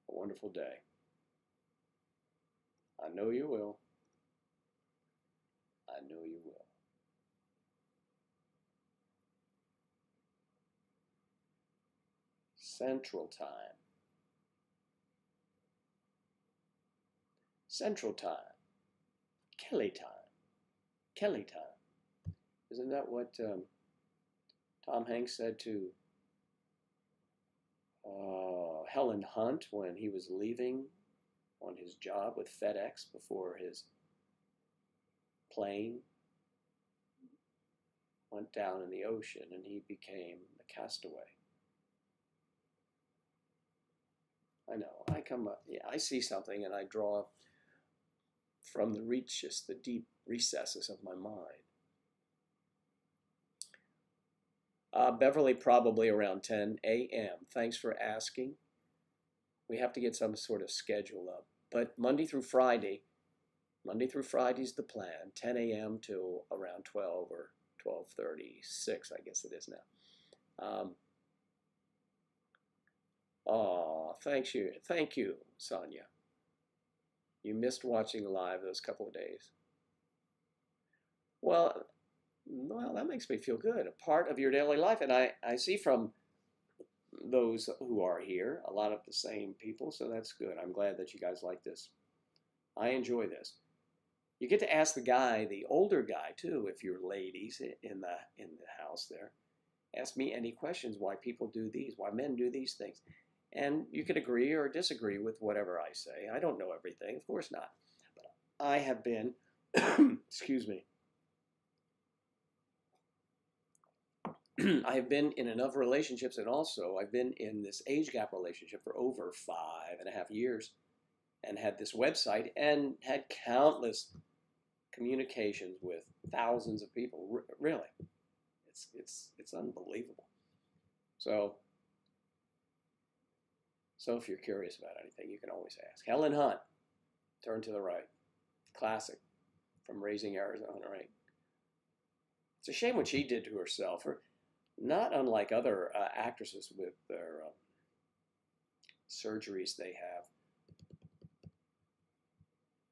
a wonderful day. I know you will. I know you will. Central Time. Central Time. Kelly Time. Kelly Time. Isn't that what Tom Hanks said to Helen Hunt when he was leaving on his job with FedEx before his plane went down in the ocean and he became the castaway? I know. I come up, yeah, I see something and I draw from the reaches, the deep recesses of my mind. Beverly, probably around 10 a.m. Thanks for asking. We have to get some sort of schedule up. But Monday through Friday is the plan, 10 a.m. to around 12 or 12:36, I guess it is now. Thank you, Sonia. You missed watching live those couple of days. Well, that makes me feel good. A part of your daily life. And I see from those who are here, a lot of the same people, so that's good. I'm glad that you guys like this. I enjoy this. You get to ask the guy, the older guy too, if you're ladies in the house there. Ask me any questions why people do these, why men do these things. And you can agree or disagree with whatever I say. I don't know everything, of course not. But I have been, excuse me, I have been in enough relationships, and also I've been in this age gap relationship for over 5.5 years and had this website and had countless communications with thousands of people. Really, it's unbelievable. So if you're curious about anything, you can always ask. Helen Hunt, turn to the right. Classic from Raising Arizona, right? It's a shame what she did to herself. Not unlike other actresses with their surgeries they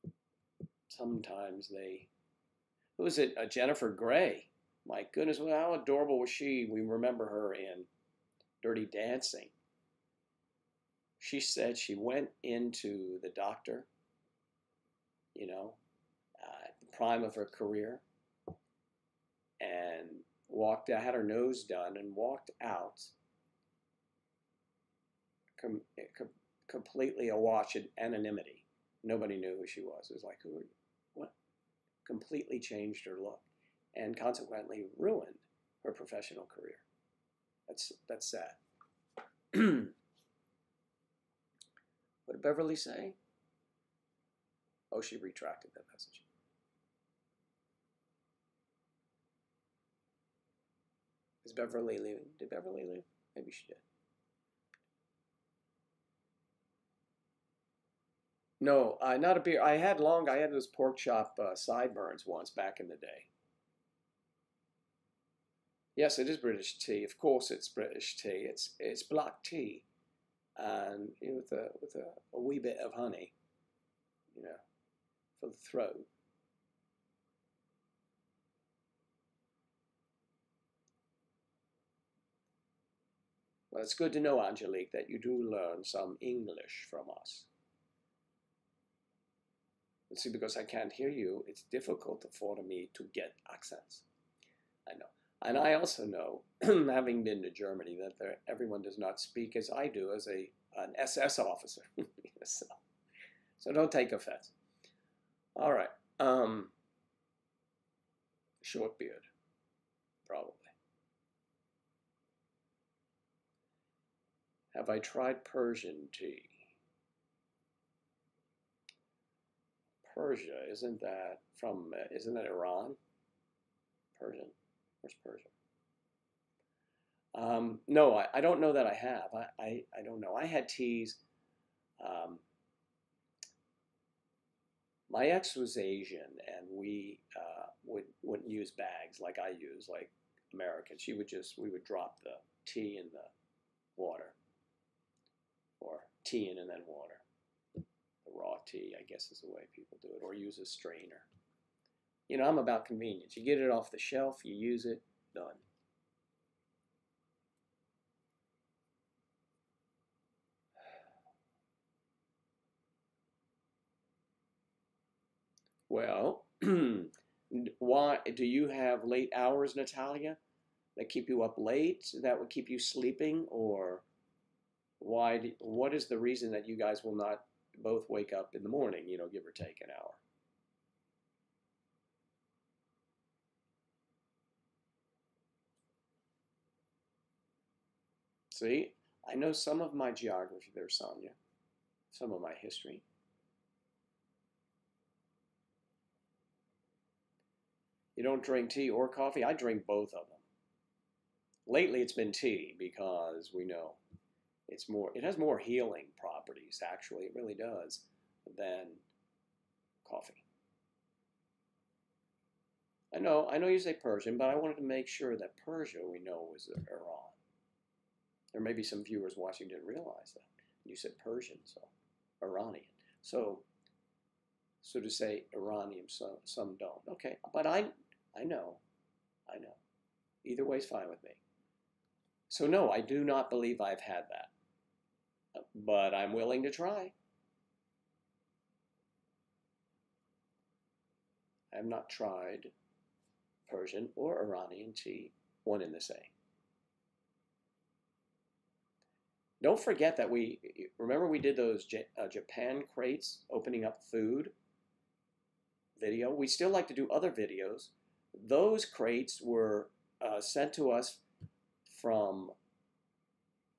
have. Sometimes they... Who was it? Jennifer Grey. My goodness, well, how adorable was she? We remember her in Dirty Dancing. She said she went into the doctor, you know, at the prime of her career, and walked out, had her nose done, and walked out completely awash in anonymity. Nobody knew who she was. It was like, who are you? What? Completely changed her look, and consequently ruined her professional career. That's sad. What did Beverly say? Oh, she retracted that message. Is Beverly leaving? Did Beverly leave? Maybe she did. No, not a beer. I had those pork chop sideburns once back in the day. Yes, it is British tea. Of course it's British tea. It's black tea. and with a wee bit of honey, you know, for the throat. Well, it's good to know, Angelique, that you do learn some English from us. And see, because I can't hear you, it's difficult for me to get accents. I know. And I also know, having been to Germany, that everyone does not speak as I do as an SS officer. So don't take offense. All right. Short beard, probably. Have I tried Persian tea? Persia, isn't that Iran? Persian. Where's Persia? No, I don't know that I have. I don't know. I had teas. My ex was Asian, and we wouldn't use bags like I use, like American. We would drop the tea in the water, or tea in and then water. The raw tea, I guess, is the way people do it, or use a strainer. You know, I'm about convenience. You get it off the shelf, you use it, done. Well, why do you have late hours, Natalia, that keep you up late, that would keep you sleeping, or what is the reason that you guys will not both wake up in the morning, you know, give or take an hour? See, I know some of my geography there, Sonia, some of my history. You don't drink tea or coffee? I drink both of them. Lately it's been tea because we know it has more healing properties, actually, it really does, than coffee. I know you say Persian, but I wanted to make sure that Persia, we know, was Iran. There may be some viewers watching who didn't realize that. You said Persian, so Iranian. So to say Iranian, some don't. Okay, but I know. Either way is fine with me. So no, I do not believe I've had that, but I'm willing to try. I have not tried Persian or Iranian tea, one and the same. Don't forget that remember we did those Japan crates opening up food video. We still like to do other videos. Those crates were sent to us from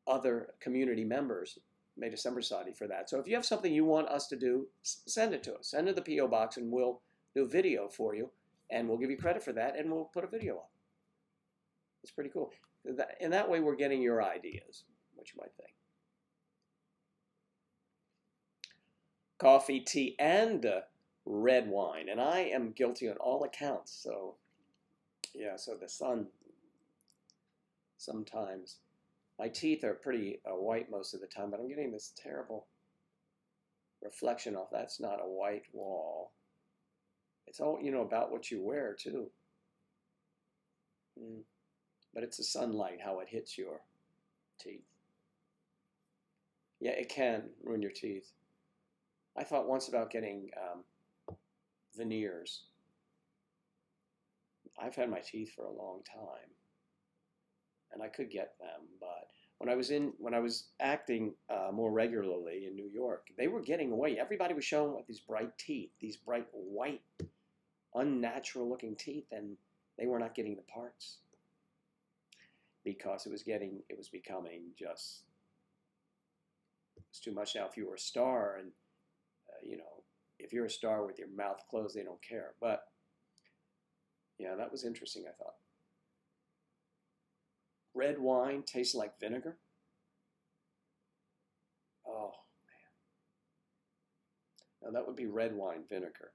other community members. Made a summer society for that. So if you have something you want us to do, send it to us. Send it to the P.O. Box and we'll do a video for you, and we'll give you credit for that, and we'll put a video up. It's pretty cool. In that way, we're getting your ideas, what you might think. Coffee, tea, and red wine. And I am guilty on all accounts. So, yeah, so the sun, sometimes. My teeth are pretty white most of the time, but I'm getting this terrible reflection off. That's not a white wall. It's all, you know, about what you wear, too. But it's the sunlight, how it hits your teeth. Yeah, it can ruin your teeth. I thought once about getting veneers. I've had my teeth for a long time, and I could get them, but when I was acting more regularly in New York, they were getting away. Everybody was showing these bright teeth, these bright white, unnatural-looking teeth, and they were not getting the parts because it was becoming just, it's too much now. If you were a star, and you know, if you're a star with your mouth closed, they don't care. But yeah, that was interesting, I thought. Red wine tastes like vinegar. Oh, man. Now that would be red wine vinegar.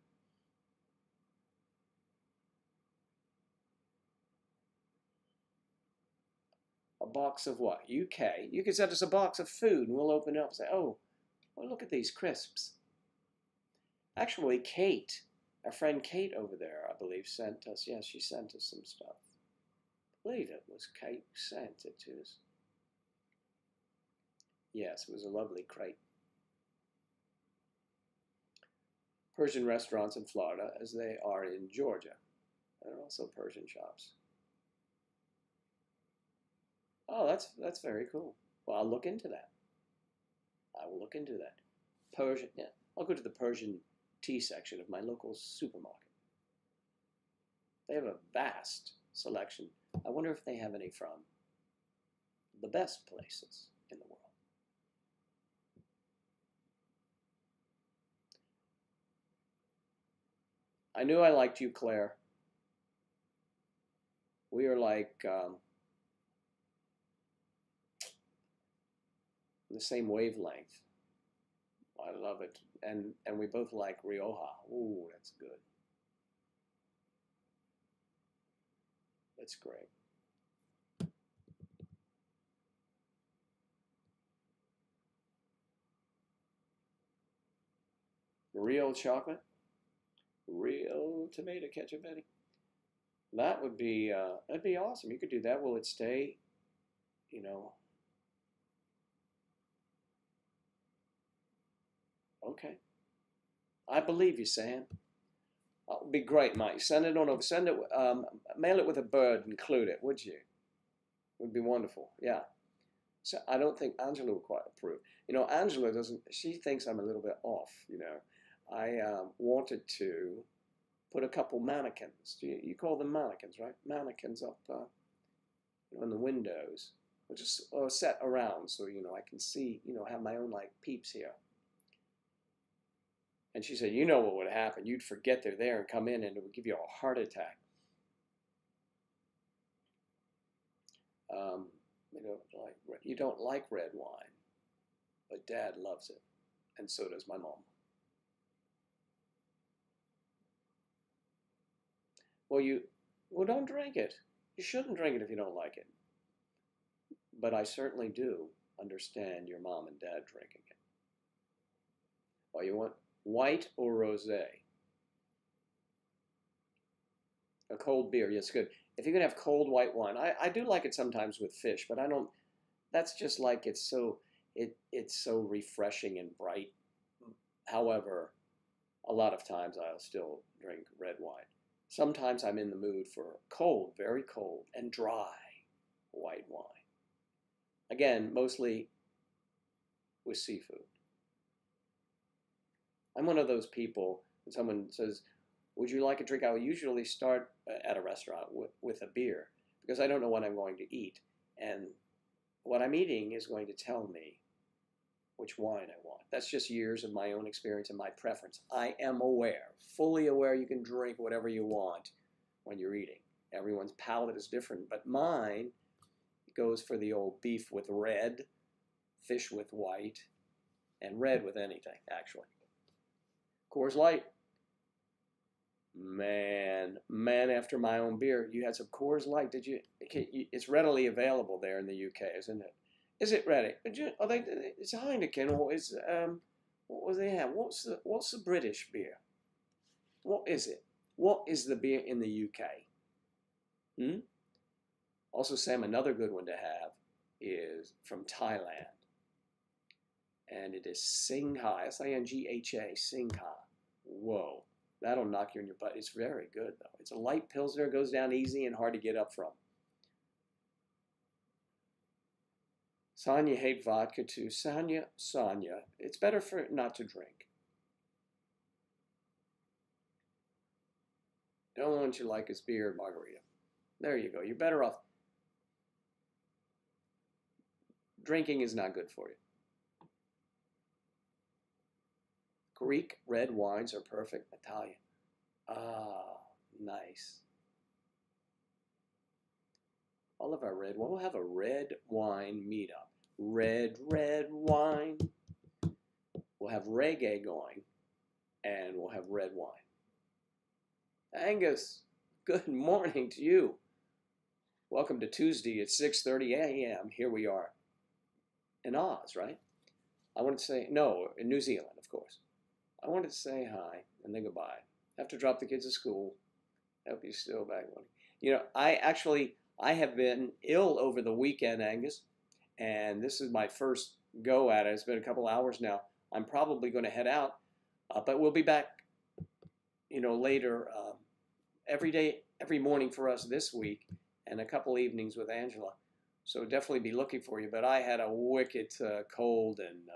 box of what? UK. You can send us a box of food and we'll open it up and say, oh, well, look at these crisps. Actually, Kate, our friend Kate over there, I believe, sent us, yes, she sent us some stuff. I believe it was Kate who sent it to us. Yes, it was a lovely crate. Persian restaurants in Florida, as they are in Georgia. There are also Persian shops. Oh, that's very cool. Well, I'll look into that. I will look into that. Persian, yeah. I'll go to the Persian tea section of my local supermarket. They have a vast selection. I wonder if they have any from the best places in the world. I knew I liked you, Claire. We are like the same wavelength. I love it. And we both like Rioja. Ooh, that's good. That's great. Real chocolate? Real tomato ketchup, Betty? That would be, that'd be awesome. You could do that. Will it stay, you know? Okay. I believe you, Sam. That would be great, Mike. Send it on over. Send it, mail it with a bird, include it, would you? It would be wonderful. Yeah. So I don't think Angela would quite approve. You know, Angela doesn't, she thinks I'm a little bit off, you know. I wanted to put a couple mannequins. You call them mannequins, right? Mannequins up in the windows, or set around so, you know, I can see, you know, have my own like peeps here. And she said, you know what would happen? You'd forget they're there and come in and it would give you a heart attack. You don't like red wine, but Dad loves it, and so does my mom. Well, don't drink it. You shouldn't drink it if you don't like it. But I certainly do understand your mom and dad drinking it. Well, you want white or rosé? A cold beer, yes, good. If you're gonna have cold white wine, I do like it sometimes with fish, but I don't. That's just like it's so refreshing and bright. However, a lot of times I'll still drink red wine. Sometimes I'm in the mood for cold, very cold, and dry white wine. Again, mostly with seafood. I'm one of those people, when someone says, would you like a drink? I will usually start at a restaurant with a beer because I don't know what I'm going to eat. And what I'm eating is going to tell me which wine I want. That's just years of my own experience and my preference. I am aware, fully aware you can drink whatever you want when you're eating. Everyone's palate is different, but mine goes for the old beef with red, fish with white, and red with anything, actually. Coors Light. Man after my own beer. You had some Coors Light, did you? It's readily available there in the UK, isn't it? Is it ready? It's Heineken, or is what was they have? What's the British beer? What is it? What is the beer in the UK? Also, Sam, another good one to have is from Thailand, and it is Singha, S-I-N-G-H-A, Singha. Whoa, that'll knock you in your butt. It's very good though. It's a light pilsner, goes down easy and hard to get up from. Sonia hate vodka too. Sonia, it's better for it not to drink. The only one you like is beer and margarita. There you go. You're better off. Drinking is not good for you. Greek red wines are perfect. Italian. Ah, nice. All of our red wine. We'll have a red wine meetup. Red wine. We'll have reggae going, and we'll have red wine. Angus, good morning to you. Welcome to Tuesday at 6:30 a.m. Here we are in Oz, right? I wanted to say, no, in New Zealand, of course. I wanted to say hi and then goodbye. Have to drop the kids to school. Hope you're still back. You know, I have been ill over the weekend, Angus, and this is my first go at it. It's been a couple hours now. I'm probably going to head out, but we'll be back, you know, later every day, every morning for us this week, and a couple evenings with Angela. So definitely be looking for you. But I had a wicked cold, and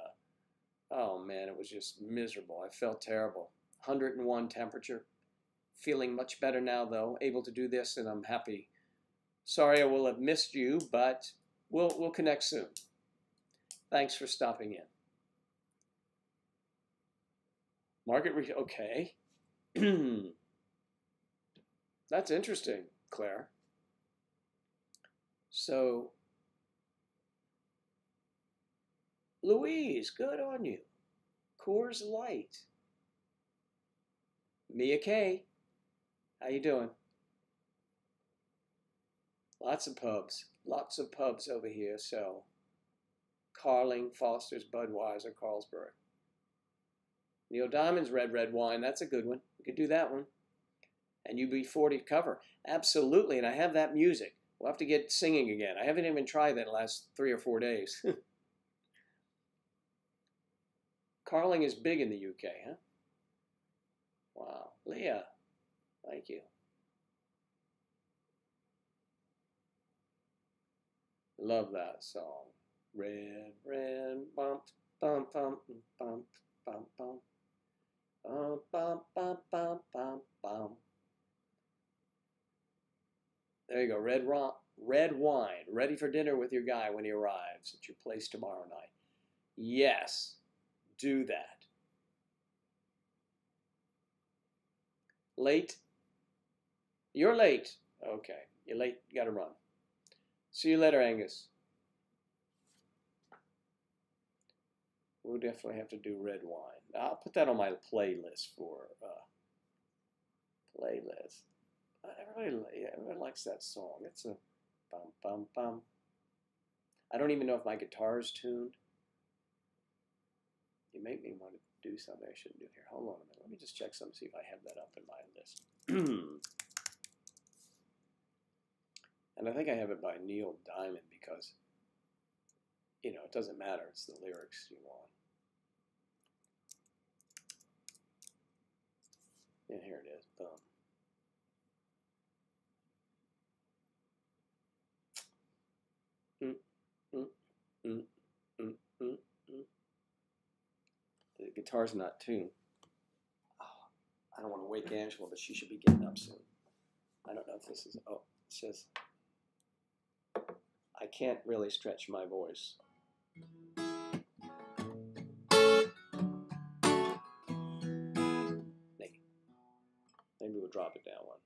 oh man, it was just miserable. I felt terrible. 101 temperature. Feeling much better now, though. Able to do this, and I'm happy. Sorry I will have missed you, but we'll connect soon. Thanks for stopping in. Margaret, okay. That's interesting, Claire. So, Louise, good on you. Coors Light. Mia K, how you doing? Lots of pubs over here. So, Carling, Foster's, Budweiser, Carlsberg. Neil Diamond's Red Wine, that's a good one. We could do that one. And UB40 cover. Absolutely, and I have that music. We'll have to get singing again. I haven't even tried that in the last 3 or 4 days. Carling is big in the UK, huh? Wow. Leah, thank you. Love that song. Red, bump, bump, bump, bump, bump, bump. Bump, bump, bump, bump, bump, bump. There you go, red wine, ready for dinner with your guy when he arrives at your place tomorrow night. Yes, do that. Late? You're late. Okay, you're late, you gotta run. See you later, Angus. We'll definitely have to do red wine. I'll put that on my playlist for playlist. Everybody likes that song. It's a bum bum bum. I don't even know if my guitar is tuned. You make me want to do something I shouldn't do here. Hold on a minute. Let me just check something, see if I have that up in my list. And I think I have it by Neil Diamond because, you know, it doesn't matter. It's the lyrics you want. Yeah, here it is. Boom. The guitar's not tuned. Oh, I don't want to wake Angela, but she should be getting up soon. I don't know if this is. Oh, it says. I can't really stretch my voice. Maybe we'll drop it down one.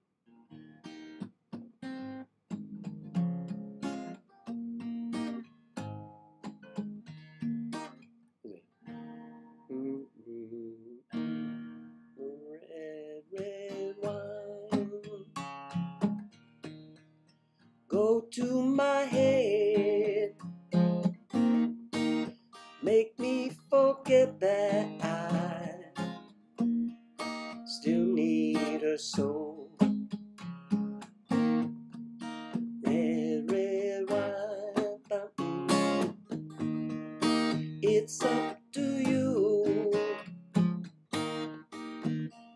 Red wine, go to my head, make me forget that I still need a soul. Red wine, it's up to you.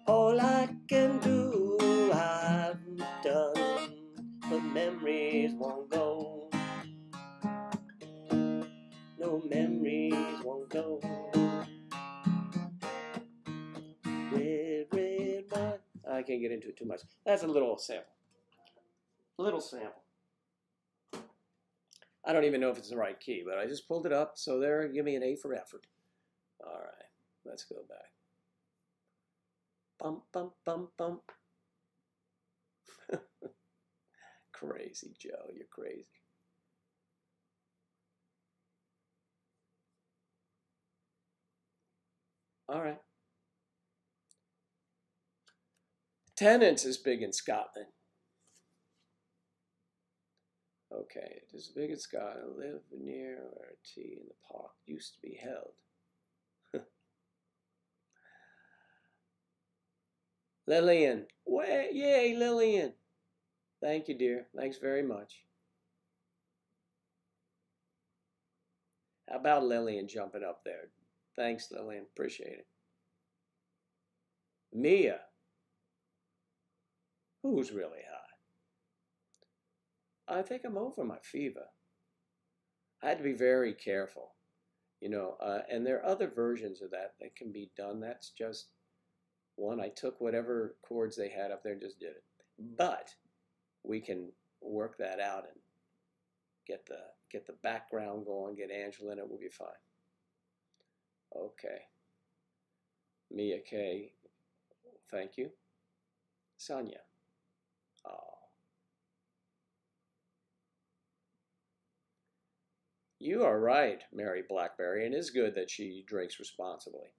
All I can do, I've done, but memories won't go. No memories won't go. Red wine. I can't get into it too much. That's a little sample. A little sample. I don't even know if it's the right key, but I just pulled it up, so there, give me an A for effort. All right, let's go back. Bump, bump, bump, bump. Crazy, Joe, you're crazy. All right. Tennent's is big in Scotland. Okay, it is big as sky. I live near where a tea in the park used to be held. Lillian. Yay, Lillian. Thank you, dear. Thanks very much. How about Lillian jumping up there? Thanks, Lillian. Appreciate it. Mia. Who's really high? I think I'm over my fever. I had to be very careful, and there are other versions of that that can be done. That's just one. I took whatever chords they had up there and just did it. But we can work that out and get the background going, get Angela in it, we'll be fine. Okay. Mia K, thank you. Sonia. Oh. You are right, Mary Blackberry, and it is good that she drinks responsibly.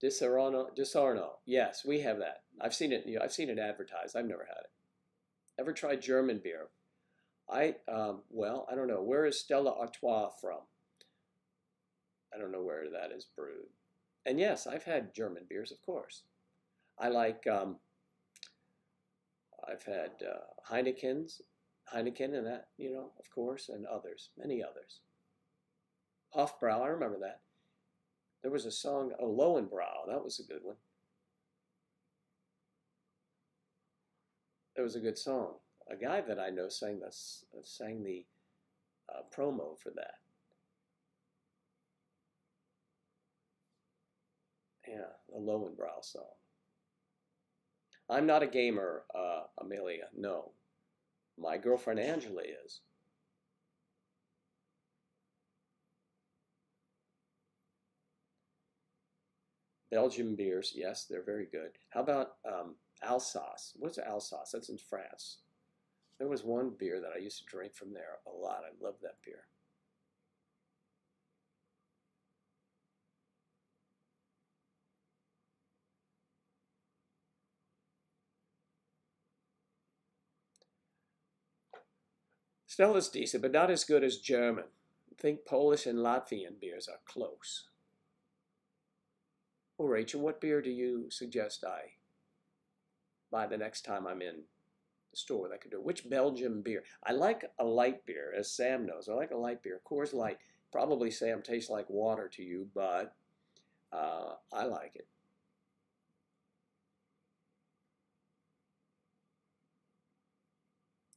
Disarno. Yes, we have that. I've seen it. I've seen it advertised. I've never had it. Ever tried German beer? Well, I don't know. Where is Stella Artois from? I don't know where that is brewed. And yes, I've had German beers, of course. I like. I've had Heineken, and that, of course, and others, many others. Hofbrau, I remember that. There was a song, Lowenbrau, that was a good one. There was a good song. A guy that I know sang the promo for that. Yeah, the Lowenbrau song. I'm not a gamer, Amelia, no. My girlfriend Angela is. Belgian beers, yes, they're very good. How about Alsace? What's Alsace? That's in France. There was one beer that I used to drink from there a lot. I loved that beer. Stella's decent, but not as good as German. I think Polish and Latvian beers are close. Well, Rachel, what beer do you suggest I buy the next time I'm in the store that I could do? Which Belgian beer? I like a light beer, as Sam knows. I like a light beer. Coors Light. Probably, Sam, tastes like water to you, but I like it.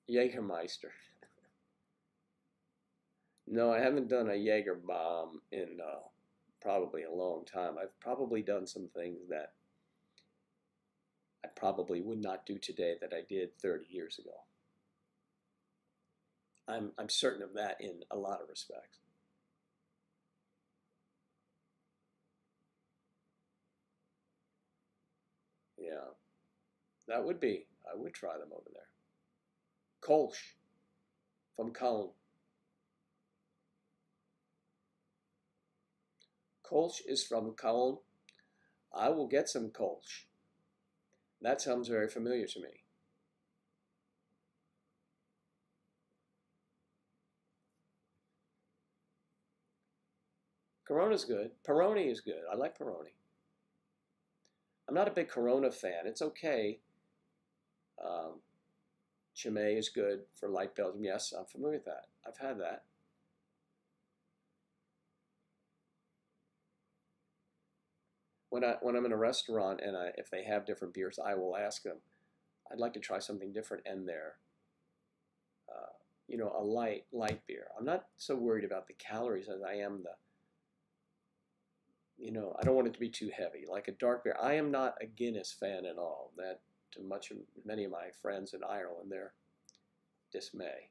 Jägermeister. No, I haven't done a Jaeger bomb in probably a long time. I've probably done some things that I probably would not do today that I did 30 years ago. I'm certain of that in a lot of respects. Yeah, that would be. I would try them over there. Kolsch from Cologne. Kolsch is from Cologne. I will get some Kolsch. That sounds very familiar to me. Corona's good. Peroni is good. I like Peroni. I'm not a big Corona fan. It's okay. Chimay is good for light Belgium. Yes, I'm familiar with that. I've had that. When I'm in a restaurant and if they have different beers, I will ask them. I'd like to try something different, and a light beer. I'm not so worried about the calories as I am I don't want it to be too heavy, like a dark beer. I am not a Guinness fan at all. That, to many of my friends in Ireland, their dismay.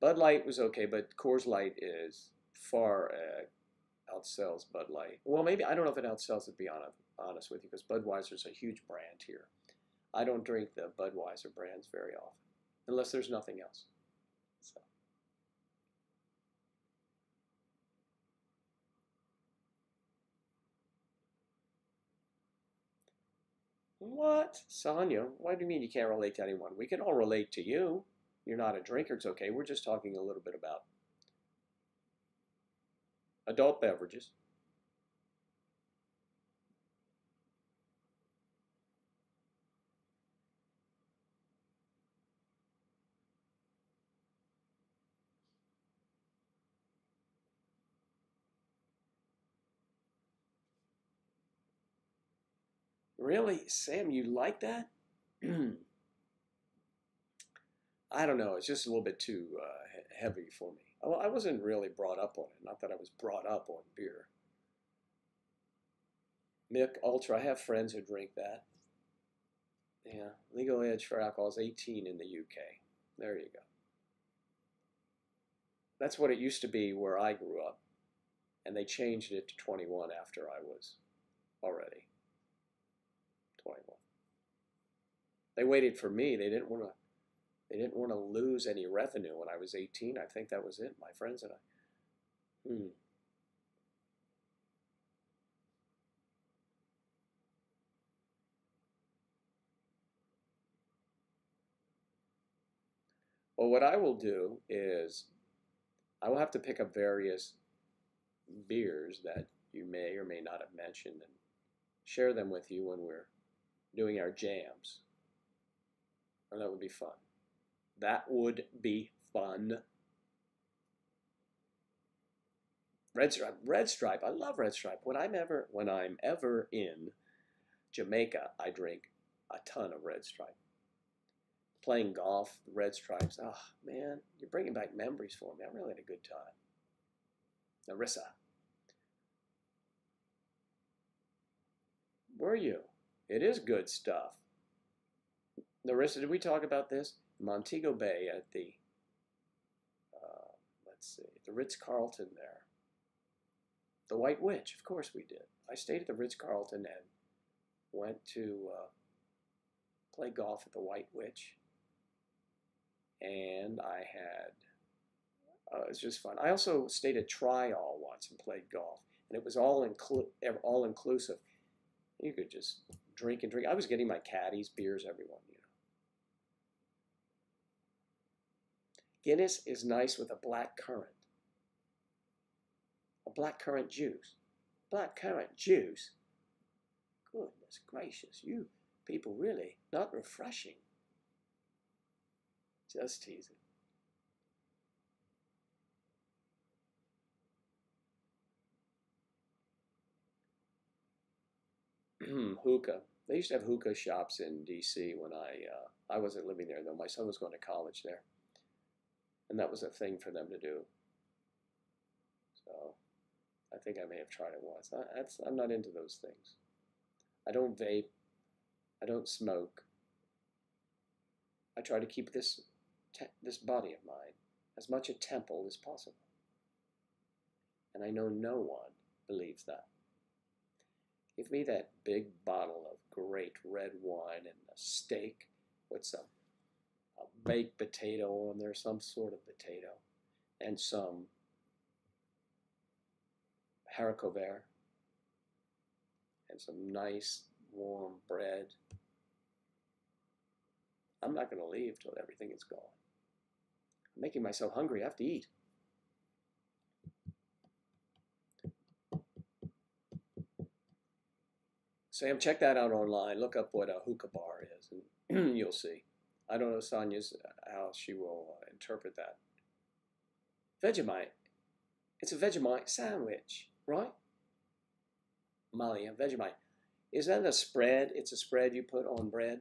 Bud Light was okay, but Coors Light is far outsells Bud Light. Well, maybe, I don't know if it outsells it, to be honest with you, because Budweiser's a huge brand here. I don't drink the Budweiser brands very often, unless there's nothing else. So. What? Sonia, what do you mean you can't relate to anyone? We can all relate to you. You're not a drinker, it's okay. We're just talking a little bit about adult beverages. Really? Sam, you like that? I don't know. It's just a little bit too heavy for me. Well, I wasn't really brought up on it. Not that I was brought up on beer. Mick Ultra, I have friends who drink that. Yeah, legal age for alcohol is 18 in the UK. There you go. That's what it used to be where I grew up, and they changed it to 21 after I was already 21. They waited for me. They didn't want to. They didn't want to lose any revenue when I was 18. I think that was it. My friends and I. Well, what I will do is I will have to pick up various beers that you may or may not have mentioned and share them with you when we're doing our jams. And that would be fun. That would be fun. Red Stripe, Red Stripe. I love Red Stripe. When I'm ever in Jamaica, I drink a ton of Red Stripe. Playing golf, the Red Stripes. Oh man, you're bringing back memories for me. I really had a good time. Narissa, were you? It is good stuff. Narissa, did we talk about this? Montego Bay at the, let's see, the Ritz-Carlton there. The White Witch, of course we did. I stayed at the Ritz-Carlton and went to play golf at the White Witch. And I had, it was just fun. I also stayed at Try-All once and played golf. And it was all inclusive. You could just drink and drink. I was getting my caddies, beers, everyone, you know. Guinness is nice with a black currant. A black currant juice. Black currant juice? Goodness gracious, you people really not refreshing. Just teasing. Hookah. They used to have hookah shops in D.C. when I wasn't living there, though. My son was going to college there. And that was a thing for them to do. So I think I may have tried it once. I'm not into those things. I don't vape. I don't smoke. I try to keep this body of mine as much a temple as possible. And I know no one believes that. Give me that big bottle of great red wine and a steak with a baked potato on there, some sort of potato, and some haricot vert, and some nice warm bread. I'm not going to leave till everything is gone. I'm making myself hungry. I have to eat. Sam, check that out online. Look up what a hookah bar is, and you'll see. I don't know Sonia's how she will interpret that. Vegemite. It's a Vegemite sandwich, right? Molly, a Vegemite. Is that a spread? It's a spread you put on bread?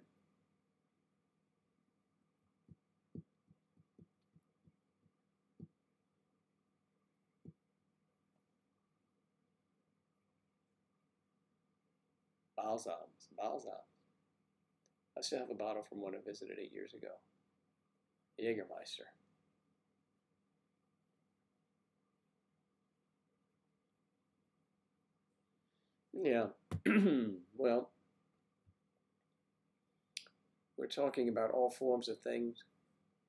Balsams. I still have a bottle from one I visited 8 years ago. Jägermeister. Yeah. Well, we're talking about all forms of things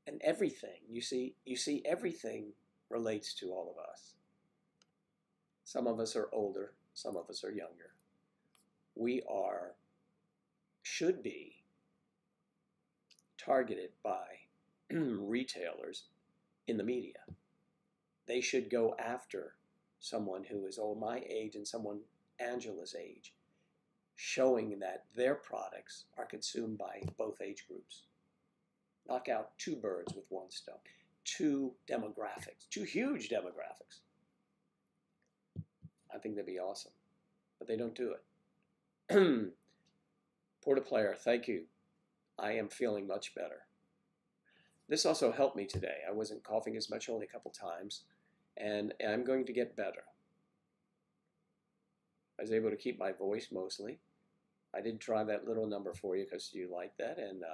and everything. You see everything relates to all of us. Some of us are older, some of us are younger. We are should be targeted by retailers in the media. They should go after someone who is my age and someone Angela's age, showing that their products are consumed by both age groups. Knock out two birds with one stone. Two demographics, two huge demographics. I think that'd be awesome, but they don't do it. Porta Player, thank you. I am feeling much better. This also helped me today. I wasn't coughing as much, only a couple times, and I'm going to get better. I was able to keep my voice mostly. I did try that little number for you because you liked that, and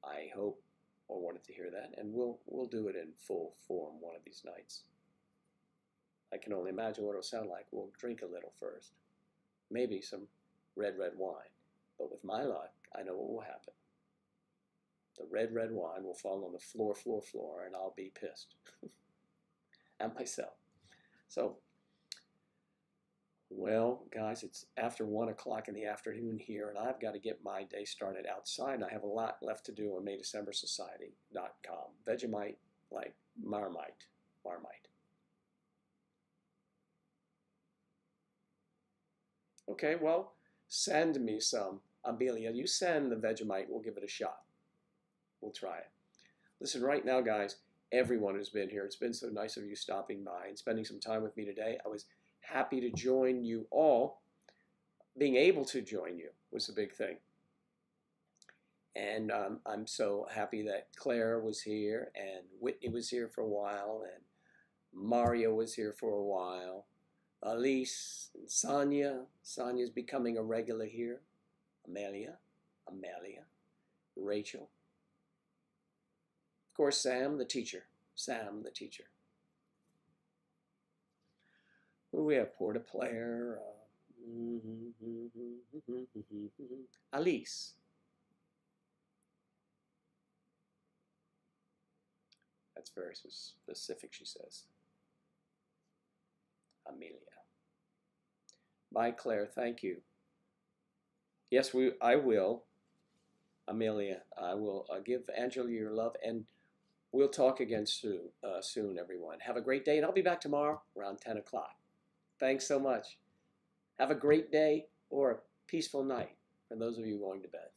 I hope or wanted to hear that, and we'll do it in full form one of these nights. I can only imagine what it'll sound like. We'll drink a little first, maybe some red wine, but with my luck, I know what will happen. The red wine will fall on the floor, and I'll be pissed. And myself. So, well, guys, it's after 1 o'clock in the afternoon here, and I've got to get my day started outside, and I have a lot left to do on MayDecemberSociety.com. Vegemite, like Marmite. Okay, well, send me some. Amelia, you send the Vegemite, we'll give it a shot. We'll try it. Listen, right now, guys, everyone who's been here, it's been so nice of you stopping by and spending some time with me today. I was happy to join you all. Being able to join you was a big thing. And I'm so happy that Claire was here, and Whitney was here for a while, and Mario was here for a while. Elise and Sonia. Sonia's becoming a regular here. Amelia. Rachel. Of course, Sam the teacher. Who we have? Porta Player. Alice. That's very specific, she says. Amelia. Bye, Claire. Thank you. Yes, I will. Amelia, I will give Angela your love, and we'll talk again soon, everyone. Have a great day, and I'll be back tomorrow around 10 o'clock. Thanks so much. Have a great day or a peaceful night for those of you going to bed.